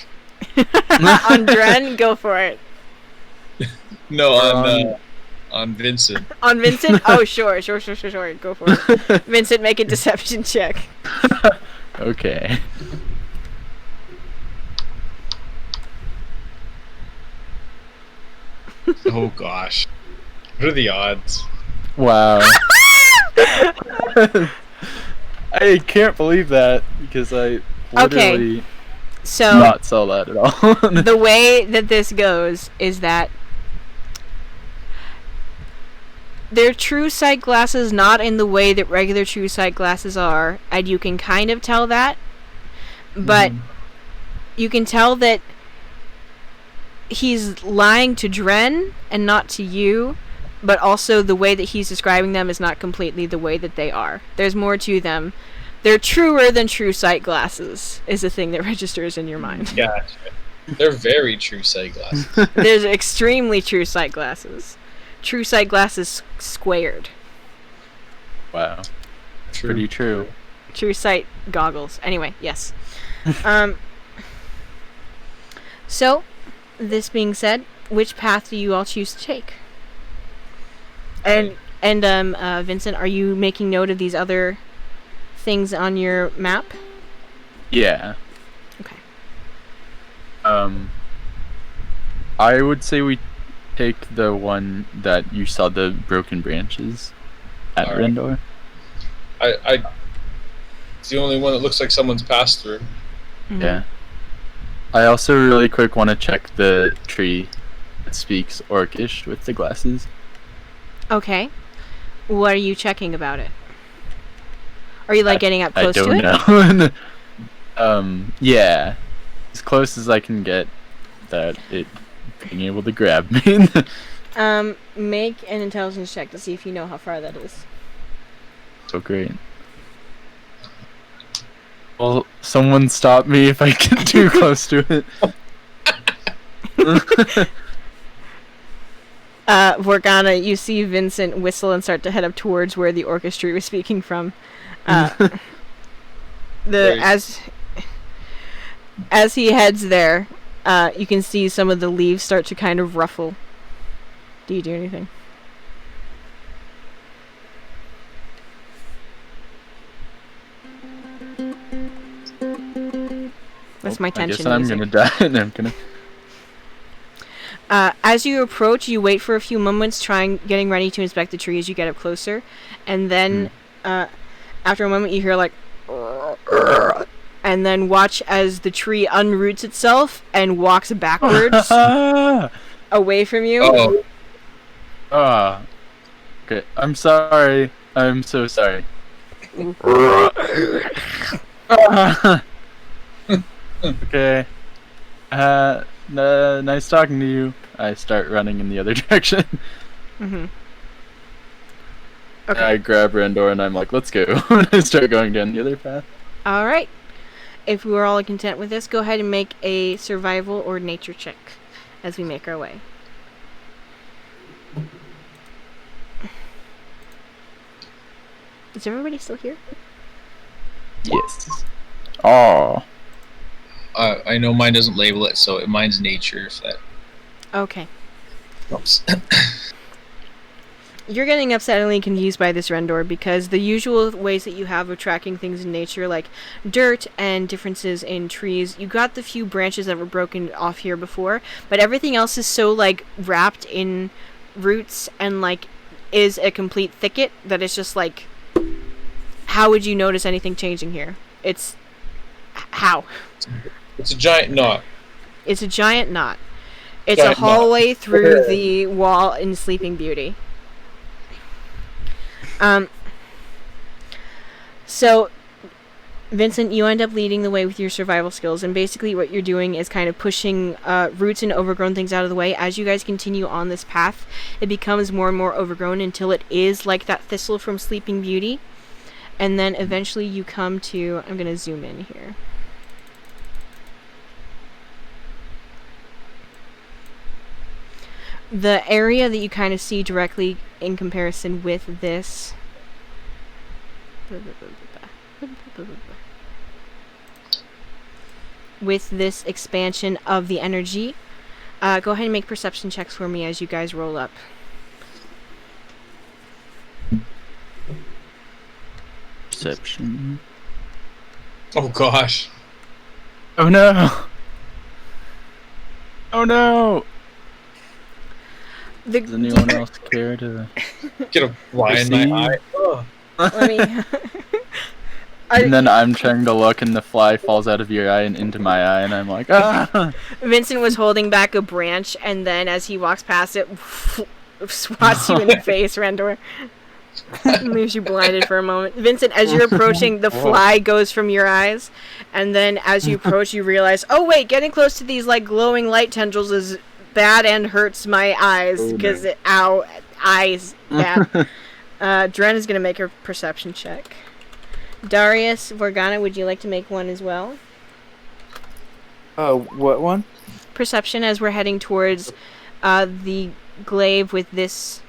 On Dren, go for it. No, on Vincent. On Vincent? Oh, sure. Go for it. Vincent, make a deception check. Okay. Oh gosh. What are the odds? Wow. I can't believe that because I Okay. literally So not saw that at all. the way that this goes is that they're true sight glasses, not in the way that regular true sight glasses are, and you can kind of tell that, but you can tell that he's lying to Dren and not to you, but also the way that he's describing them is not completely the way that they are. There's more to them. They're truer than true sight glasses, is the thing that registers in your mind. Yeah, they're very true sight glasses. There's extremely true sight glasses. True sight glasses squared. Wow. Pretty true. True sight goggles. Anyway, yes. So, this being said, which path do you all choose to take? And Vincent, are you making note of these other things on your map? Yeah. Okay. I would say we take the one that you saw the broken branches at Alright. Rendor. It's the only one that looks like someone's passed through. Mhm. Yeah. I also really quick want to check the tree that speaks Orcish with the glasses. Okay. What are you checking about it? Are you like getting up I close to don't it? know. Yeah. As close as I can get that it being able to grab me. Make an intelligence check to see if you know how far that is. So great. Well, someone stop me if I get too close to it. Vorgana, you see Vincent whistle and start to head up towards where the orchestra was speaking from. As he heads there, you can see some of the leaves start to kind of ruffle. Do you do anything? That's my I tension guess I'm music. gonna die and I'm gonna... As you approach, you wait for a few moments, getting ready to inspect the tree as you get up closer, and then after a moment you hear like, and then watch as the tree unroots itself and walks backwards away from you. Oh, Okay, I'm sorry. I'm so sorry. Okay. Nice talking to you. I start running in the other direction. Mm-hmm. Okay. I grab Rendor and I'm like, let's go. And I start going down the other path. All right. If we are all content with this, go ahead and make a survival or nature check as we make our way. Is everybody still here? Yes. Oh. I know mine doesn't label it, so mine's nature. If that Okay. helps. You're getting upsettingly confused by this Rendor because the usual ways that you have of tracking things in nature, like dirt and differences in trees, you got the few branches that were broken off here before, but everything else is so like wrapped in roots and like is a complete thicket that it's just like, how would you notice anything changing here? It's how? It's a giant knot. It's a giant knot. It's Giant a knot. hallway through the wall in Sleeping Beauty. So, Vincent, you end up leading the way with your survival skills, and basically what you're doing is kind of pushing roots and overgrown things out of the way. As you guys continue on this path, it becomes more and more overgrown until it is like that thistle from Sleeping Beauty. And then eventually you come to... I'm going to zoom in here. The area that you kind of see directly in comparison with this... with this expansion of the energy. Go ahead and make perception checks for me as you guys roll up. Perception. Oh gosh. Oh no! Oh no! Does anyone else care to? Get a fly in my See? eye. Ugh. Let me. And then I'm trying to look, and the fly falls out of your eye and into my eye, and I'm like, ah! Vincent was holding back a branch, and then as he walks past it, swats you in the face, Rendor. Leaves you blinded for a moment. Vincent, as you're approaching, the fly goes from your eyes, and then as you approach, you realize, oh wait, getting close to these like glowing light tendrils is bad and hurts my eyes because ow, eyes bad. Dren is gonna make a perception check. Darius, Vorgana, would you like to make one as well? Oh, what one? Perception, as we're heading towards the glaive with this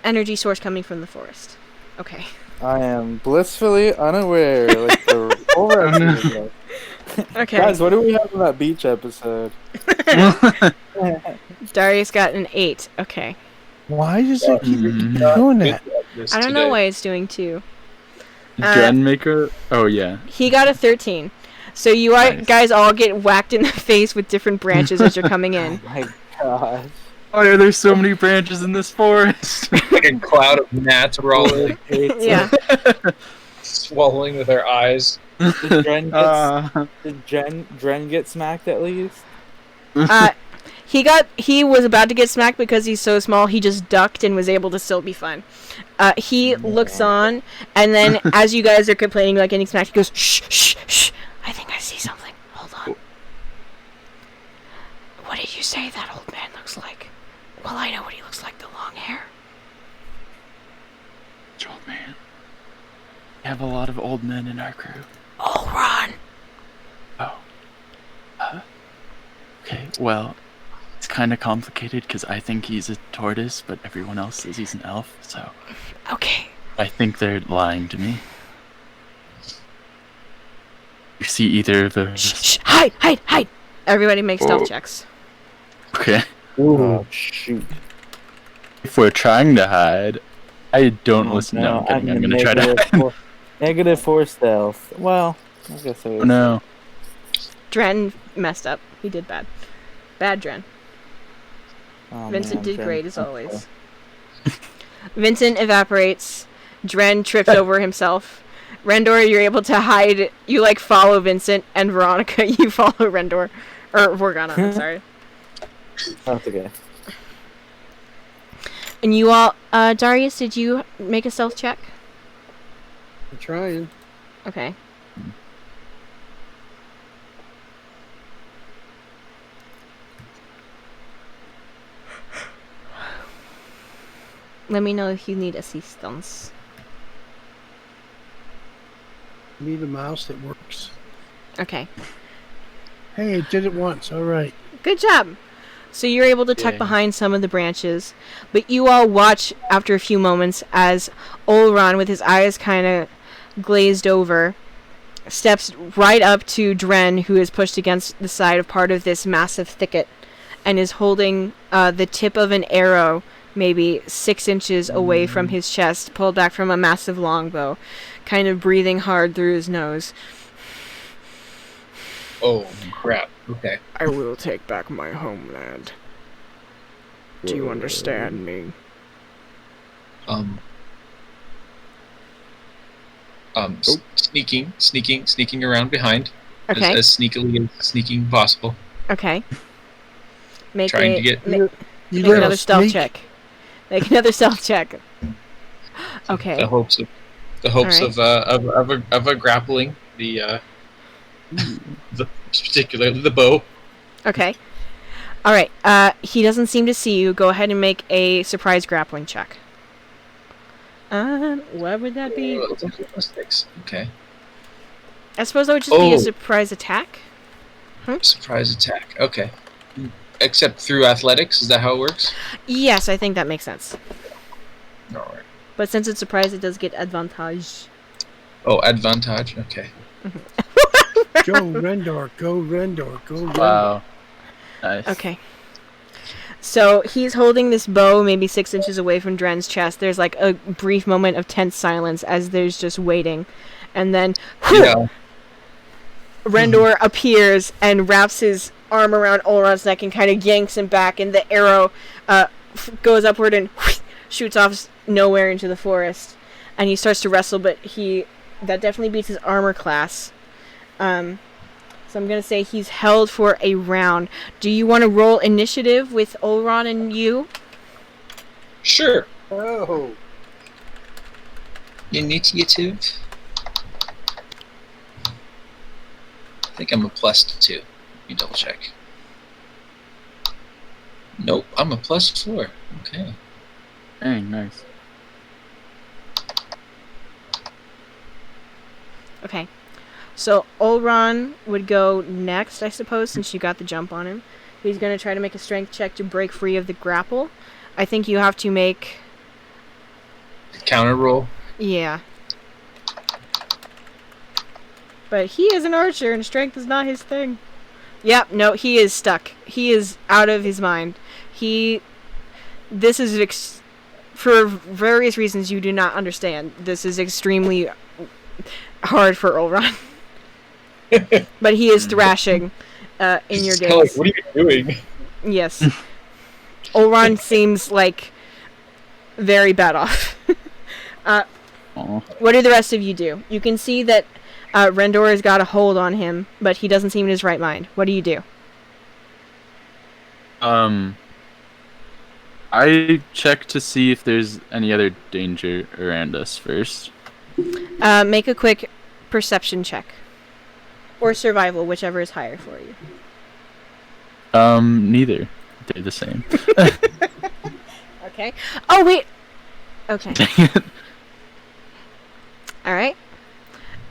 energy source coming from the forest. Okay. I am blissfully unaware. Like the whole rest of it. Okay. Guys, what do we have in that beach episode? Darius got an 8. Okay. Why does it keep Mm. doing that? I don't know why it's doing 2. Dren maker? Oh yeah. He got a 13. So you are, Nice. guys all get whacked in the face with different branches as you're coming in. Oh my gosh. Why are there so many branches in this forest? Like a cloud of gnats rolling, Yeah. swallowing with their eyes. Did Dren get smacked at least? He was about to get smacked because he's so small. He just ducked and was able to still be fine. He looks on, and then as you guys are complaining about getting smacked, he goes, shh, shh, shh. I think I see something. Hold on. What did you say that old man looks like? Well, I know what he looks like, the long hair. Old man. We have a lot of old men in our crew. Oh, Ron. Oh. Okay, well, it's kind of complicated because I think he's a tortoise, but everyone else says he's an elf, so Okay. I think they're lying to me. You see either of those? Shh, shh. Hide, hide, hide. Everybody make stealth checks. Okay. Oh shoot! If we're trying to hide, I don't listen. No, I'm kidding. I'm gonna try to hide. -4 stealth. Well, I guess I Oh was. no. Dren messed up. He did bad. Bad Dren. Oh, Vincent man, did Dren. great as Okay. always. Vincent evaporates. Dren trips over himself. Rendor, you're able to hide. You like follow Vincent, and Veronica, you follow Rendor. Or Vorgana, I'm sorry. That's okay. And you all, Darius, did you make a stealth check? I'm trying. Okay. Let me know if you need assistance. Need a mouse that works. Okay. Hey, it did it once. All right. Good job. So you're able to tuck Yeah. behind some of the branches, but you all watch after a few moments as Olron, with his eyes kind of glazed over, steps right up to Dren, who is pushed against the side of part of this massive thicket, and is holding the tip of an arrow maybe 6 inches away from his chest, pulled back from a massive longbow, kind of breathing hard through his nose. Oh crap. Okay. I will take back my homeland. Do you understand me? Sneaking around behind, Okay. as sneakily as sneaking possible. Okay. Make Trying a, to get- ma- You make little another stealth sneak. check. Make another stealth check. Okay. The hopes Alright. of a grappling the particularly the bow. Okay. All right. He doesn't seem to see you. Go ahead and make a surprise grappling check. What would that be? Okay. I suppose that would just be a Oh. surprise attack. Surprise attack. Okay. Except through athletics, is that how it works? Yes, I think that makes sense. Alright. But since it's surprise, it does get advantage. Oh, advantage. Okay. Go Rendor. Go Rendor. Go Rendor. Wow. Nice. Okay. So he's holding this bow maybe 6 inches away from Dren's chest. There's like a brief moment of tense silence as there's just waiting. And then Yeah. Rendor appears and wraps his arm around Olron's neck and kind of yanks him back, and the arrow goes upward and shoots off nowhere into the forest. And he starts to wrestle, but that definitely beats his armor class. So I'm going to say he's held for a round. Do you want to roll initiative with Olron and you? Sure. Oh. Initiative. I think I'm a +2. Let me double check. Nope, I'm a +4. Okay. Dang, nice. Okay. So Olron would go next, I suppose, since you got the jump on him. He's going to try to make a strength check to break free of the grapple. I think you have to make... Counter roll. Yeah. But he is an archer, and strength is not his thing. Yep, no, he is stuck. He is out of his mind. This is... for various reasons you do not understand, this is extremely hard for Olron. But he is thrashing in your gaze. What are you doing? Yes. Olron seems like very bad off. What do the rest of you do? You can see that Rendor has got a hold on him, but he doesn't seem in his right mind. What do you do? I check to see if there's any other danger around us first. Make a quick perception check. Or survival, whichever is higher for you. Neither. They're the same. Okay. Oh, wait! Okay. Dang it. Alright.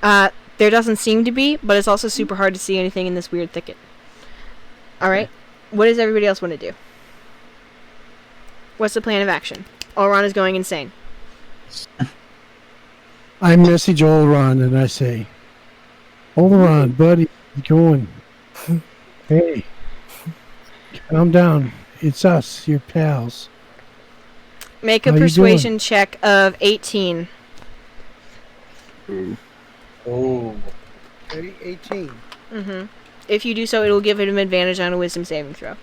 There doesn't seem to be, but it's also super hard to see anything in this weird thicket. Alright. What does everybody else want to do? What's the plan of action? Olron is going insane. I message Olron and I say, Olron, buddy, you going? Hey, calm down. It's us, your pals. Make a How you persuasion check of 18. Oh. 18. Mm-hmm. If you do so, it will give him advantage on a wisdom saving throw.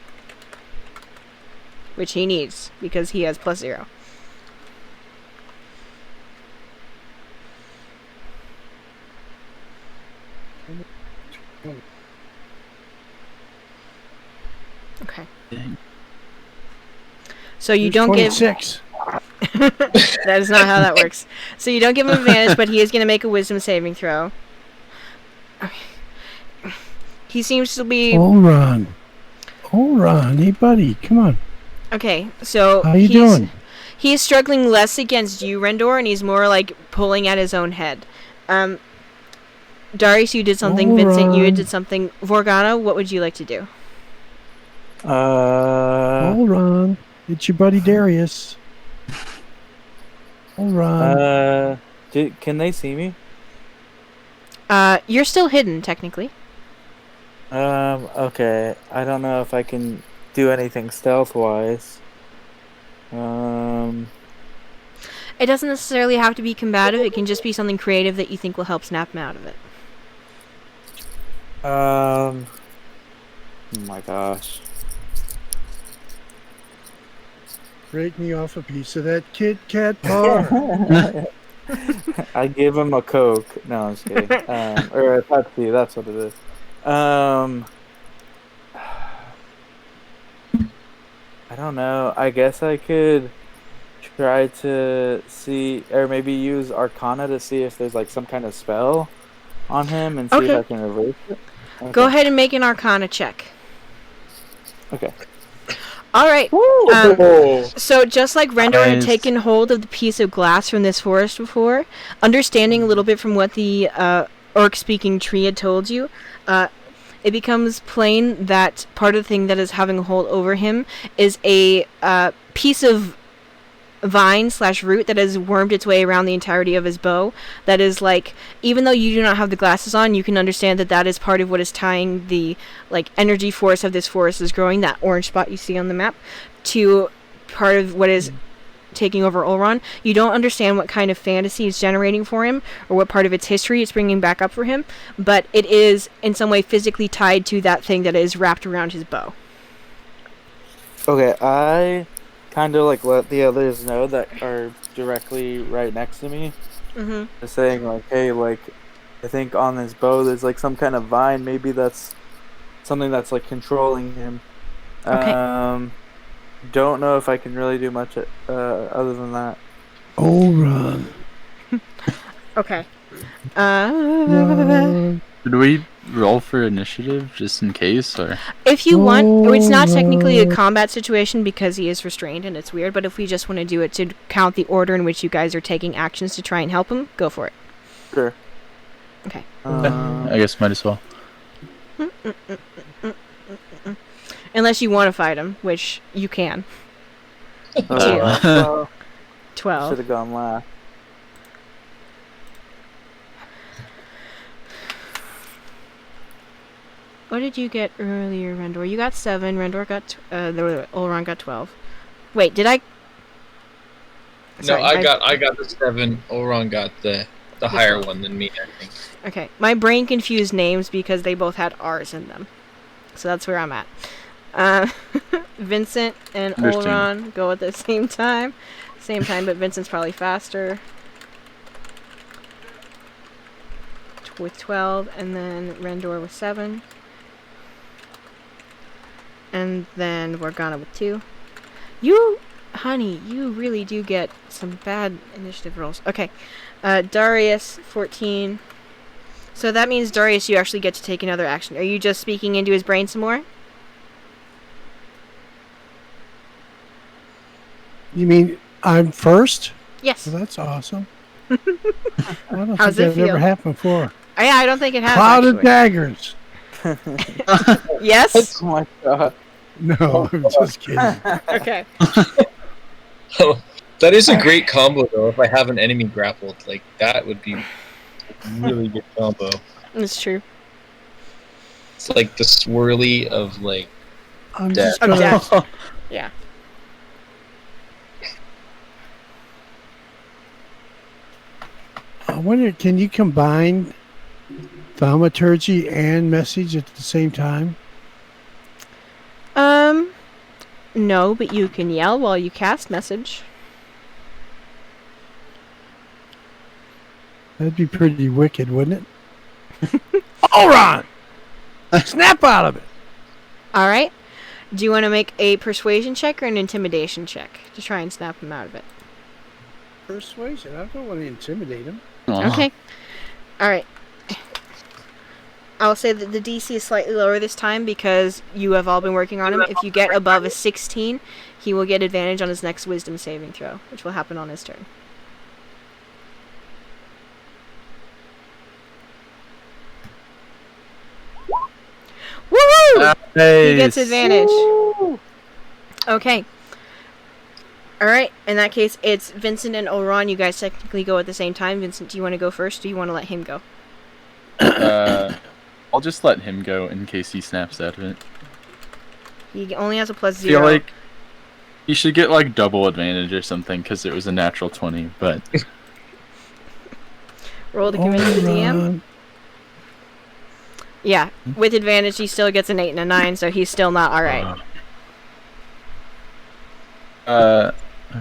Which he needs, because he has +0. Okay. Dang. So you There's don't give... 26. That is not how that works. So you don't give him advantage, but he is going to make a wisdom saving throw. Okay. He seems to be... Olron, hey buddy, come on. Okay, so How you doing? He's struggling less against you, Rendor, and he's more like pulling at his own head. Darius, you did something. Vincent, you did something. Vorgana, what would you like to do? Olron, it's your buddy Darius. Olron. Can they see me? You're still hidden, technically. Okay. I don't know if I can do anything stealth-wise. It doesn't necessarily have to be combative. It can just be something creative that you think will help snap him out of it. Oh my gosh. Break me off a piece of that Kit Kat bar. I give him a Coke. No, I'm just kidding. Or a Pepsi, that's what it is. I don't know. I guess I could try to see, or maybe use Arcana to see if there's like some kind of spell on him and see if I can reverse it. Okay. Go ahead and make an Arcana check. Okay. Alright. So just like Rendor had taken hold of the piece of glass from this forest before, understanding a little bit from what the orc-speaking tree had told you, it becomes plain that part of the thing that is having a hold over him is a piece of vine/root that has wormed its way around the entirety of his bow. That is like, even though you do not have the glasses on, you can understand that that is part of what is tying the like energy force of this forest is growing, that orange spot you see on the map, to part of what is taking over Ulron. You don't understand what kind of fantasy it's generating for him or what part of its history it's bringing back up for him, but it is in some way physically tied to that thing that is wrapped around his bow. Okay, I kind of like let the others know that are directly right next to me. Mm-hmm. Just saying like, hey, like, I think on his bow there's like some kind of vine. Maybe that's something that's like controlling him. Okay. Don't know if I can really do much other than that. Oh, run. Okay. Run. Should we roll for initiative just in case, or? If you want, it's not technically a Oh. combat situation because he is restrained and it's weird, but if we just want to do it to count the order in which you guys are taking actions to try and help him, go for it. Sure. Okay. I guess might as well. Unless you want to fight him, which you can. Well, 12. should have gone last. What did you get earlier, Rendor? You got 7. Rendor got... Ulron got 12. Wait, did I... No, I got the 7. Oron got the higher one than me, I think. Okay. My brain confused names because they both had R's in them. So that's where I'm at. Vincent and Understand. Ulron go at the same time. Same time, but Vincent's probably faster. With 12, and then Rendor with 7. And then Morgana with 2. You, honey, you really do get some bad initiative rolls. Okay. Darius, 14. So that means, Darius, you actually get to take another action. Are you just speaking into his brain some more? You mean I'm first? Yes. Well, that's awesome. I don't How's think it that ever feel? happened before. Yeah, I don't think it has, Cloud of actually. daggers. Yes? Oh my god. No, I'm just kidding. Okay. That is a great combo, though. If I have an enemy grappled, like that would be a really good combo. That's true. It's like the swirly of like. I'm Death. just gonna. Death. Yeah. I wonder, can you combine thaumaturgy and message at the same time? No, but you can yell while you cast message. That'd be pretty wicked, wouldn't it? Ulron! Snap out of it! Alright. Do you want to make a persuasion check or an intimidation check to try and snap him out of it? Persuasion. I don't want to intimidate him. Okay. Alright. I'll say that the DC is slightly lower this time because you have all been working on him. If you get above a 16, he will get advantage on his next wisdom saving throw, which will happen on his turn. Woohoo! He gets advantage. Okay. Alright, in that case, it's Vincent and Ulron. You guys technically go at the same time. Vincent, do you want to go first, or do you want to let him go? I'll just let him go in case he snaps out of it. He only has a +0. I feel like he should get like double advantage or something because it was a natural 20, but Roll to convince the DM. Ulron. Yeah, with advantage, he still gets an 8 and a 9, so he's still not alright. Okay.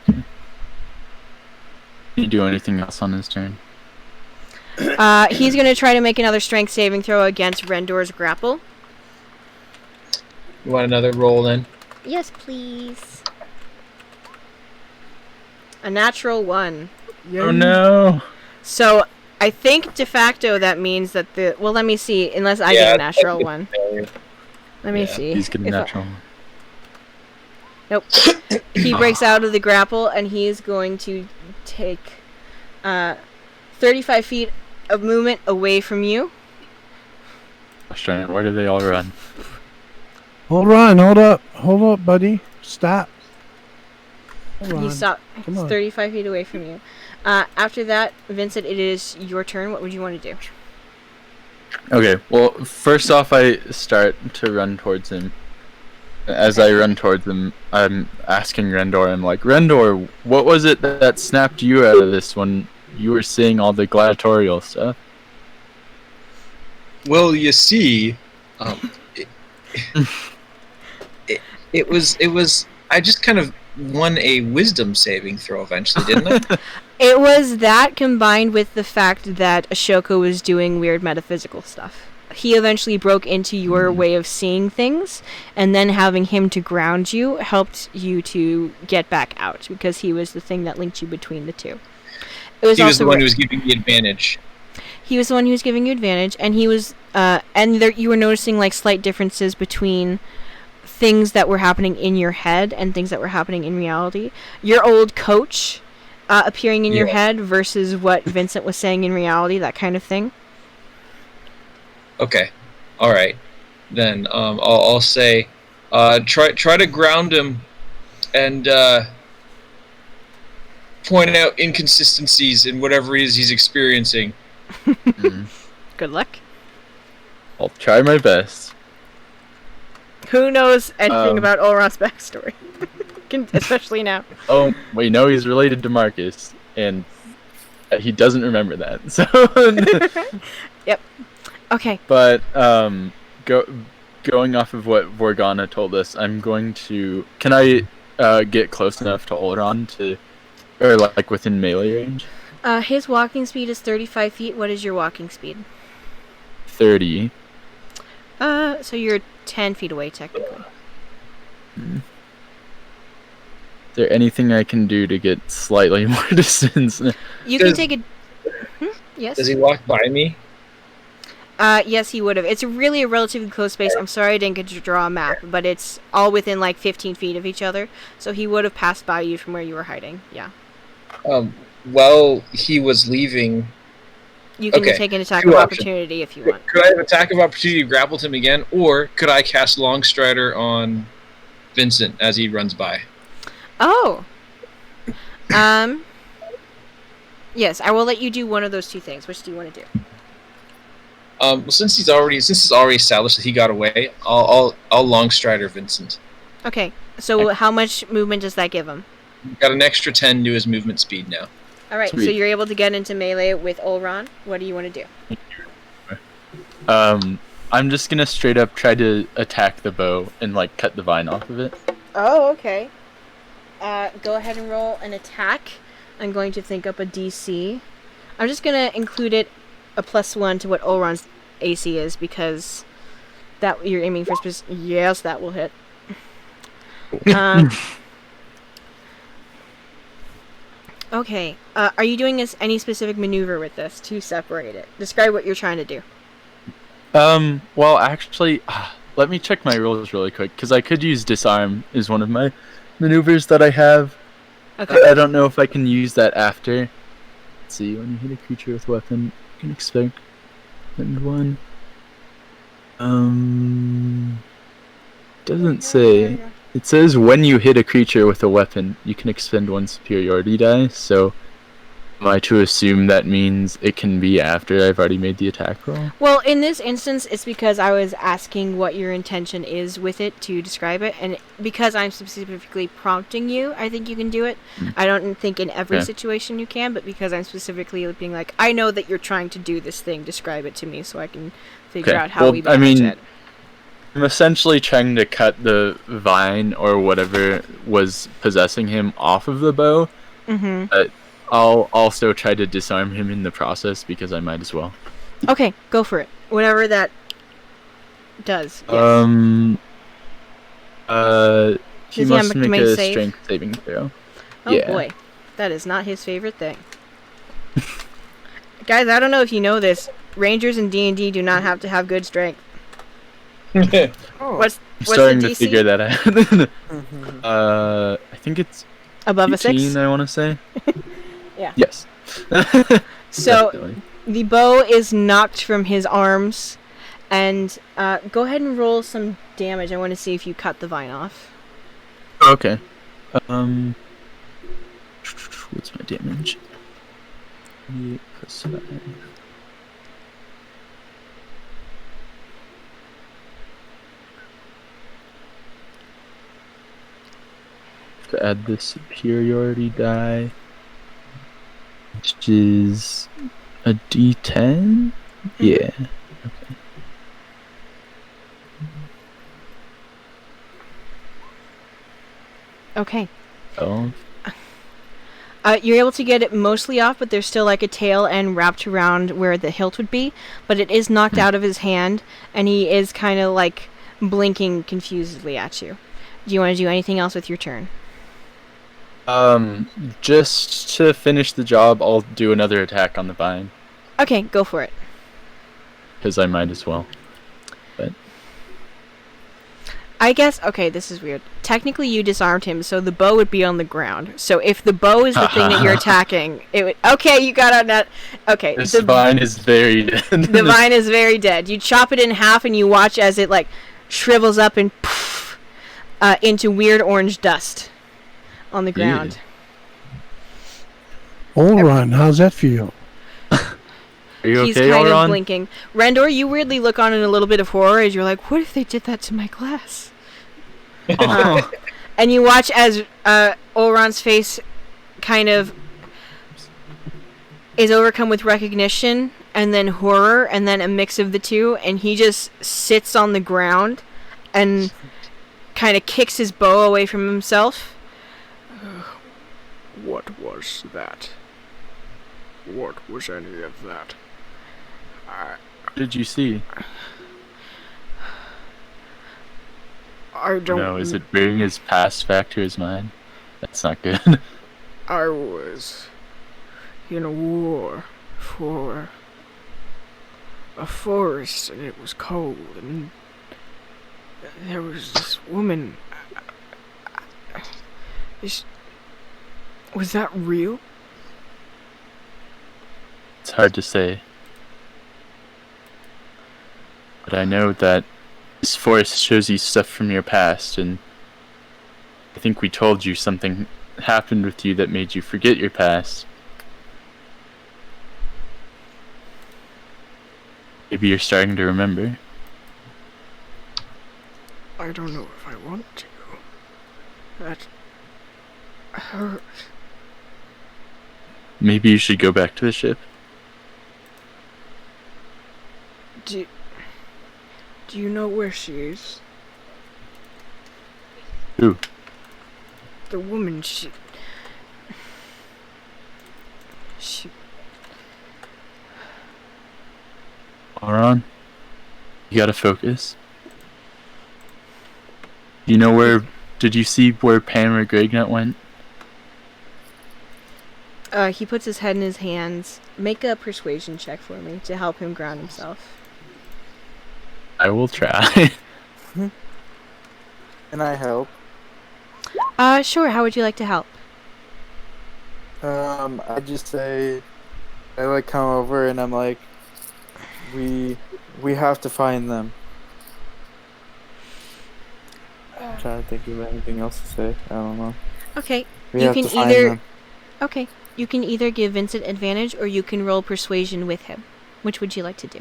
Can you do anything else on his turn? He's going to try to make another strength saving throw against Rendor's grapple. You want another roll then? Yes, please. A natural 1. Oh no! So, I think de facto that means that the... Well, let me see, unless I get a natural 1. Let me see. He's getting if I- natural. Nope. He breaks out of the grapple, and he is going to take 35 feet of movement away from you. Where do they all run? Ulron, hold up. Hold up, buddy. Stop. Hold He on. stopped. Come He's on. 35 feet away from you. After that, Vincent, it is your turn. What would you want to do? Okay, well, first off, I start to run towards him. As I run towards him, I'm asking Rendor, I'm like, Rendor, what was it that snapped you out of this when you were seeing all the gladiatorial stuff? Well, you see, it, it was. I just kind of won a wisdom saving throw eventually, didn't I? It was that combined with the fact that Ashoka was doing weird metaphysical stuff. He eventually broke into your way of seeing things, and then having him to ground you helped you to get back out, because he was the thing that linked you between the two. It was He was also the one who was giving the advantage. He was the one who was giving you advantage, and he was, and there, you were noticing like slight differences between things that were happening in your head and things that were happening in reality. Your old coach appearing in your head versus what Vincent was saying in reality, that kind of thing. Okay, all right. Then I'll say, try to ground him, and point out inconsistencies in whatever it is he's experiencing. Good luck. I'll try my best. Who knows anything about Olron's backstory? Especially now. Oh, we know he's related to Marcus, and he doesn't remember that. So. Yep. Okay. But going off of what Vorgana told us, I'm going to. Can I get close enough to Olron to, or like within melee range? His walking speed is 35 feet. What is your walking speed? 30. So you're 10 feet away technically. Is there anything I can do to get slightly more distance? You can take a. Yes. Does he walk by me? Yes, he would have. It's really a relatively close space. I'm sorry I didn't get to draw a map, but it's all within like 15 feet of each other. So he would have passed by you from where you were hiding. Yeah. While he was leaving. You can take an attack of opportunity if you want. Could I have attack of opportunity, grappled him again, or could I cast Longstrider on Vincent as he runs by? Oh. Yes, I will let you do one of those two things. Which do you want to do? Well, since it's already established that he got away, I'll Longstrider Vincent. Okay. So how much movement does that give him? Got an extra 10 to his movement speed now. All right. Sweet. So you're able to get into melee with Olron. What do you want to do? I'm just gonna straight up try to attack the bow and like cut the vine off of it. Oh, okay. Go ahead and roll an attack. I'm going to think up a DC. I'm just going to include it a +1 to what Olron's AC is, because that you're aiming for yes, that will hit. Okay. Are you doing any specific maneuver with this to separate it? Describe what you're trying to do. Well, actually, let me check my rules really quick, because I could use disarm as one of my maneuvers that I have. Okay. I don't know if I can use that after. Let's see, when you hit a creature with weapon, you can expect one. Doesn't say. It says when you hit a creature with a weapon, you can expend one superiority die, so am I to assume that means it can be after I've already made the attack roll? Well, in this instance, it's because I was asking what your intention is with it to describe it, and because I'm specifically prompting you, I think you can do it. I don't think in every situation you can, but because I'm specifically being like, I know that you're trying to do this thing, describe it to me so I can figure out how we manage it. I'm essentially trying to cut the vine or whatever was possessing him off of the bow, but I'll also try to disarm him in the process because I might as well. Okay, go for it. Whatever that does. Yes. He must make a strength saving throw. Oh boy, that is not his favorite thing. Guys, I don't know if you know this. Rangers in D&D do not have to have good strength. What's starting the DC? to figure that out. I think it's above 18, a 6. I want to say. Yeah. Yes. So definitely. The bow is knocked from his arms, and go ahead and roll some damage. I want to see if you cut the vine off. Okay. What's my damage? 8 plus 5. to add the superiority die, which is a D10. Yeah. Okay. Oh. You're able to get it mostly off, but there's still like a tail end wrapped around where the hilt would be. But it is knocked out of his hand, and he is kind of like blinking confusedly at you. Do you want to do anything else with your turn? Just to finish the job, I'll do another attack on the vine, Okay, go for it. because I might as well. But I guess, okay, this is weird. Technically, you disarmed him, so the bow would be on the ground. So if the bow is the thing that you're attacking, it would... Okay, you got on that. Okay. this vine is very dead. The vine is very dead. You chop it in half, and you watch as it, like, shrivels up and poof, into weird orange dust on the ground. Olron, how's that feel? Are you He's okay, kind of Elron? blinking. Rendor, you weirdly look on in a little bit of horror as you're like, what if they did that to my glass? And you watch as Olron's face kind of is overcome with recognition and then horror and then a mix of the two, and he just sits on the ground and kind of kicks his bow away from himself. What was that? What was any of that? What did you see? I don't No, is it bringing his past back to his mind? That's not good. I was in a war for a forest, and it was cold, and there was this woman. Was that real? It's hard to say. But I know that this forest shows you stuff from your past, and I think we told you something happened with you that made you forget your past. Maybe you're starting to remember. I don't know if I want to. That hurt. Maybe you should go back to the ship. Do you know where she is? Who? The woman, she... Auron, you gotta focus. You know where... Did you see where Pamela Gregnut went? He puts his head in his hands. Make a persuasion check for me to help him ground himself. I will try. Can I help? Sure. How would you like to help? I just say, I like come over and I'm like, we have to find them. I'm trying to think of anything else to say. I don't know. Okay. We You have can to find either... them. Okay. You can either give Vincent advantage or you can roll persuasion with him. Which would you like to do?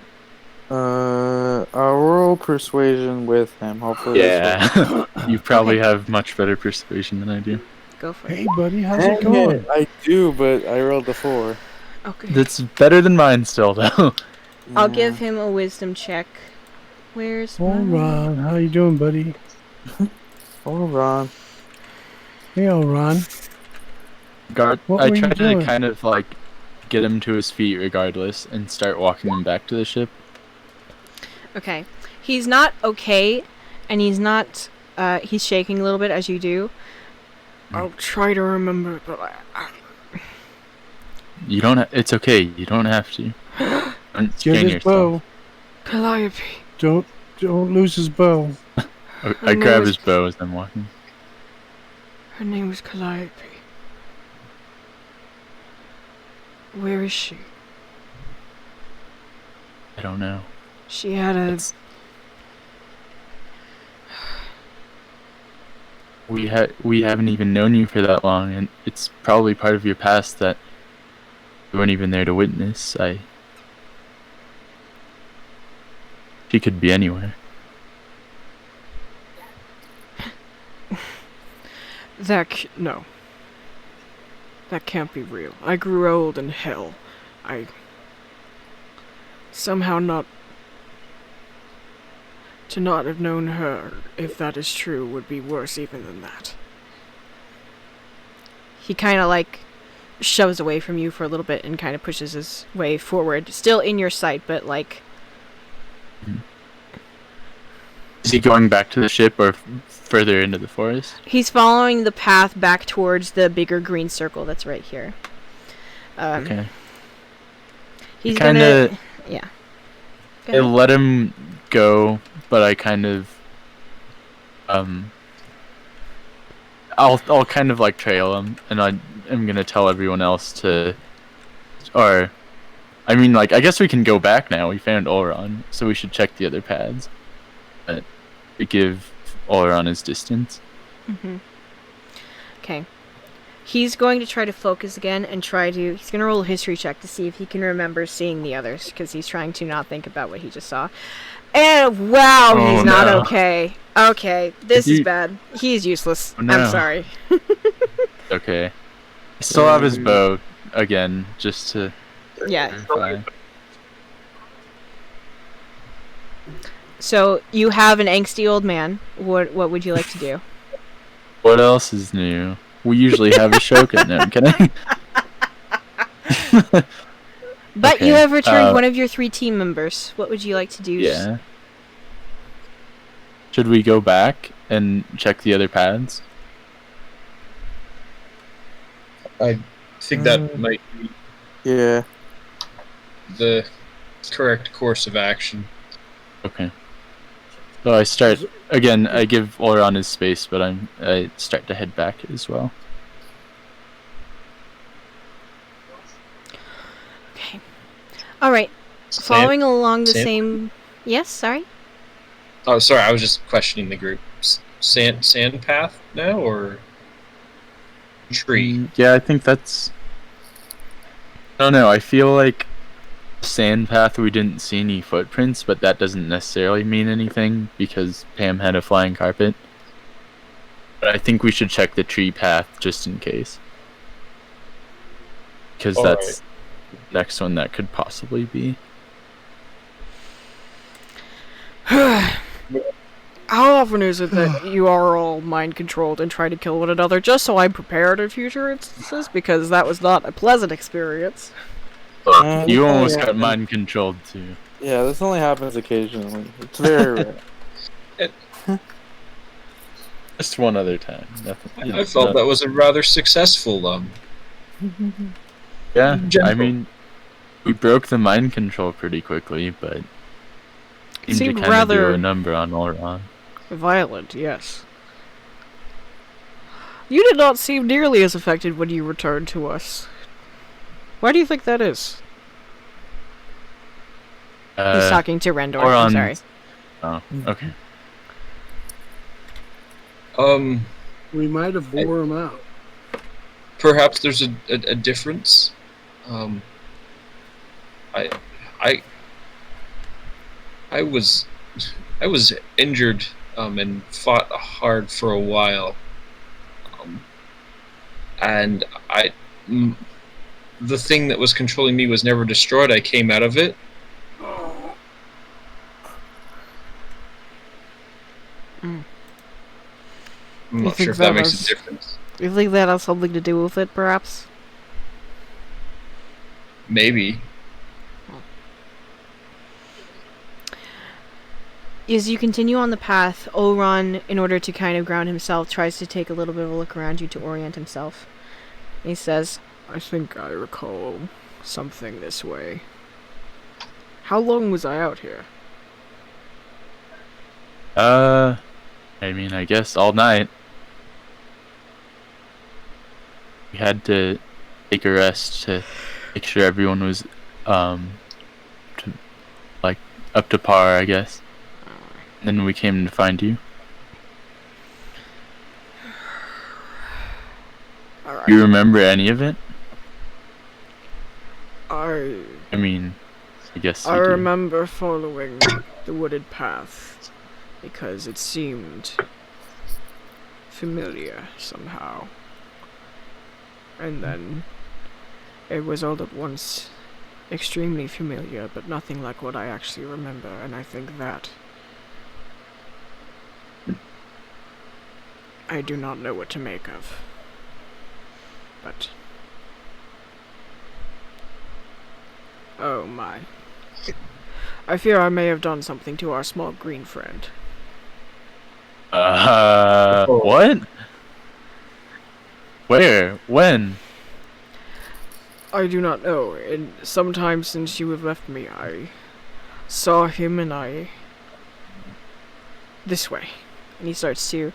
I'll roll persuasion with him. Hopefully. this will- Yeah. You probably have much better persuasion than I do. Go for it. Hey, buddy, how's Dang it going? it, I do, but I rolled a 4. Okay. That's better than mine still, though. I'll Yeah. give him a wisdom check. Where's Olron, how you doing, buddy? Hold on. Hey, Olron. What I were you tried to doing? kind of like get him to his feet regardless and start walking him back to the ship. Okay. He's not okay, and he's not, he's shaking a little bit as you do. I'll try to remember, but You don't. It's okay. You don't have to. Don't Get strain his bow. Calliope. Don't lose his bow. I grab his bow as I'm walking. Her name was Calliope. Where is she? I don't know. She had a... It's- We haven't even known you for that long, and it's probably part of your past that you weren't even there to witness. She could be anywhere. No. That can't be real. I grew old in hell. I... Somehow not... To not have known her, if that is true, would be worse even than that. He kind of like shoves away from you for a little bit and kind of pushes his way forward, still in your sight, but like. Is he going back to the ship or further into the forest? He's following the path back towards the bigger green circle that's right here. Okay. He's kinda, gonna. Yeah. Go I ahead. let him go, but I kind of. I'll kind of like trail him, and I'm gonna tell everyone else to. Or. I mean, like, I guess we can go back now. We found Oron, so we should check the other paths. But we give Oron his distance. Okay. He's going to try to focus again and he's going to roll a history check to see if he can remember seeing the others, because he's trying to not think about what he just saw. And wow, Oh, he's not no. okay. Okay, this is bad. He's useless. Oh, no. I'm sorry. Okay. I still have his bow again, just to Yeah. verify. So you have an angsty old man. What would you like to do? What else is new? We usually have a Shogun. No, I'm kidding. But Okay, you have returned one of your 3 team members. What would you like to do? Yeah. Should we go back and check the other paths? I think that might be Yeah. the correct course of action. Okay. So I start again. I give Oron his space, but I start to head back as well. Okay. All right. Following along the same. Yes. Sorry. Oh, sorry, I was just questioning the group. Sand path now, or tree? Yeah, I think that's. I don't know. I feel like sand path. We didn't see any footprints, but that doesn't necessarily mean anything because Pam had a flying carpet. But I think we should check the tree path just in case, because All that's the next one that could possibly be. How often is it that you are all mind-controlled and try to kill one another just so I'm prepared in future instances? Because that was not a pleasant experience. You almost yeah. got mind controlled too. Yeah, this only happens occasionally. It's very rare. Just one other time. Nothing. I felt that was a rather successful Yeah, I general. mean, we broke the mind control pretty quickly, but It seemed to seemed kind of rather do a number on Oron. violent, yes. You did not seem nearly as affected when you returned to us. Why do you think that is? He's talking to Rendor. Oron. I'm sorry. Oh, okay. We might have wore him out. Perhaps there's a difference. I was injured and fought hard for a while, and the thing that was controlling me was never destroyed. I came out of it. Mm. I'm You not think sure if that that makes was- a difference. You think that has something to do with it, perhaps? Maybe. As you continue on the path, Oron, in order to kind of ground himself, tries to take a little bit of a look around you to orient himself. He says, I think I recall something this way. How long was I out here? I mean, I guess all night. We had to take a rest to make sure everyone was, up to par, I guess. Then we came to find you. Alright. Do you remember any of it? I I mean, I guess you I do. remember following the wooded path because it seemed familiar somehow. And then it was all at once extremely familiar, but nothing like what I actually remember, and I think that I do not know what to make of. But oh my. I fear I may have done something to our small green friend. What? Where? When? I do not know. And sometime since you have left me, I saw him and this way. And he starts to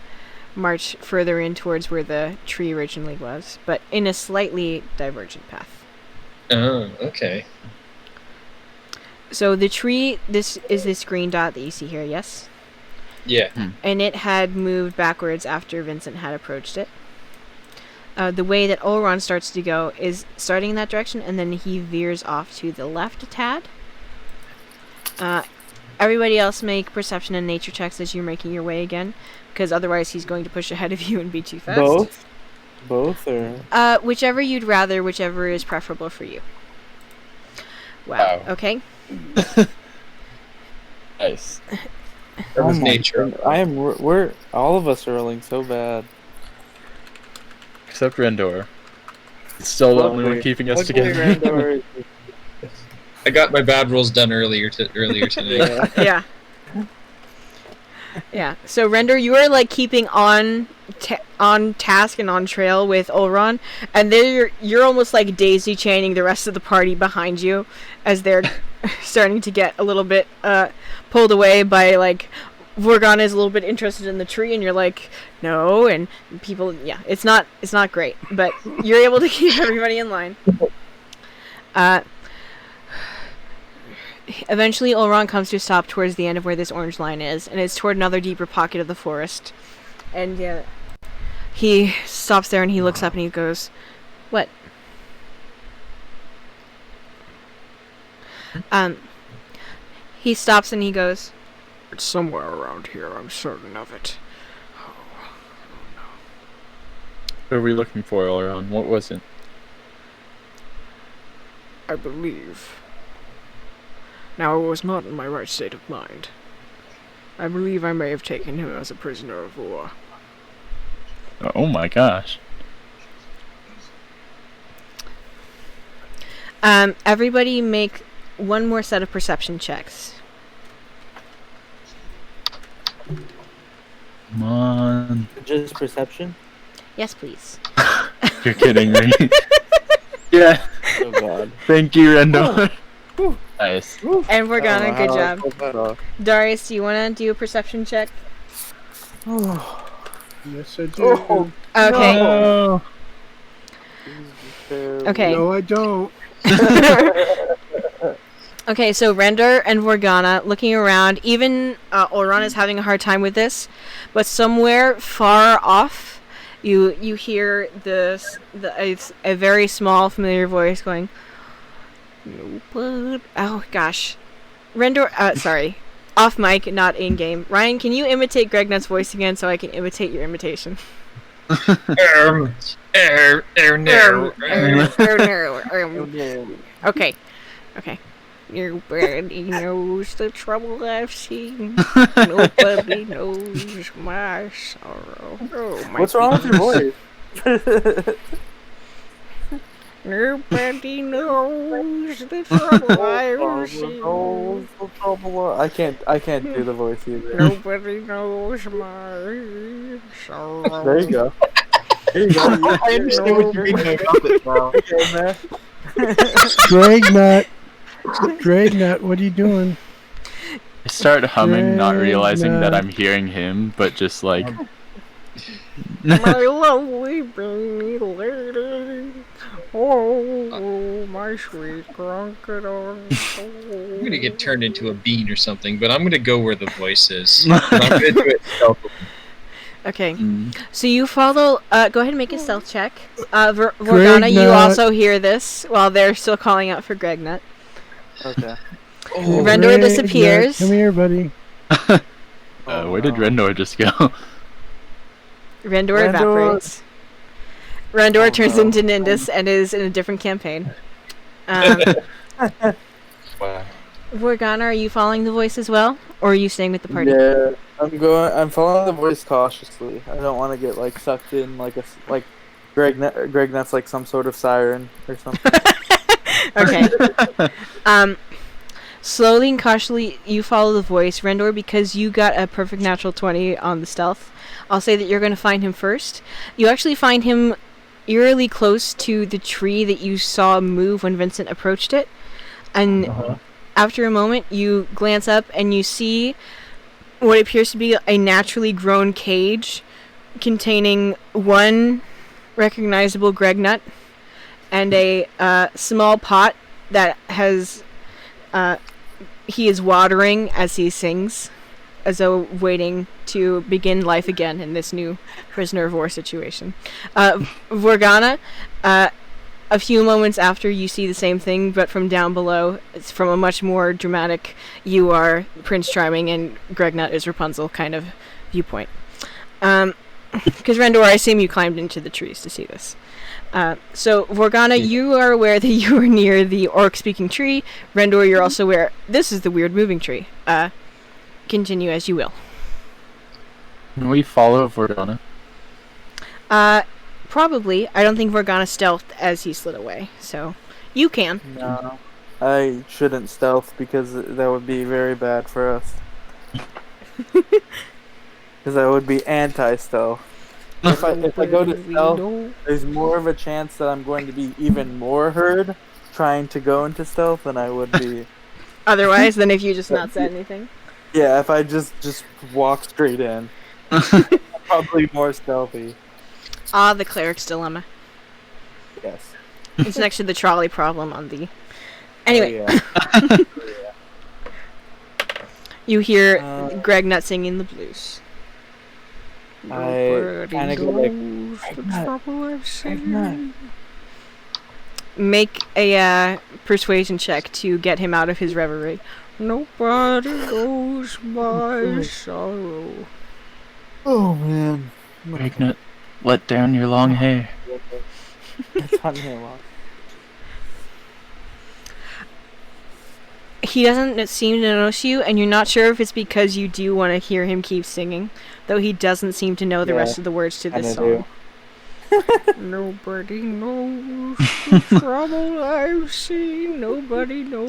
march further in towards where the tree originally was, but in a slightly divergent path. Oh, okay. So the tree, this is this green dot that you see here, yes? Yeah. And it had moved backwards after Vincent had approached it. The way that Olron starts to go is starting in that direction, and then he veers off to the left a tad. Everybody else make perception and nature checks as you're making your way again, because otherwise he's going to push ahead of you and be too fast. Both, or whichever you'd rather, whichever is preferable for you. Wow. Okay. Nice. That was nature. We're all of us are rolling so bad. Except Rendor. It's still the only one keeping us together. I got my bad rolls done earlier today. Yeah. Yeah. So Render, you are like keeping on task and on trail with Olron, and then you're almost like daisy chaining the rest of the party behind you as they're starting to get a little bit pulled away by like Vorgon is a little bit interested in the tree, and you're like, no, and people, yeah, it's not great, but you're able to keep everybody in line. Eventually, Olron comes to a stop towards the end of where this orange line is, and it's toward another deeper pocket of the forest. And he stops there and he looks up and he goes, "What?" He stops and he goes, It's somewhere around here, I'm certain of it. What are we looking for all around? What was it? I believe. Now, I was not in my right state of mind. I believe I may have taken him as a prisoner of war. Oh my gosh. everybody make one more set of perception checks. Come on. Just perception? Yes, please. You're kidding me. Yeah. Oh god. Thank you, Rendo. Nice. And we're gonna, good job. job. Darius, do you wanna do a perception check? Yes, I do. Oh, Okay. No. Okay. No, I don't. Okay, so Render and Vorgana looking around. Even Olron is having a hard time with this, but somewhere far off, you hear a very small, familiar voice going, "What?" Oh gosh, Render. Sorry, off mic, not in game. Ryan, can you imitate Gregnut's voice again so I can imitate your imitation? Okay. Okay. Nobody knows the trouble I've seen. Nobody knows my sorrow. Oh, my what's wrong with your voice? Nobody knows the trouble I've seen. I can't do the voice either. Nobody knows my sorrow. There you go. There you go. I understand what you're reading about it now. Dragnut, what are you doing? I start humming, not realizing that I'm hearing him, but just like. My lovely baby lady. Oh, my sweet crocodile. I'm gonna get turned into a bean or something, but I'm gonna go where the voice is. And I'm gonna do it stealthily. Okay, so you follow. Go ahead and make a stealth check. Vorgana, you Gregnut. also hear this while they're still calling out for Gregnut. Okay. Rendor Dragnut, disappears. Come here, buddy. Where did Rendor just go? Randor evaporates. Randor turns no. into Nindus and is in a different campaign. Um, Wow. Vorgana, are you following the voice as well? Or are you staying with the party? Yeah, I'm following the voice cautiously. I don't want to get like sucked in like Greg Nutt's like some sort of siren or something. Okay. Slowly and cautiously, you follow the voice, Rendor, because you got a perfect natural 20 on the stealth. I'll say that you're going to find him first. You actually find him eerily close to the tree that you saw move when Vincent approached it. And after a moment, you glance up and you see what appears to be a naturally grown cage containing one recognizable Greg nut and a small pot that has he is watering as he sings, as though waiting to begin life again in this new prisoner of war situation. Vorgana, a few moments after, you see the same thing, but from down below. It's from a much more dramatic, you are Prince Charming and Gregnut is Rapunzel kind of viewpoint. Because Rendor, I assume you climbed into the trees to see this. So, Vorgana, you are aware that you are near the orc-speaking tree. Rendor, you're also aware this is the weird moving tree. Continue as you will. Can we follow Vorgana? Probably. I don't think Vorgana stealthed as he slid away, so you can. No, I shouldn't stealth because that would be very bad for us. Because I would be anti-stealth. If I go to stealth, there's more of a chance that I'm going to be even more heard trying to go into stealth than I would be. Otherwise, than if you just not said anything. Yeah, if I just walk straight in, probably more stealthy. Ah, the cleric's dilemma. Yes. It's next to the trolley problem on the. Anyway, Oh, yeah. you hear Greg Nut singing the blues. I kind of go like, Make a persuasion check to get him out of his reverie. Nobody knows my sorrow. oh man. Pregnant. Let down your long hair. It's on here long. He doesn't seem to notice you, and you're not sure if it's because you do want to hear him keep singing, though he doesn't seem to know the rest of the words to this song. Nobody knows the trouble I've seen. Nobody knows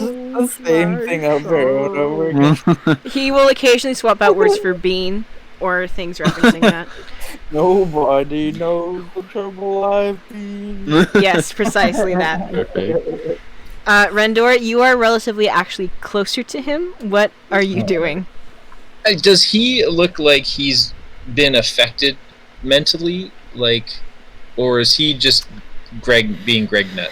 The same thing over and over again. He will occasionally swap out words for bean or things referencing that. Nobody knows the trouble I've been. Yes, precisely that. Okay. Rendor, you are relatively actually closer to him. What are you doing? Does he look like he's been affected mentally, or is he just being Greg Nut?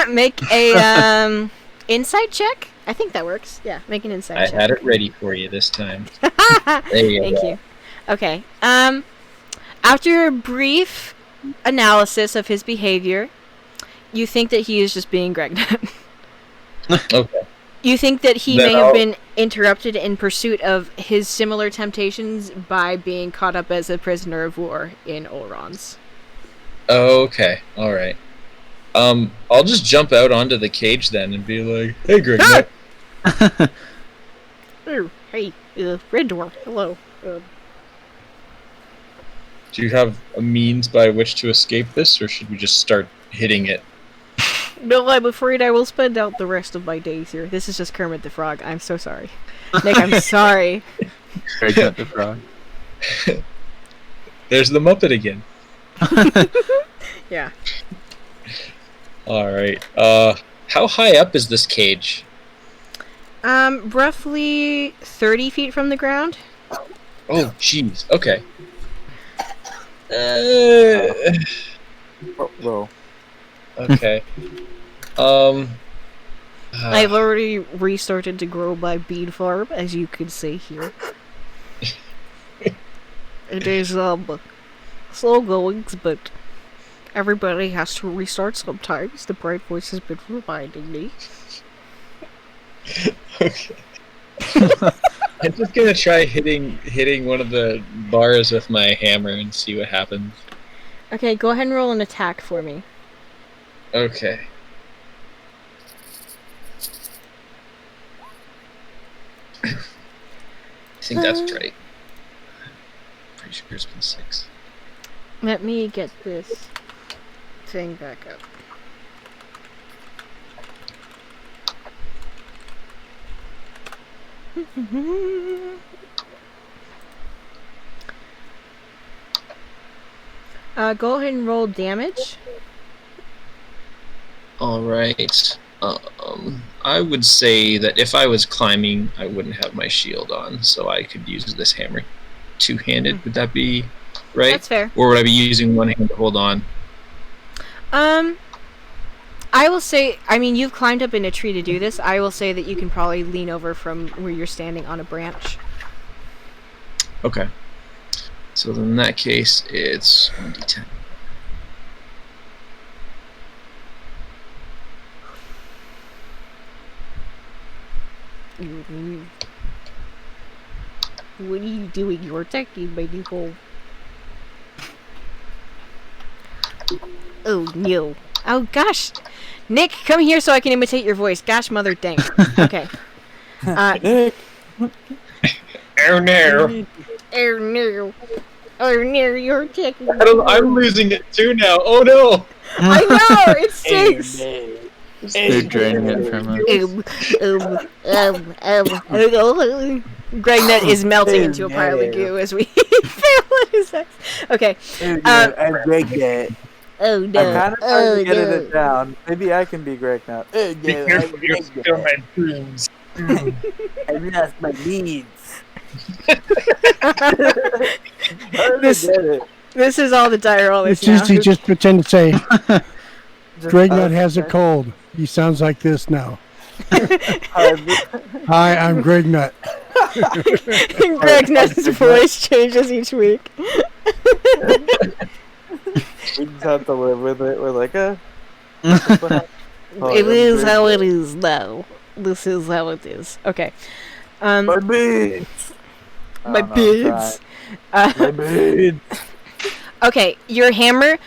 Make a insight check. I think that works. Yeah, make an insight I check. had it ready for you this time. Thank you. Okay. After a brief analysis of his behavior, you think that he is just being Greg Nut. Okay. You think that he Then may have I'll- been interrupted in pursuit of his similar temptations by being caught up as a prisoner of war in Olrons. Okay. All right. I'll just jump out onto the cage then and be like, "Hey, Greg Nut." Oh, hey, Rendor, hello. Do you have a means by which to escape this, or should we just start hitting it? No, I'm afraid I will spend out the rest of my days here. This is just Kermit the Frog. I'm so sorry. Nick, I'm sorry. Pregnant the frog. There's the Muppet again. Yeah. All right. How high up is this cage? Roughly 30 feet from the ground. Oh, jeez. Okay. Whoa. Okay. I've already restarted to grow my bead farm, as you can see here. It is, slow going, but everybody has to restart sometimes. The bright voice has been reminding me. Okay. I'm just gonna try hitting one of the bars with my hammer and see what happens. Okay, go ahead and roll an attack for me. Okay. I think that's right. Pretty sure it's been 6. Let me get this thing back up. Go ahead and roll damage. Alright. I would say that if I was climbing, I wouldn't have my shield on, so I could use this hammer two-handed. Would that be right? That's fair. Or would I be using one hand to hold on? I will say, I mean, you've climbed up in a tree to do this. I will say that you can probably lean over from where you're standing on a branch. Okay. So then in that case, it's 1d10. What are you doing? You're attacking my new hole. Oh no. Oh gosh. Nick, come here so I can imitate your voice. Gosh mother dang. Okay. Nick. Oh no. Oh no. Oh no, you're attacking me. I'm losing it too now. Oh no. I know, it stinks. They're draining it from us. Gregnet is melting into a pile of goo as we fail at his sex. Okay. I'm Gregnet. Oh I'm no. kind of trying to get it down. Maybe I can be Gregnet. Be careful, you'll spill my dreams. I lost my beads. This is all the DieRole is It's now. easy, just pretend to say, Gregnut has a cold. He sounds like this now. Hi, I'm Gregnut. Gregnet's voice changes each week. We just have to live with it. We're like, It is how it is now. This is how it is. Okay. my beads. My beads. My beads. Okay, your hammer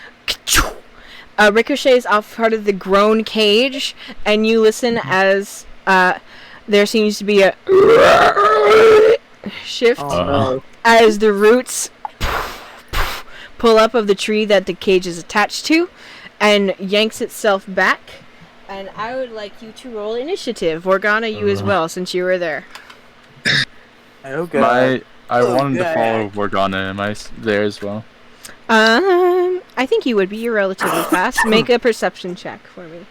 ricochets off part of the grown cage, and you listen as there seems to be a shift as the roots pull up of the tree that the cage is attached to and yanks itself back. And I would like you to roll initiative. Organa, you as well, since you were there. Okay. I wanted to follow Morgana. Am I there as well? I think you would be. You're relatively fast. Make a perception check for me.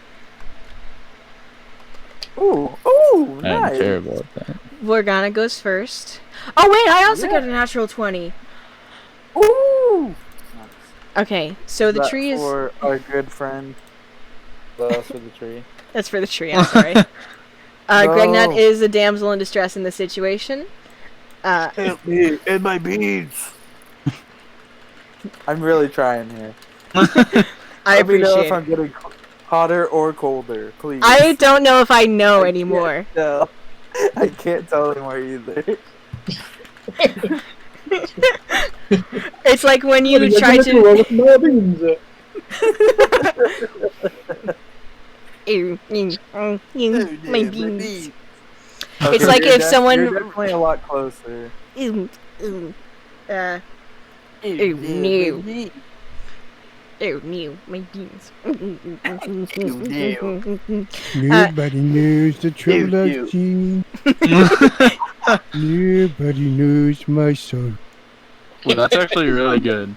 Ooh, I'm nice. terrible at that. Morgana goes first. Oh wait, I also got a natural 20. Ooh. Okay, so the That tree is. for our good friend. That's for the tree. That's for the tree. I'm sorry. Gregnut is a damsel in distress in this situation. Help me and my beads. I'm really trying here. I Let me know appreciate if I'm it. getting hotter or colder, please. I don't know if I know anymore. No, I can't tell anymore either. It's like when you try to. My beans. It's like if someone. You're definitely a lot closer. No. Oh no, my beans. Nobody knows the trouble I've seen. Nobody knows my soul. Well, that's actually really good.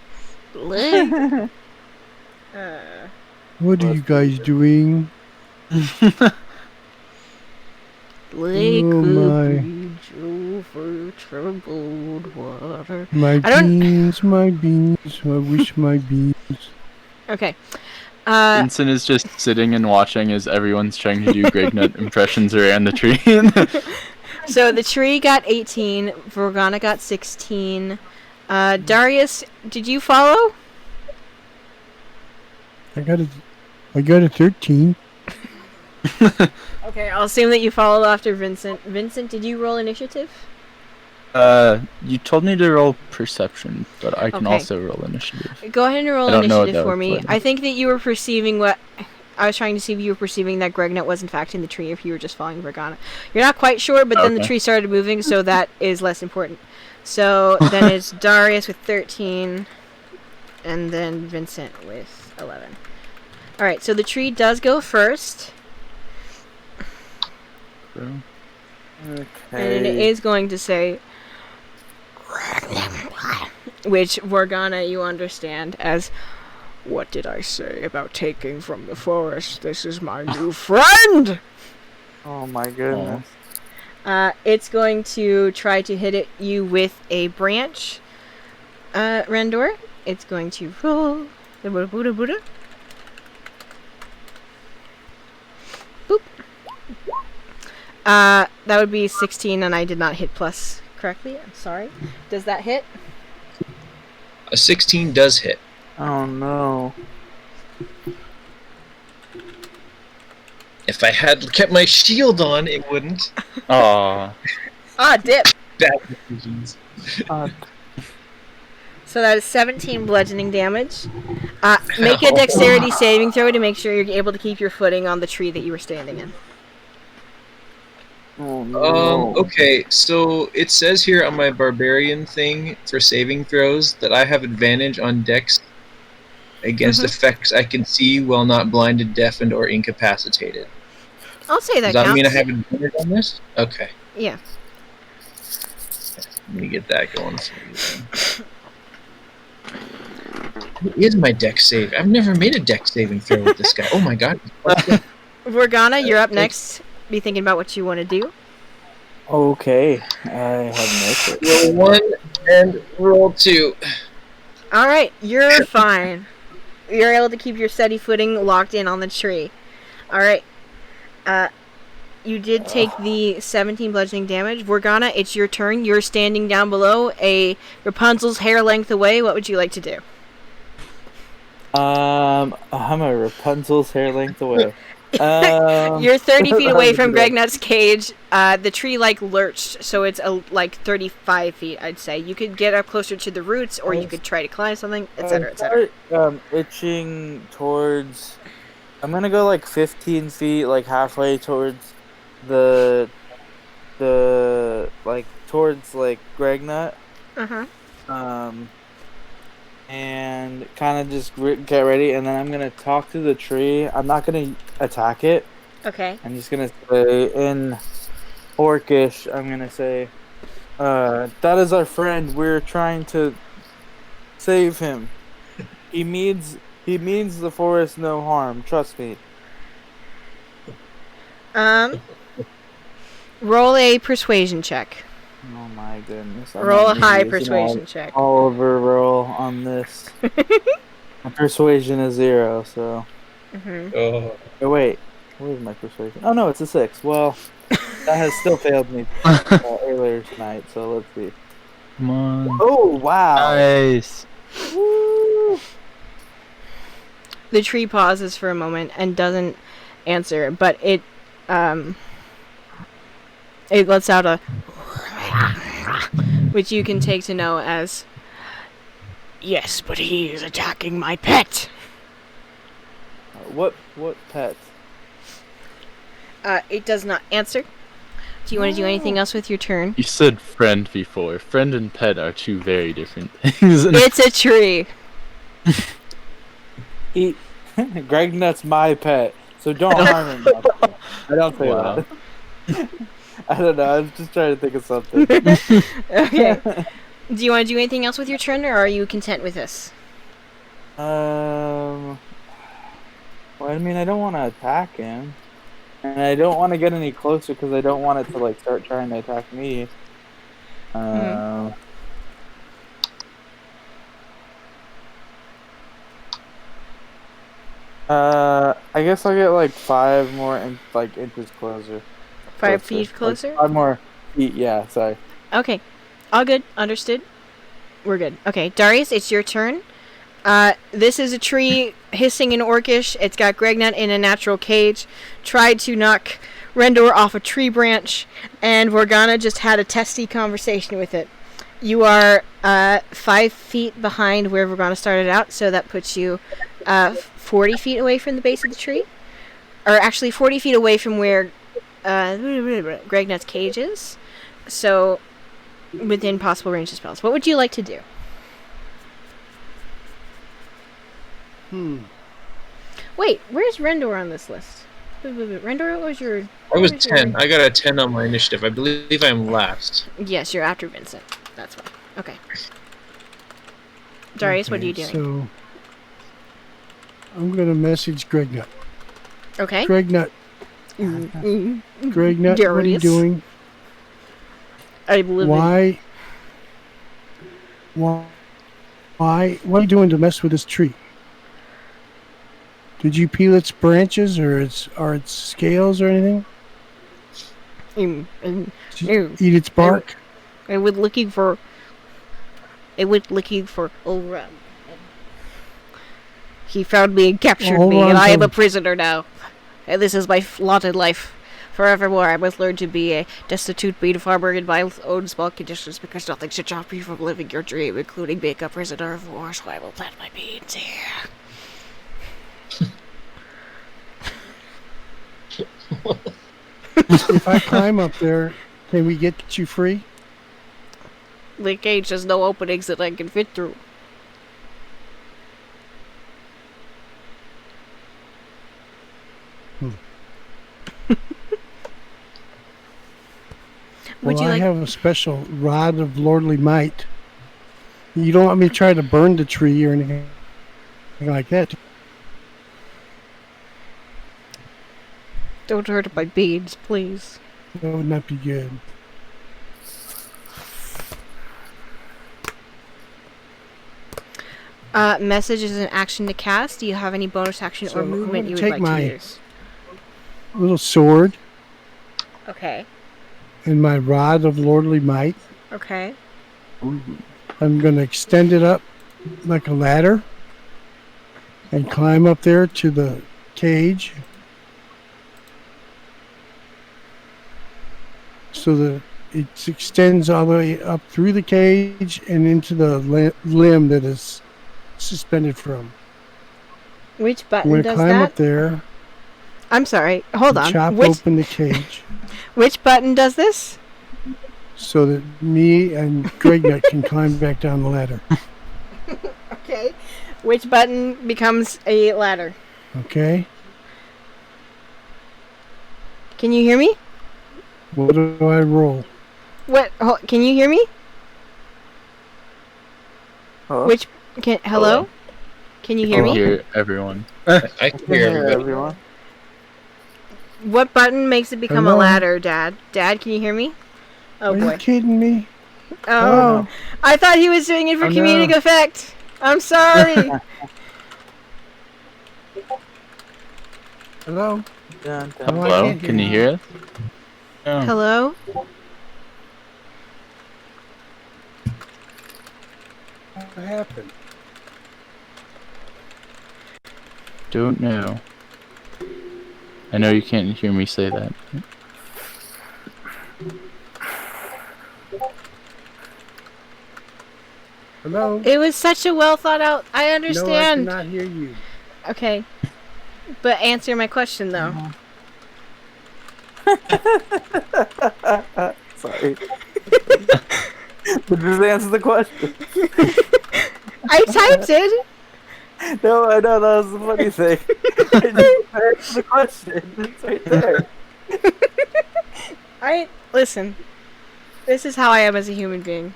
What are you guys doing? Like Oh, a my. bridge over troubled water. My I don't- beans, my beans. I wish my beans. Okay. Vincent is just sitting and watching as everyone's trying to do Gregnut impressions around the tree. So the tree got 18. Vorgana got 16. Darius, did you follow? I got a 13. Okay, I'll assume that you followed after Vincent. Vincent, did you roll initiative? You told me to roll perception, but I can Okay. also roll initiative. Go ahead and roll I don't know what initiative that for would me. play. I think that you were perceiving what... I was trying to see if you were perceiving that Gregnut was in fact in the tree, or if you were just following Vergana. You're not quite sure, but then the Okay. tree started moving, so that is less important. So then it's Darius with 13, and then Vincent with 11. Alright, so the tree does go first, and it Okay. is going to say... Which, Vorgana, you understand as... What did I say about taking from the forest? This is my new friend! Oh my goodness. It's going to try to hit you with a branch, Rendor. It's going to roll the Buddha Buddha. Boop. That would be 16, and I did not hit plus correctly. I'm sorry. Does that hit? A 16 does hit. Oh no. If I had kept my shield on, it wouldn't. Aw. Ah, dip. Bad decisions. So that is 17 bludgeoning damage. Make a dexterity saving throw to make sure you're able to keep your footing on the tree that you were standing in. Oh no. Okay, so it says here on my barbarian thing for saving throws that I have advantage on dex against effects I can see while not blinded, deafened, or incapacitated. I'll say that Does that counts. mean I have advantage on this? Okay, Yeah. let me get that going for you then. What is my dex save? I've never made a dex saving throw with this guy. Oh my god. Vorgana, you're up next. Be thinking about what you want to do. Okay. I have no clue. Roll 1 and roll 2. Alright, you're fine. You're able to keep your steady footing locked in on the tree. Alright. You did take the 17 bludgeoning damage. Vorgana, it's your turn. You're standing down below, a Rapunzel's hair length away. What would you like to do? I'm a Rapunzel's hair length away. You're 30 feet away from Yeah. Gregnut's cage. The tree, lurched, so it's, 35 feet, I'd say. You could get up closer to the roots, or you could try to climb something, etc., etc. Itching towards. I'm gonna go 15 feet, halfway towards towards Gregnut. Uh-huh. And kind of just get ready, and then I'm gonna talk to the tree. I'm not gonna attack it. Okay. I'm just gonna say in Orcish. I'm gonna say, "That is our friend. We're trying to save him. He means the forest no harm. Trust me." Roll a persuasion check. Oh my goodness! Roll a high using persuasion check. Oliver roll on this. My persuasion is 0, so. Mm-hmm. Oh. Oh wait, where's my persuasion? Oh no, it's a 6. Well, that has still failed me earlier tonight. So let's see. Come on. Oh wow! Nice. Woo! The tree pauses for a moment and doesn't answer, but it lets out a which you can take to know as, Yes, but he is attacking my pet! What pet? it does not answer. Do you want to do anything else with your turn? You said friend before. Friend and pet are two very different things. It's a tree. Gregnut's my pet, so don't harm him. I don't say Wow. that. I don't know. I was just trying to think of something. Okay. Do you want to do anything else with your turn, or are you content with this? Well, I mean, I don't want to attack him, and I don't want to get any closer because I don't want it to start trying to attack me. I guess I'll get 5 more inches closer. 5 feet closer? 5 more feet. Yeah, sorry. Okay. All good. Understood. We're good. Okay, Darius, it's your turn. This is a tree hissing in Orcish. It's got Gregnut in a natural cage. Tried to knock Rendor off a tree branch, and Morgana just had a testy conversation with it. You are 5 feet behind where Morgana started out, so that puts you 40 feet away from the base of the tree. Or actually 40 feet away from where Gregnet's cage is. So within possible range of spells. What would you like to do? Wait, where's Rendor on this list? Rendor, what was your... I was 10. I got a 10 on my initiative. I believe I'm last. Yes, you're after Vincent. That's why. Okay. Darius, what are you doing? So I'm going to message Gregnut. Okay. Gregnut, Gregnut, what are you Darius. doing? I'm living. Why? What are you doing to mess with this tree? Did you peel its branches or its scales or anything? Did you eat its bark? I was looking for Olram. He found me and captured me, and I am a prisoner now. And this is my allotted life. Forevermore, I must learn to be a destitute bean farmer in my own small conditions, because nothing should stop me from living your dream, including being a prisoner of war, so I will plant my beans here. If I climb up there, can we get you free? The cage has no openings that I can fit through. I have a special rod of lordly might. You don't want me to try to burn the tree or anything like that? Don't hurt my beans, please. That would not be good. Message is an action to cast. Do you have any bonus action or movement you would like to use? Little sword. Okay. And my rod of lordly might. Okay. I'm going to extend it up like a ladder and climb up there to the cage so that it extends all the way up through the cage and into the limb that is suspended from. Which I'm button going to does climb that? up there. I'm sorry. Hold on. Chop open the cage Which button does this? so that me and Gregnut can climb back down the ladder. Okay. Which button becomes a ladder? Okay? Can you hear me? What do I roll? What? Can you hear me? Hello? Hello? Can you hear I me? hear everyone. I can hear everybody. What button makes it become a Hello? ladder, Dad? Dad, can you hear me? Oh Are boy. you kidding me? Oh. I thought he was doing it for Oh, no. comedic effect. I'm sorry. Hello? Oh, I Hello? can't Can you hear us? Oh. Hello? What happened? Don't know. I know you can't hear me say that. Hello? It was such a well thought out. I understand. No, I cannot hear you. Okay. But answer my question though. Sorry. But just answer the question. I typed it. No, I know, that was the funny thing. Answer the question. It's right there. Listen. This is how I am as a human being.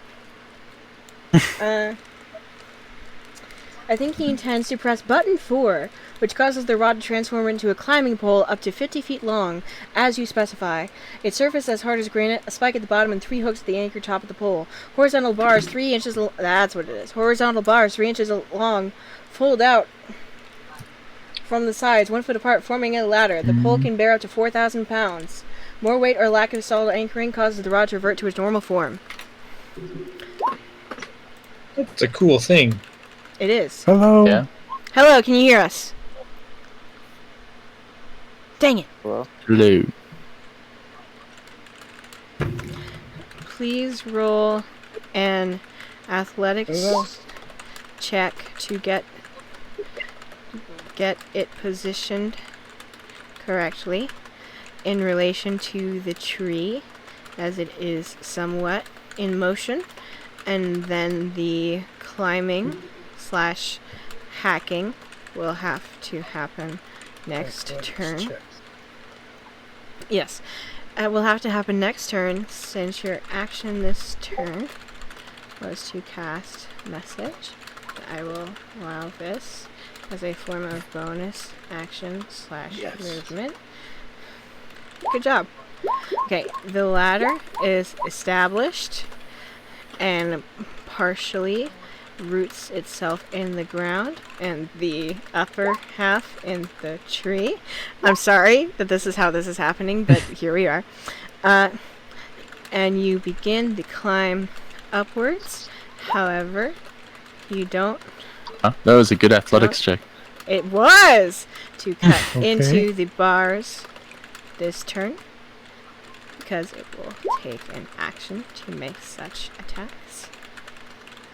I think he intends to press button 4, which causes the rod to transform into a climbing pole up to 50 feet long, as you specify. Its surface as hard as granite, a spike at the bottom, and 3 hooks at the anchor top of the pole. Horizontal bars 3 inches that's what it is. Horizontal bars 3 inches long, fold out from the sides, 1 foot apart, forming a ladder. The pole can bear up to 4,000 pounds. More weight or lack of solid anchoring causes the rod to revert to its normal form. It's a cool thing. It is. Hello? Yeah. Hello, can you hear us? Dang it. Hello? Hello. please roll an athletics Hello? check to get it positioned correctly in relation to the tree, as it is somewhat in motion, and then the climbing / hacking will have to happen next Athletics turn. check. Yes, it will have to happen next turn, since your action this turn was to cast message. I will allow this as a form of bonus action / Yes. movement. Good job. Okay, the ladder is established and partially roots itself in the ground and the upper half in the tree. I'm sorry that this is how this is happening, but here we are. And you begin the climb upwards. However, you don't. Huh? That was a good athletics check. It was to cut Okay. into the bars this turn, because it will take an action to make such attacks.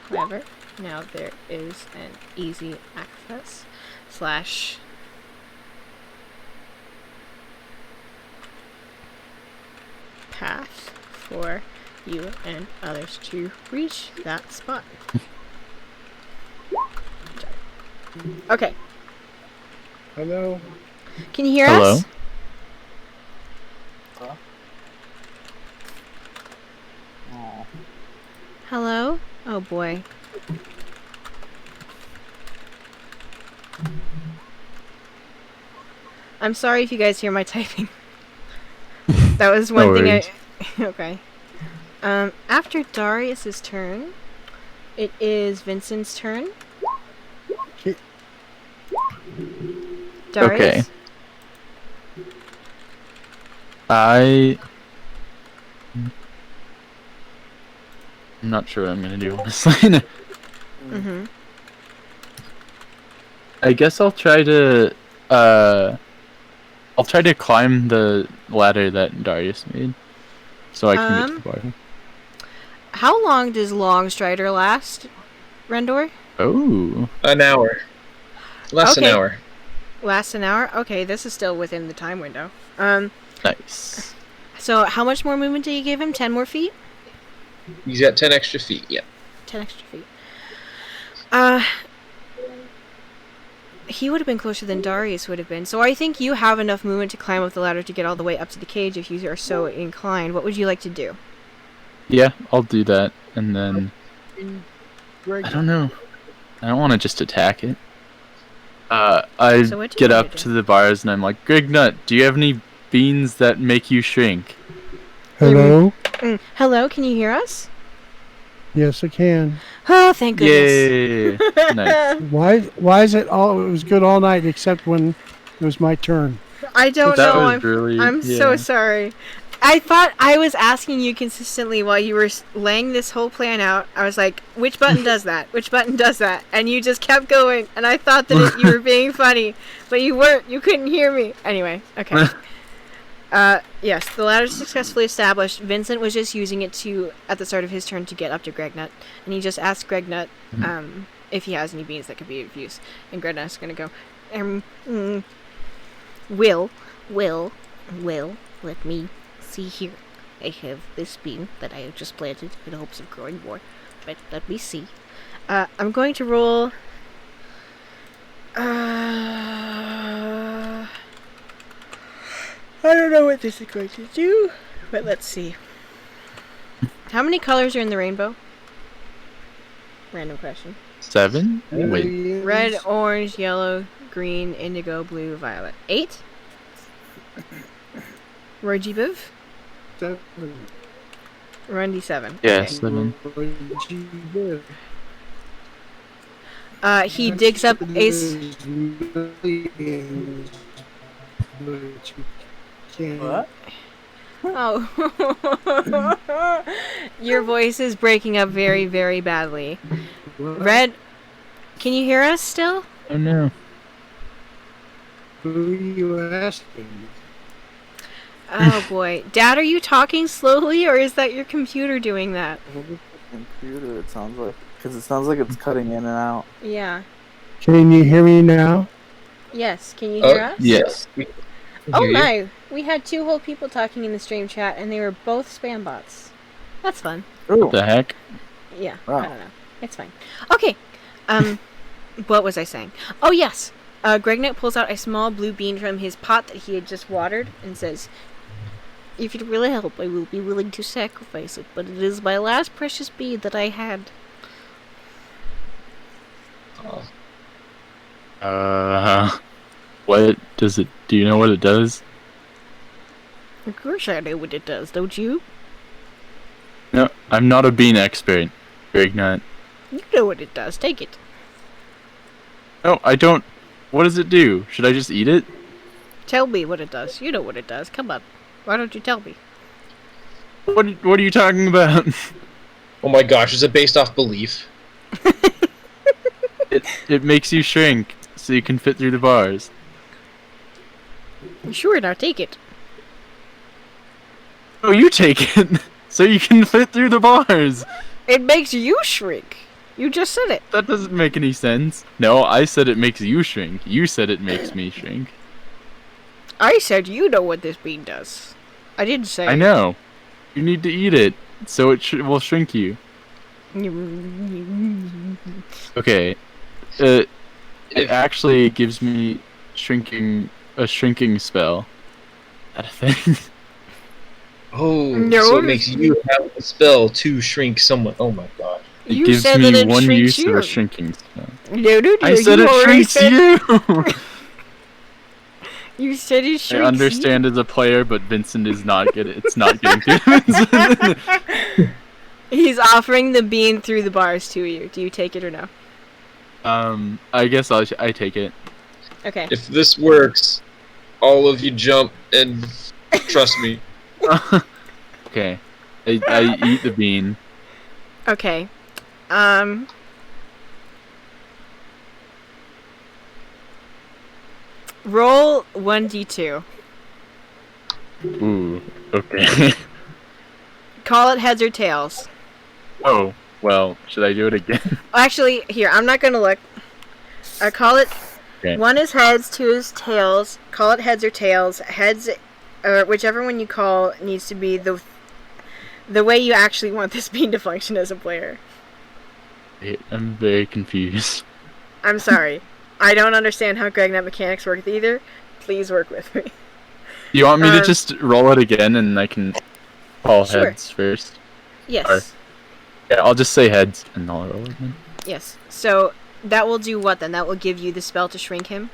However, now there is an easy access / path for you and others to reach that spot. Okay, Hello? can you hear Hello? us? Oh. Hello? Oh boy. I'm sorry if you guys hear my typing. That was one No thing worries. Okay. After Darius's turn, it is Vincent's turn. Okay. Darius? I'm not sure what I'm gonna do, honestly. Mm-hmm. I guess I'll try to climb the ladder that Darius made, so I can get to the bar. How long does Long Strider last, Rendor? Oh, An hour. Less Okay. an hour. Lasts an hour? Okay, this is still within the time window. nice. So how much more movement do you give him? 10 more feet? He's got 10 extra feet, yeah. 10 extra feet. He would have been closer than Darius would have been. So I think you have enough movement to climb up the ladder to get all the way up to the cage if you are so inclined. What would you like to do? Yeah, I'll do that, and then Greg, I don't know. I don't want to just attack it. I So what do you get wanna up do? to the bars and I'm like, Grignut, do you have any beans that make you shrink? hello? Hello, can you hear us? Yes, I can. Oh, thank goodness. Yay! Nice. Why is it all? It was good all night except when it was my turn. I don't That know. was really. I'm so yeah. sorry. I thought I was asking you consistently while you were laying this whole plan out. I was like, which button does that? Which button does that? And you just kept going. And I thought that you were being funny. But you weren't. You couldn't hear me. Anyway, okay. Yes, the ladder is successfully established. Vincent was just using it at the start of his turn to get up to Gregnut. And he just asked Gregnut if he has any beans that could be of use. And Gregnut's going to go, Will, let me see here. I have this bean that I have just planted in hopes of growing more. But let me see. I'm going to roll. I don't know what this is going to do, but let's see. How many colors are in the rainbow? Random question. 7? Wait. Aliens. Red, orange, yellow, green, indigo, blue, violet. 8? Roji Biv? 7. Rundy 7. Yeah, Okay. 7. He digs up Ace. What? Oh. Your voice is breaking up very, very badly. Red, can you hear us still? Oh no. Who are you asking? Oh boy. Dad, are you talking slowly or is that your computer doing that? I think it's the computer, it sounds like. Because it sounds like it's cutting in and out. Yeah. Can you hear me now? Yes. Can you hear us? Yes. Oh my. We had 2 whole people talking in the stream chat and they were both spam bots. That's fun. Ooh. What the heck? Yeah. Wow. I don't know. It's fine. Okay. What was I saying? Oh yes. Gregnut pulls out a small blue bean from his pot that he had just watered and says, "If it will help, I will be willing to sacrifice it, but it is my last precious bean that I had." What does it? Do you know what it does? Of course I know what it does, don't you? No, I'm not a bean expert, Gregnut. You know what it does. Take it. No, I don't. What does it do? Should I just eat it? Tell me what it does. You know what it does. Come on. Why don't you tell me? What are you talking about? Oh my gosh, is it based off belief? It makes you shrink so you can fit through the bars. Sure, now take it. Oh, you take it so you can fit through the bars. It makes you shrink. You just said it. That doesn't make any sense. No, I said it makes you shrink. You said it makes me shrink. I said you know what this bean does. I didn't say. I know. You need to eat it so it will shrink you. Okay. It actually gives me a shrinking spell. That a thing? Oh, No, so it makes you have the spell to shrink someone. Oh my god. It You gives said me that it one shrinks use of you. a shrinking spell. No, I said you it already shrinks said- you! You said it I shrinks understand as a player, but Vincent is not good. It's not getting to Vincent. you. He's offering the bean through the bars to you. Do you take it or no? I guess I take it. Okay. If this works, all of you jump and trust me. Okay. I eat the bean. Okay. Roll 1d2. Ooh, okay. Call it heads or tails. Oh, well, should I do it again? Actually, here, I'm not gonna look. I call it. Okay. 1 is heads, 2 is tails. Call it heads or tails. Heads, or whichever one you call, needs to be the way you actually want this bean to function as a player. I'm very confused. I'm sorry. I don't understand how Gregnut mechanics work either. Please work with me. Do you want me to just roll it again and I can call Sure. heads first? Yes. Or- Yeah, I'll just say heads and I'll roll it again. Yes. So that will do what then? That will give you the spell to shrink him?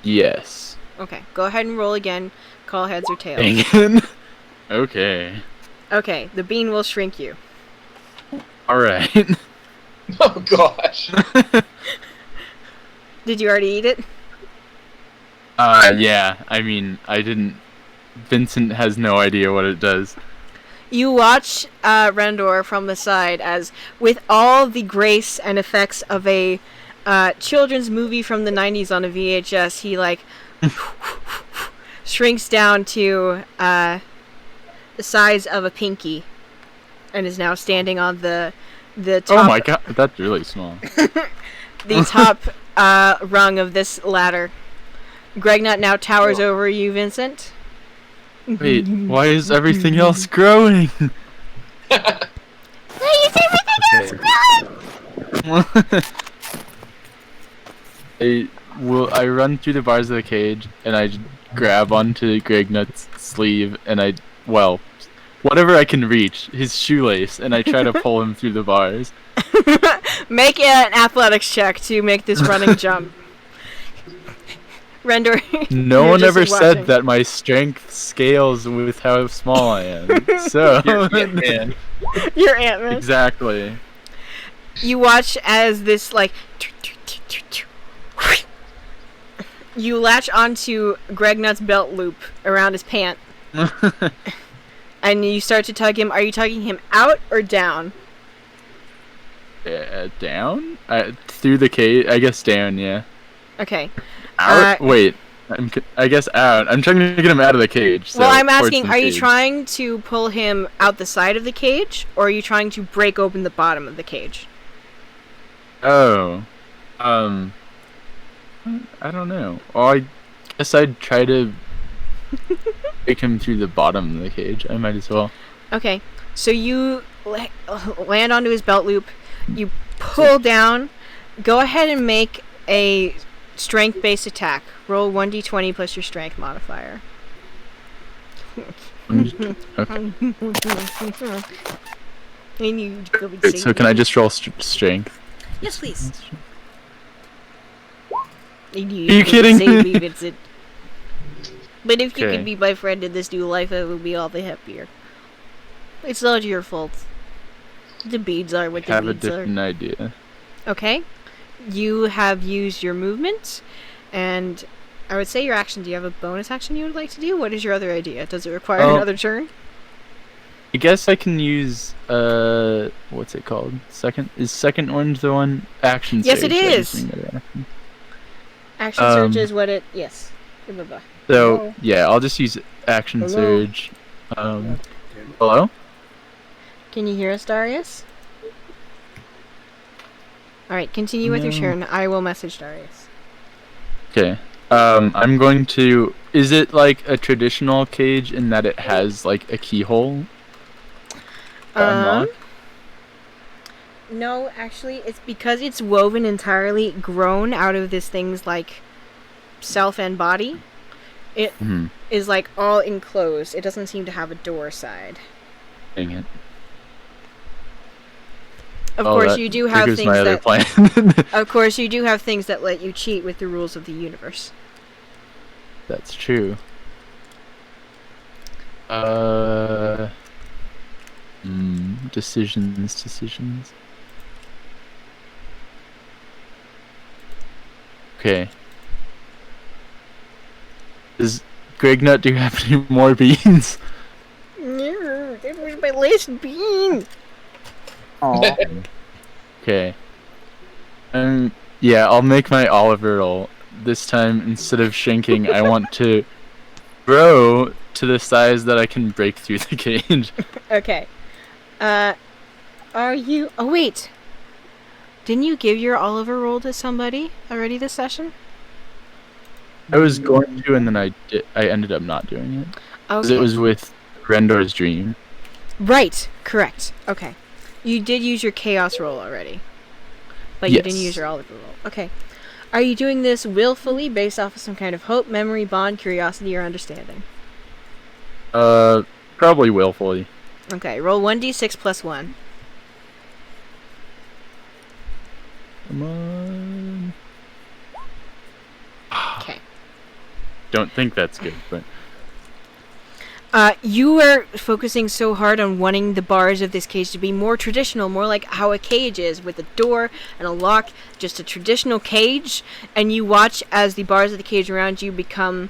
Yes. Okay. Go ahead and roll again. Call heads or tails. Dang it. Okay. Okay. The bean will shrink you. Alright. Oh gosh. Did you already eat it? Yeah. I mean, I didn't... Vincent has no idea what it does. You watch Rendor from the side as, with all the grace and effects of a children's movie from the 90s on a VHS, he, like, shrinks down to the size of a pinky and is now standing on the top... Oh my god, that's really small. the top rung of this ladder. Gregnut now towers over you, Vincent. Wait, why is everything else growing? I run through the bars of the cage and I grab onto Gregnut's sleeve and whatever I can reach, his shoelace, and I try to pull him through the bars. Make an athletics check to make this running jump. Rendor. No you're one just ever said watching. that my strength scales with how small I am. So Man. You're Ant-Man. exactly. You watch as this, like, you latch onto Gregnut's belt loop around his pant, and you start to tug him. Are you tugging him out or down? Down? Through the cage? I guess down, yeah. Okay. Out? Wait. I guess out. I'm trying to get him out of the cage. So Well, I'm towards asking, the are you cage. trying to pull him out the side of the cage, or are you trying to break open the bottom of the cage? Oh. I don't know. Well, I guess I'd try to take him through the bottom of the cage. I might as well. Okay, so you land onto his belt loop, you pull down, go ahead and make a strength-based attack. Roll 1d20 plus your strength modifier. Okay. And you go and Wait, save so can I me. just roll strength? Yes, please. And Are you go kidding save me? me, Vincent. But if you Okay. could be my friend in this new life, I would be all the happier. It's not your fault. The beads are what the Have a beads are. different idea. Okay. You have used your movement, and I would say your action. Do you have a bonus action you would like to do? What is your other idea? Does it require Oh. another turn? I guess I can use what's it called? Second orange the one action Yes, surge it that is. using that action. Action surge Um, is what it. Yes. Blah, blah, blah. So Hello? yeah, I'll just use action Hello? surge. Hello? Can you hear us, Darius? Alright, continue with your No. turn. I will message Darius. Okay. I'm going to. Is it like a traditional cage in that it has like a keyhole? to unlock? No, actually, it's because it's woven entirely, grown out of this thing's like self and body. It Hmm. is like all enclosed. It doesn't seem to have a door side. Dang it. Of Oh, course, that you do have triggers things my other that. plan. Of course, you do have things that let you cheat with the rules of the universe. That's true. Decisions. Okay. Does Greg Nut do you have any more beans? No, that was my last bean. Aw. Okay. Yeah, I'll make my Oliver roll. This time, instead of shrinking, I want to grow to the size that I can break through the cage. Okay. Are you? Oh wait. Didn't you give your Oliver roll to somebody already this session? I was going to, and then I ended up not doing it. 'Cause Okay. it was with Rendor's Dream. Right. Correct. Okay. You did use your chaos roll already, but you didn't Yes. use your Oliver roll. Okay. Are you doing this willfully, based off of some kind of hope, memory, bond, curiosity, or understanding? Probably willfully. Okay. Roll 1d6 plus 1. Come on. Okay. Don't think that's good, but You were focusing so hard on wanting the bars of this cage to be more traditional, more like how a cage is, with a door and a lock, just a traditional cage, and you watch as the bars of the cage around you become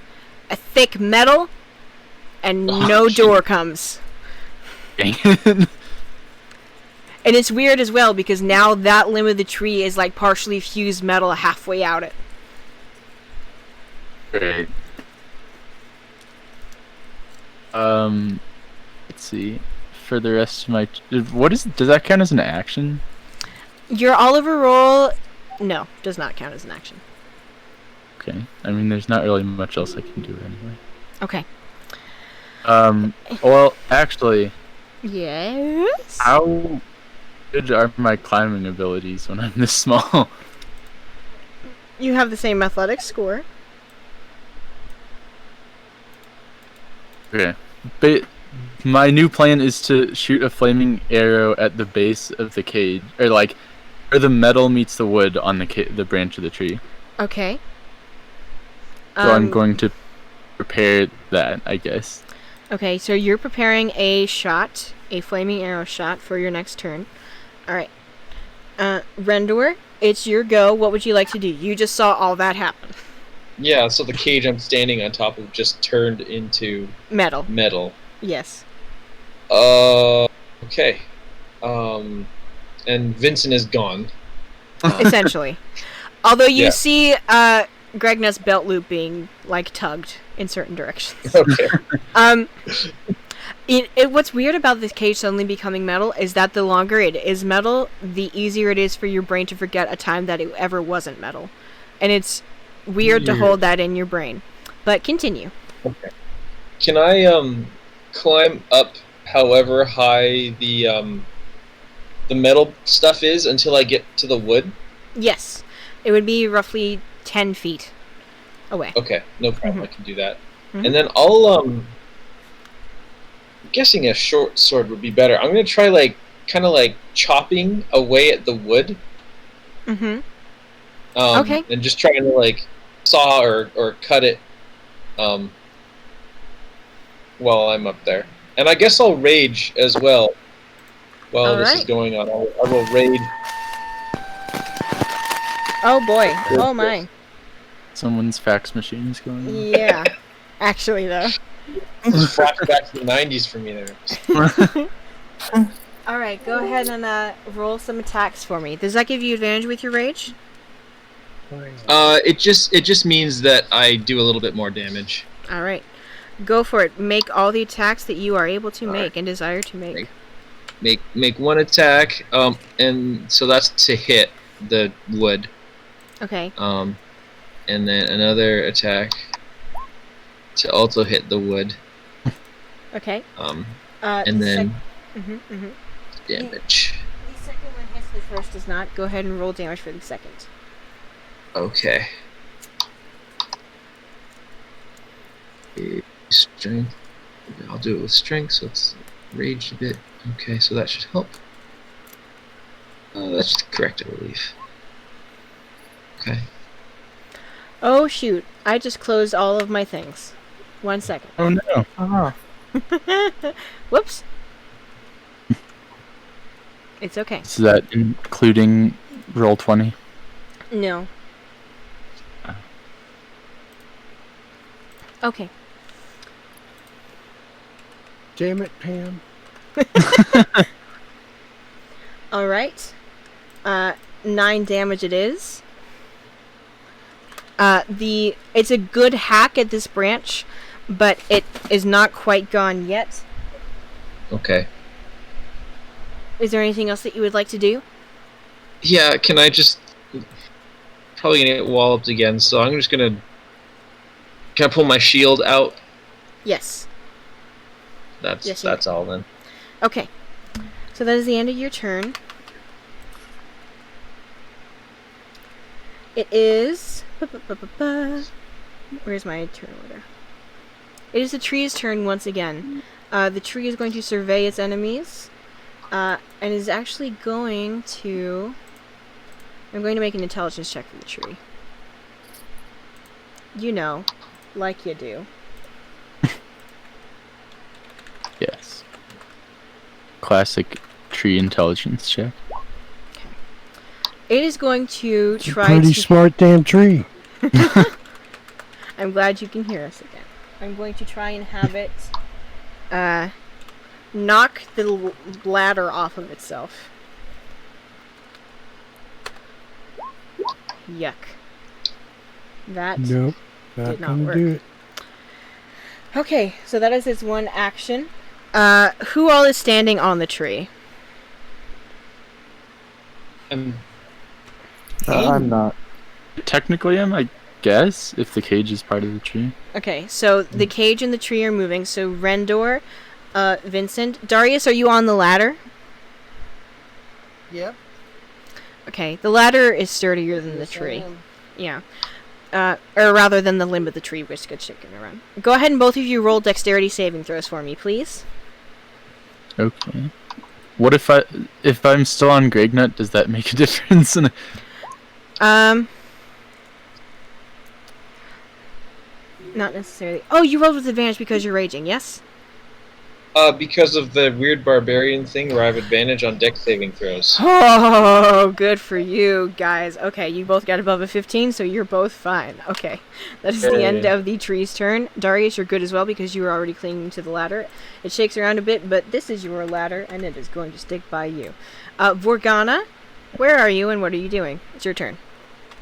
a thick metal, and no door comes. dang it. And it's weird as well, because now that limb of the tree is like partially fused metal halfway out it. Great. Let's see. For the rest of my, does that count as an action? Your Oliver roll, no, does not count as an action. Okay. I mean, there's not really much else I can do anyway. Okay. Well, actually, Yes? how good are my climbing abilities when I'm this small? You have the same athletics score. Okay. But my new plan is to shoot a flaming arrow at the base of the cage, or like, where the metal meets the wood on the branch of the tree. Okay. So I'm going to prepare that, I guess. Okay, so you're preparing a shot, a flaming arrow shot for your next turn. Alright. Rendor, it's your go. What would you like to do? You just saw all that happen. Yeah, so the cage I'm standing on top of just turned into Metal. metal. Yes. Okay. And Vincent is gone. Essentially. Although you Yeah. see Gregnut's belt loop being like tugged in certain directions. Okay. What's weird about this cage suddenly becoming metal is that the longer it is metal, the easier it is for your brain to forget a time that it ever wasn't metal. And it's weird to hold that in your brain. But continue. Okay. Can I climb up however high the metal stuff is until I get to the wood? Yes. It would be roughly 10 feet away. Okay, no problem. I can do that. Mhm. And then I'll I'm guessing a short sword would be better. I'm gonna try kind of like chopping away at the wood. Mm-hmm. Okay. And just trying to like saw or cut it while I'm up there. And I guess I'll rage as well while this is going on. I will rage. Oh boy. Oh my. Someone's fax machine is going on. Yeah. Actually, though. Flashback to the 90s for me there. Alright, go ahead and roll some attacks for me. Does that give you advantage with your rage? It just means that I do a little bit more damage. Alright. Go for it. Make all the attacks that you are able to make and desire to make. Make one attack, and so that's to hit the wood. Okay. And then another attack to also hit the wood. Okay. And then damage. The second one hits, the first does not. Go ahead and roll damage for the second. Okay. Strength. I'll do it with strength, so it's raged a bit. Okay, so that should help. That's correct, I believe. Okay. Oh shoot! I just closed all of my things. 1 second. Oh no. Whoops. It's okay. Is that including roll 20? No. Okay. Damn it, Pam. Alright. 9 damage it is. It's a good hack at this branch, but it is not quite gone yet. Okay. Is there anything else that you would like to do? Yeah, can I just... Probably gonna get walloped again, so I'm just gonna... Can I pull my shield out? Yes. That's all then. Okay. So that is the end of your turn. It is... Where's my turn order? It is the tree's turn once again. The tree is going to survey its enemies. And is actually going to... I'm going to make an intelligence check for the tree. You know, like you do. Yes. Classic tree intelligence check. It is going to It's a try pretty to... smart damn tree. I'm glad you can hear us again. I'm going to try and have it knock the ladder off of itself. Yuck. That Nope. Not did not gonna work. do it. Okay, so that is its one action. Who all is standing on the tree? I'm I'm not. Technically, I guess, if the cage is part of the tree. Okay, so the cage and the tree are moving. So Rendor, Vincent, Darius, are you on the ladder? Yep. Okay, the ladder is sturdier than the Yes, I tree. am. Yeah. Or rather than the limb of the tree, which gets shaken around. Go ahead and both of you roll dexterity saving throws for me, please. Okay. What if I'm still on Gregnut? Does that make a difference? Not necessarily. Oh, you rolled with advantage because you're raging, yes? because of the weird barbarian thing where I have advantage on dex saving throws. Oh, good for you guys. Okay, you both got above a 15, so you're both fine. Okay, that is the end of the tree's turn. Darius, you're good as well because you were already clinging to the ladder. It shakes around a bit, but this is your ladder, and it is going to stick by you. Vorgana, where are you, and what are you doing? It's your turn.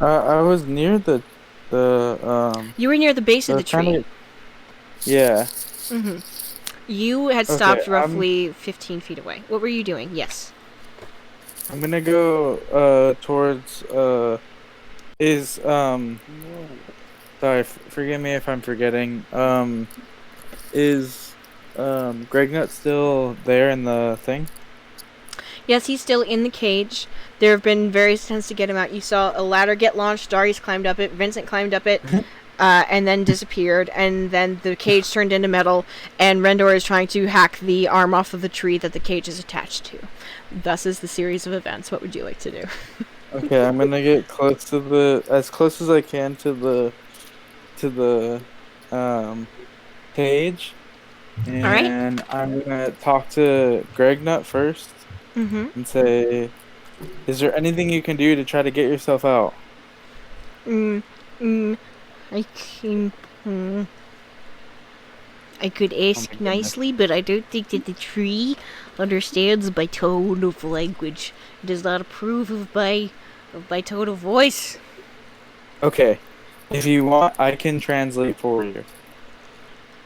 I was near the The You were near the base I of the was trying tree. yeah. Mm-hmm. You had Okay, stopped roughly 15 feet away. What were you doing? Yes. I'm gonna go towards is sorry, forgive me if I'm forgetting. Is Gregnut still there in the thing? Yes, he's still in the cage. There have been various attempts to get him out. You saw a ladder get launched. Darius climbed up it. Vincent climbed up it. And then disappeared. And then the cage turned into metal. And Rendor is trying to hack the arm off of the tree that the cage is attached to. Thus is the series of events. What would you like to do? Okay, I'm gonna get close to as close as I can to the cage, All right. and I'm gonna talk to Gregnut first Mm-hmm. and say, "Is there anything you can do to try to get yourself out?" I can. I could Oh my ask goodness. nicely, but I don't think that the tree understands my tone of language. It does not approve of my tone of voice. Okay, if you want, I can translate for you.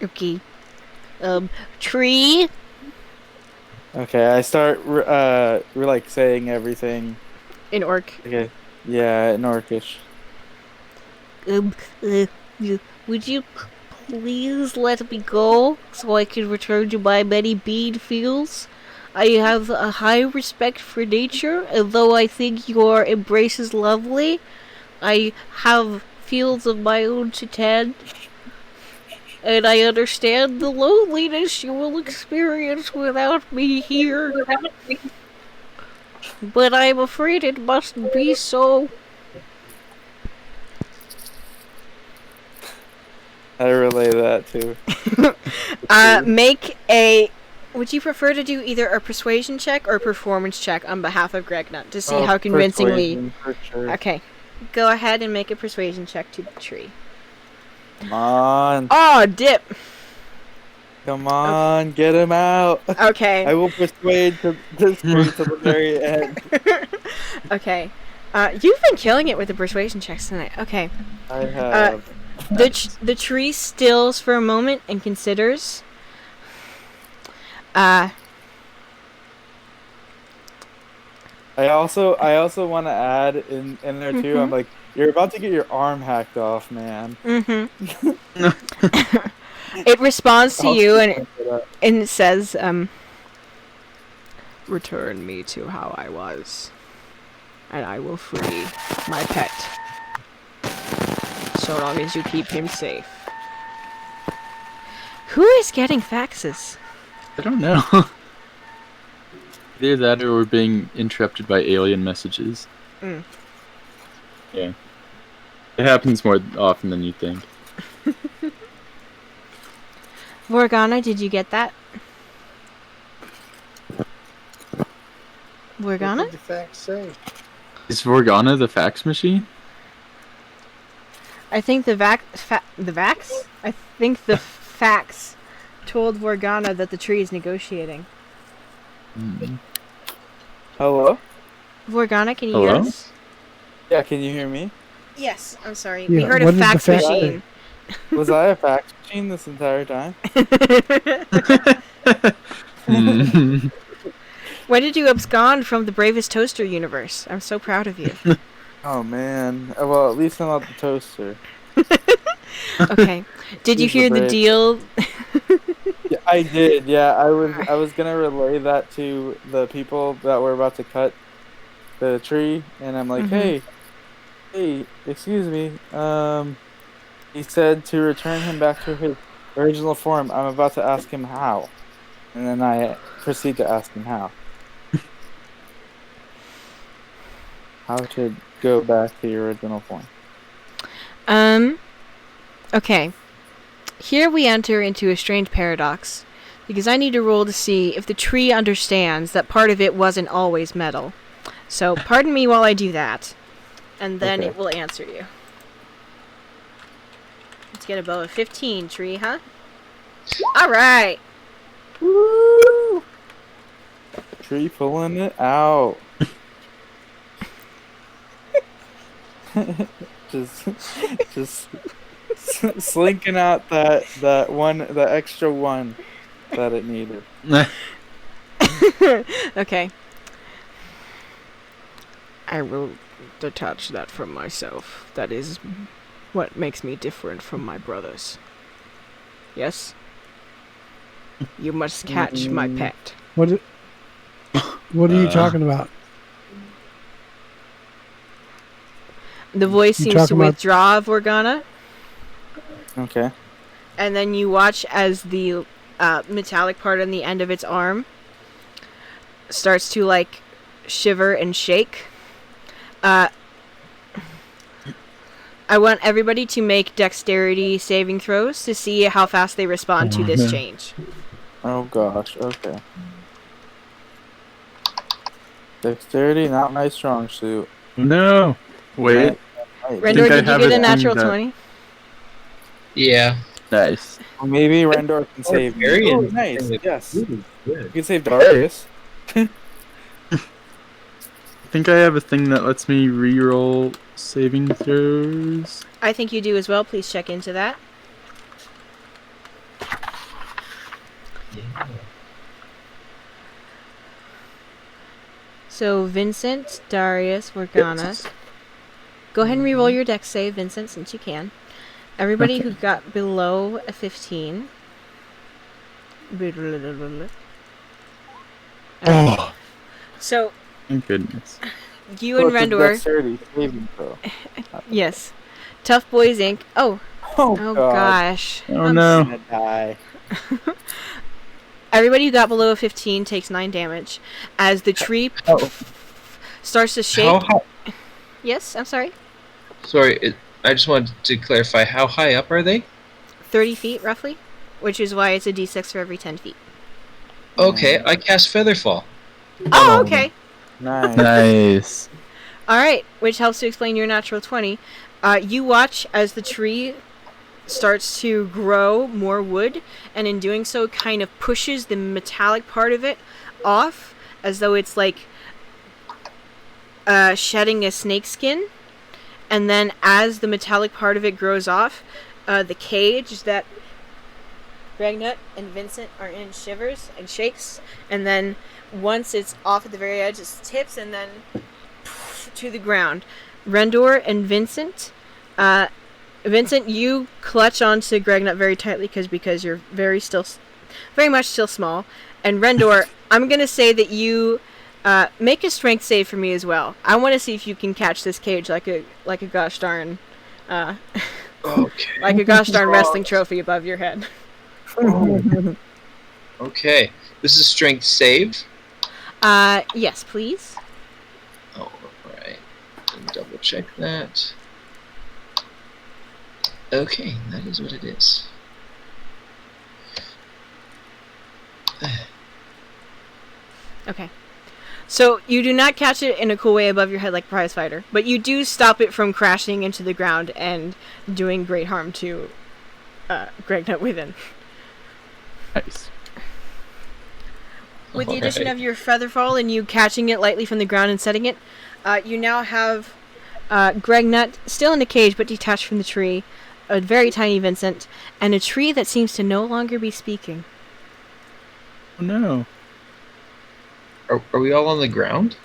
Okay. Tree. Okay, I start like saying everything. In orc. Okay, yeah, in Orcish. Um. Would you please let me go so I can return to my many bean fields? I have a high respect for nature, and though I think your embrace is lovely, I have fields of my own to tend, and I understand the loneliness you will experience without me here. But I'm afraid it must be so. I relay that too. Make a. Would you prefer to do either a persuasion check or a performance check on behalf of Gregnut to see how convincingly? Persuasion, for sure. Okay, go ahead and make a persuasion check to the tree. Come on, Oh, dip. come on, get him out. I Okay. will persuade to this tree to the very end. Okay. You've been killing it with the persuasion checks tonight. Okay. I have. The tree stills for a moment and considers. I also want to add in there too. I'm like, you're about to get your arm hacked off, man. It responds to you and I'll it says, Return me to how I was, and I will free my pet. So long as you keep him safe. who is getting faxes? I don't know. Either that or we're being interrupted by alien messages. Mm. Yeah. It happens more often than you think. Morgana, did you get that? Morgana? What did the facts say? Is Vorgana the fax machine? I think the vax. I think the fax told Morgana that the tree is negotiating. Hello? Morgana, can you Hello? hear us? Yeah, can you hear me? Yes, I'm sorry. We Yeah, heard what a did the fax fax machine. Was I a fax machine this entire time? When did you abscond from the Bravest Toaster universe? I'm so proud of you. Oh man. Well, at least I'm not the toaster. Okay. Did you He's the hear the brave. deal? Yeah, I did. Yeah, I was gonna relay that to the people that were about to cut the tree, and I'm like, Mhm. hey, excuse me. He said to return him back to his original form. I'm about to ask him how, and then I proceed to ask him how. How to go back to your original form. Okay. Here we enter into a strange paradox, because I need to roll to see if the tree understands that part of it wasn't always metal. So, pardon me while I do that, and then Okay. it will answer you. Let's get above a 15, tree, huh? Alright! Woo! Tree pulling it out. just, just slinking out that extra one that it needed. Okay. I will detach that from myself. That is what makes me different from my brothers. Yes? You must catch my pet. What are you talking about? The voice You seems to talking about- withdraw of Organa, Okay. and then you watch as the metallic part on the end of its arm starts to like shiver and shake. I want everybody to make dexterity saving throws to see how fast they respond to this change. Oh gosh. Okay. Dexterity, not my strong suit. No. Wait. Right. Rendor, think I did you have get a a natural thing that- 20? Yeah. Nice. Well, maybe Rendor can save. Varian Oh, nice. thing is Yes. You really good. can save Darius. I think I have a thing that lets me reroll saving throws. I think you do as well. Please check into that. Yeah. So Vincent, Darius, Morgana. Go ahead and re-roll your dex save, Vincent, since you can. Everybody who got below a 15. Oh, So thank goodness. you and Oh, it's a Rendor, Dexterity saving throw. yes. Tough Boys Inc. Oh Oh, God. gosh. Oh I'm no. I'm gonna die. Everybody who got below a 15 takes 9 damage as the tree Oh. starts to shake. How high? Yes, I'm sorry. Sorry, I just wanted to clarify. How high up are they? 30 feet roughly, which is why it's a d6 for every 10 feet. Okay, I cast Featherfall. Oh, okay. Nice. Nice. All right, which helps to explain your natural 20. You watch as the tree starts to grow more wood, and in doing so kind of pushes the metallic part of it off as though it's like shedding a snakeskin. And then as the metallic part of it grows off, the cage that Ragnut and Vincent are in shivers and shakes, and then once it's off at the very edge, it tips and then to the ground. Rendor and Vincent, Vincent, you clutch onto Gragnut very tightly because you're very much still small. And Rendor, I'm gonna say that you make a strength save for me as well. I want to see if you can catch this cage like a gosh darn, Okay. like a gosh darn wrestling trophy above your head. Okay. This is strength save. Yes, please. Oh, alright. Double check that. Okay, that is what it is. Okay. So you do not catch it in a cool way above your head like a prize fighter, but you do stop it from crashing into the ground and doing great harm to Gragnut within. Nice. With the addition Alright. of your Featherfall and you catching it lightly from the ground and setting it, you now have Gragnut still in the cage but detached from the tree, a very tiny Vincent, and a tree that seems to no longer be speaking. Oh no. Are we all on the ground?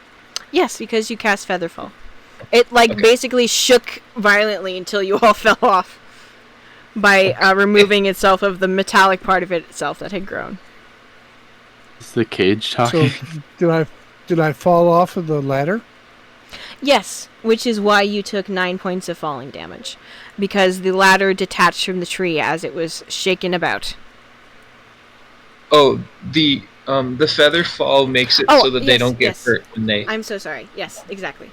Yes, because you cast Featherfall. It Okay. basically shook violently until you all fell off by removing itself of the metallic part of it itself that had grown. Is the cage So talking? did I fall off of the ladder? Yes, which is why you took 9 points of falling damage, because the ladder detached from the tree as it was shaken about. Oh, the feather fall makes it Oh, so that they yes, don't get yes. hurt when they. I'm so sorry. Yes, exactly.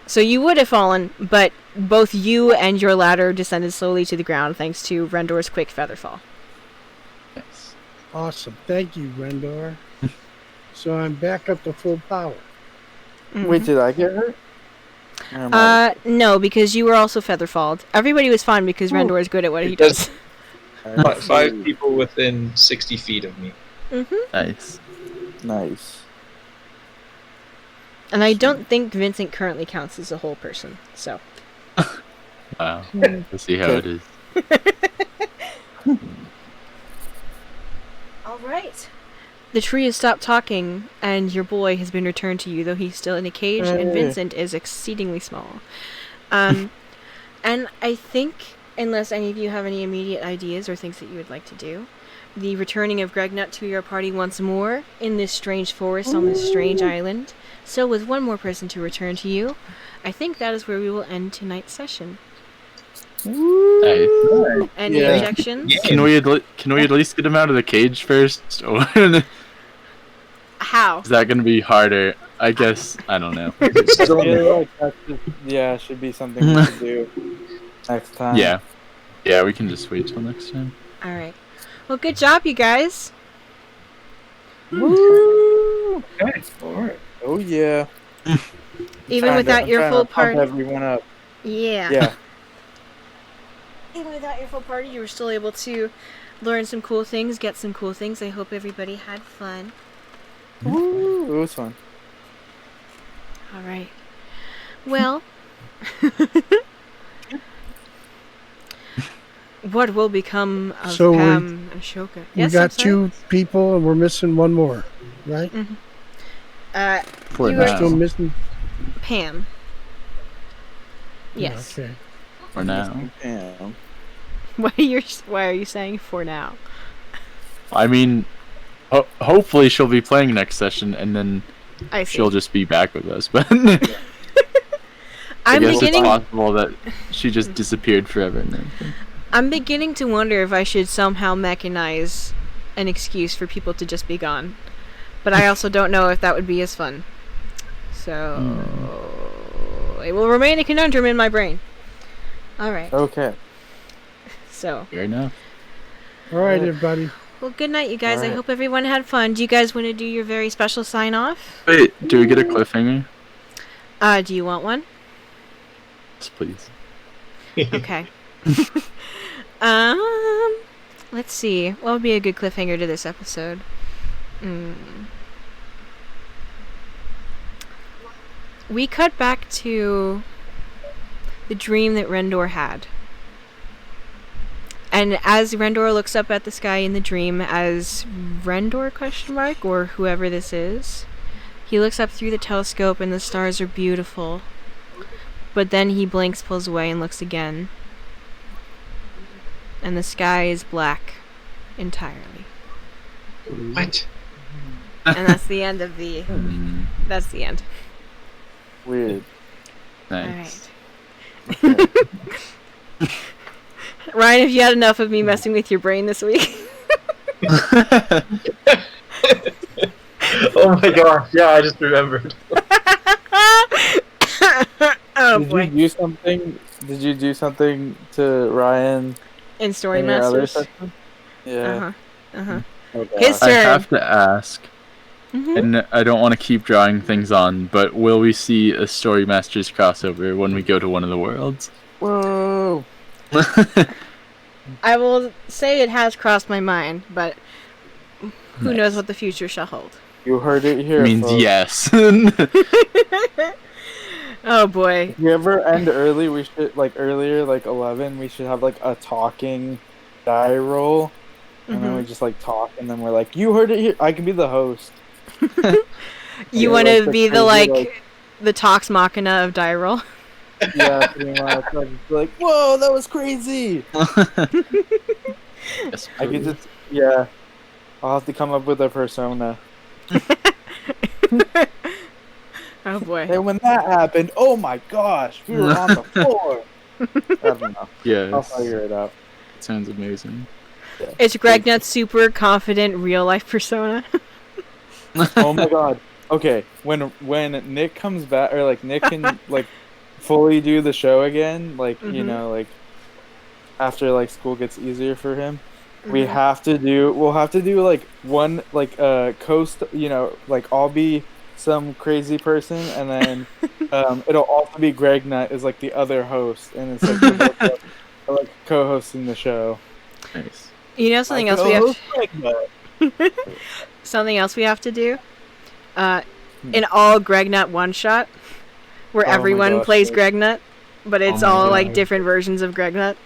So you would have fallen, but both you and your ladder descended slowly to the ground thanks to Rendor's quick feather fall. Nice. Awesome. Thank you, Rendor. So I'm back up to full power. Wait, did I get hurt? Or am I- No, because you were also featherfalled. Everybody was fine because Rendor is good at what he It does- does. Five people within 60 feet of me. Nice. Nice. And I don't think Vincent currently counts as a whole person, so. Wow. We'll see how it is. All right. The tree has stopped talking, and your boy has been returned to you, though he's still in a cage, and Hey. Vincent is exceedingly small. And I think, unless any of you have any immediate ideas or things that you would like to do, the returning of Gregnut to your party once more in this strange forest on this strange island, so with one more person to return to you, I think that is where we will end tonight's session. Nice. Any Yeah. objections? Yeah. Can we at least get him out of the cage first, or is How? that gonna be harder? I guess I don't know. It's still I feel like that should be something we should do next time. Yeah, yeah, we can just wait till next time. All right. Well, good job, you guys. Woo! okay. All right. Oh yeah. Even I'm without your trying full to pump party. everyone up. Yeah. Yeah. Even without your full party, you were still able to learn some cool things, get some cool things. I hope everybody had fun. Woo! It was fun. All right. Well, what will become of So we- Pam and Ashoka? We Yes, got I'm sorry? 2 people, and we're missing 1 more, right? For You We're are- still now. missing. Pam. Yes. Okay. For now. Damn. Why are you saying for now? I mean, hopefully she'll be playing next session, and then I see. she'll just be back with us. But I I'm guess beginning. it's possible that she just disappeared forever. And everything. I'm beginning to wonder if I should somehow mechanize an excuse for people to just be gone. But I also don't know if that would be as fun. So it will remain a conundrum in my brain. All right. Okay. So, Fair enough. All right, everybody. well, good night, you guys. I Alright. hope everyone had fun. Do you guys want to do your very special sign off? Wait, do we get a cliffhanger? Do you want one? Yes, please. Okay. Let's see. What would be a good cliffhanger to this episode? We cut back to the dream that Rendor had. And as Rendor looks up at the sky in the dream as Rendor question mark or whoever this is, he looks up through the telescope and the stars are beautiful. But then he blinks, pulls away, and looks again. And the sky is black entirely. What? And that's the end of the. Mm, That's the end. Weird. nice. Alright. Ryan, have you had enough of me messing with your brain this week? Oh my gosh! Yeah, I just remembered. Oh Did boy. you do something? Did you do something to Ryan In Story in your other Masters. session? Yeah. Uh-huh. Oh, His gosh. I turn. have to ask, Mhm. and I don't want to keep drawing things on, but will we see a Story Masters crossover when we go to one of the worlds? Whoa! I will say it has crossed my mind, but who Nice. knows what the future shall hold. You heard it here. Means folks. yes. Oh boy. If you ever end early, we should earlier, 11. We should have a talking die roll, and then we just talk, and then we're like, "You heard it here." I can be the host. You Yeah, want to the be the crazy, the Tox Machina of DieRole? Yeah, pretty much. I'll just be like, "Whoa, that was crazy!" Yes, I could please. just, yeah. I'll have to come up with a persona. Oh boy. And when that happened, oh my gosh, we were on the floor. I don't know. I'll Yes. figure it out. Sounds amazing. It's Gregnut's super confident real life persona. Oh my god. Okay, when Nick comes back, or Nick can fully do the show again, you Mhm. know, after school gets easier for him, Mhm. we'll have to do one coast, I'll be some crazy person, and then it'll also be Greg Nutt is the other host, and it's we're both, co-hosting the show. Nice. You know something I else we have co-host Greg Nutt. something else we have to do? An all Gregnut one shot where Oh my everyone gosh, plays yes. Gregnut. But it's Oh my all God. like different versions of Greg Nut.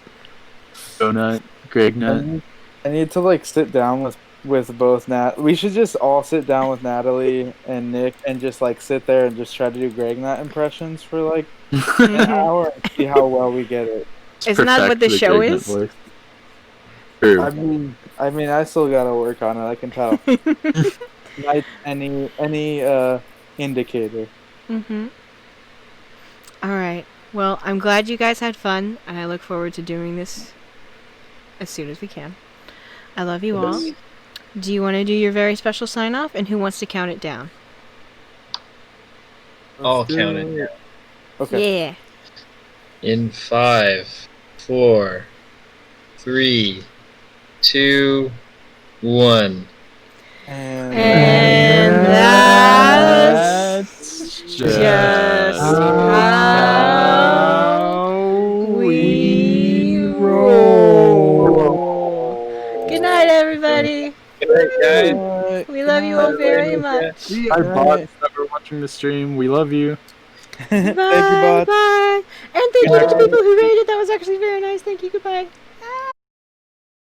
Donut, Greg Nut. I need to like sit down with both Nat. We should just all sit down with Natalie and Nick and just like sit there and just try to do Greg Nut impressions for like an hour and see how well we get it. Isn't that what the Perfect show Greg Nut is? voice. True. I still gotta work on it. I can tell. Like any indicator. Mm-hmm. All right. Well, I'm glad you guys had fun, and I look forward to doing this as soon as we can. I love you all. Do you want to do your very special sign off, and who wants to count it down? I'll count it down. Okay. Yeah. In 5, 4, 3, 2, 1. And that's just how we roll. Good night, everybody. Good night, guys. We love you all very much. Our bots that are watching the stream, we love you. Bye. Thank you, bud. Bye. And thank you to the people who rated. That was actually very nice. Thank you. Goodbye.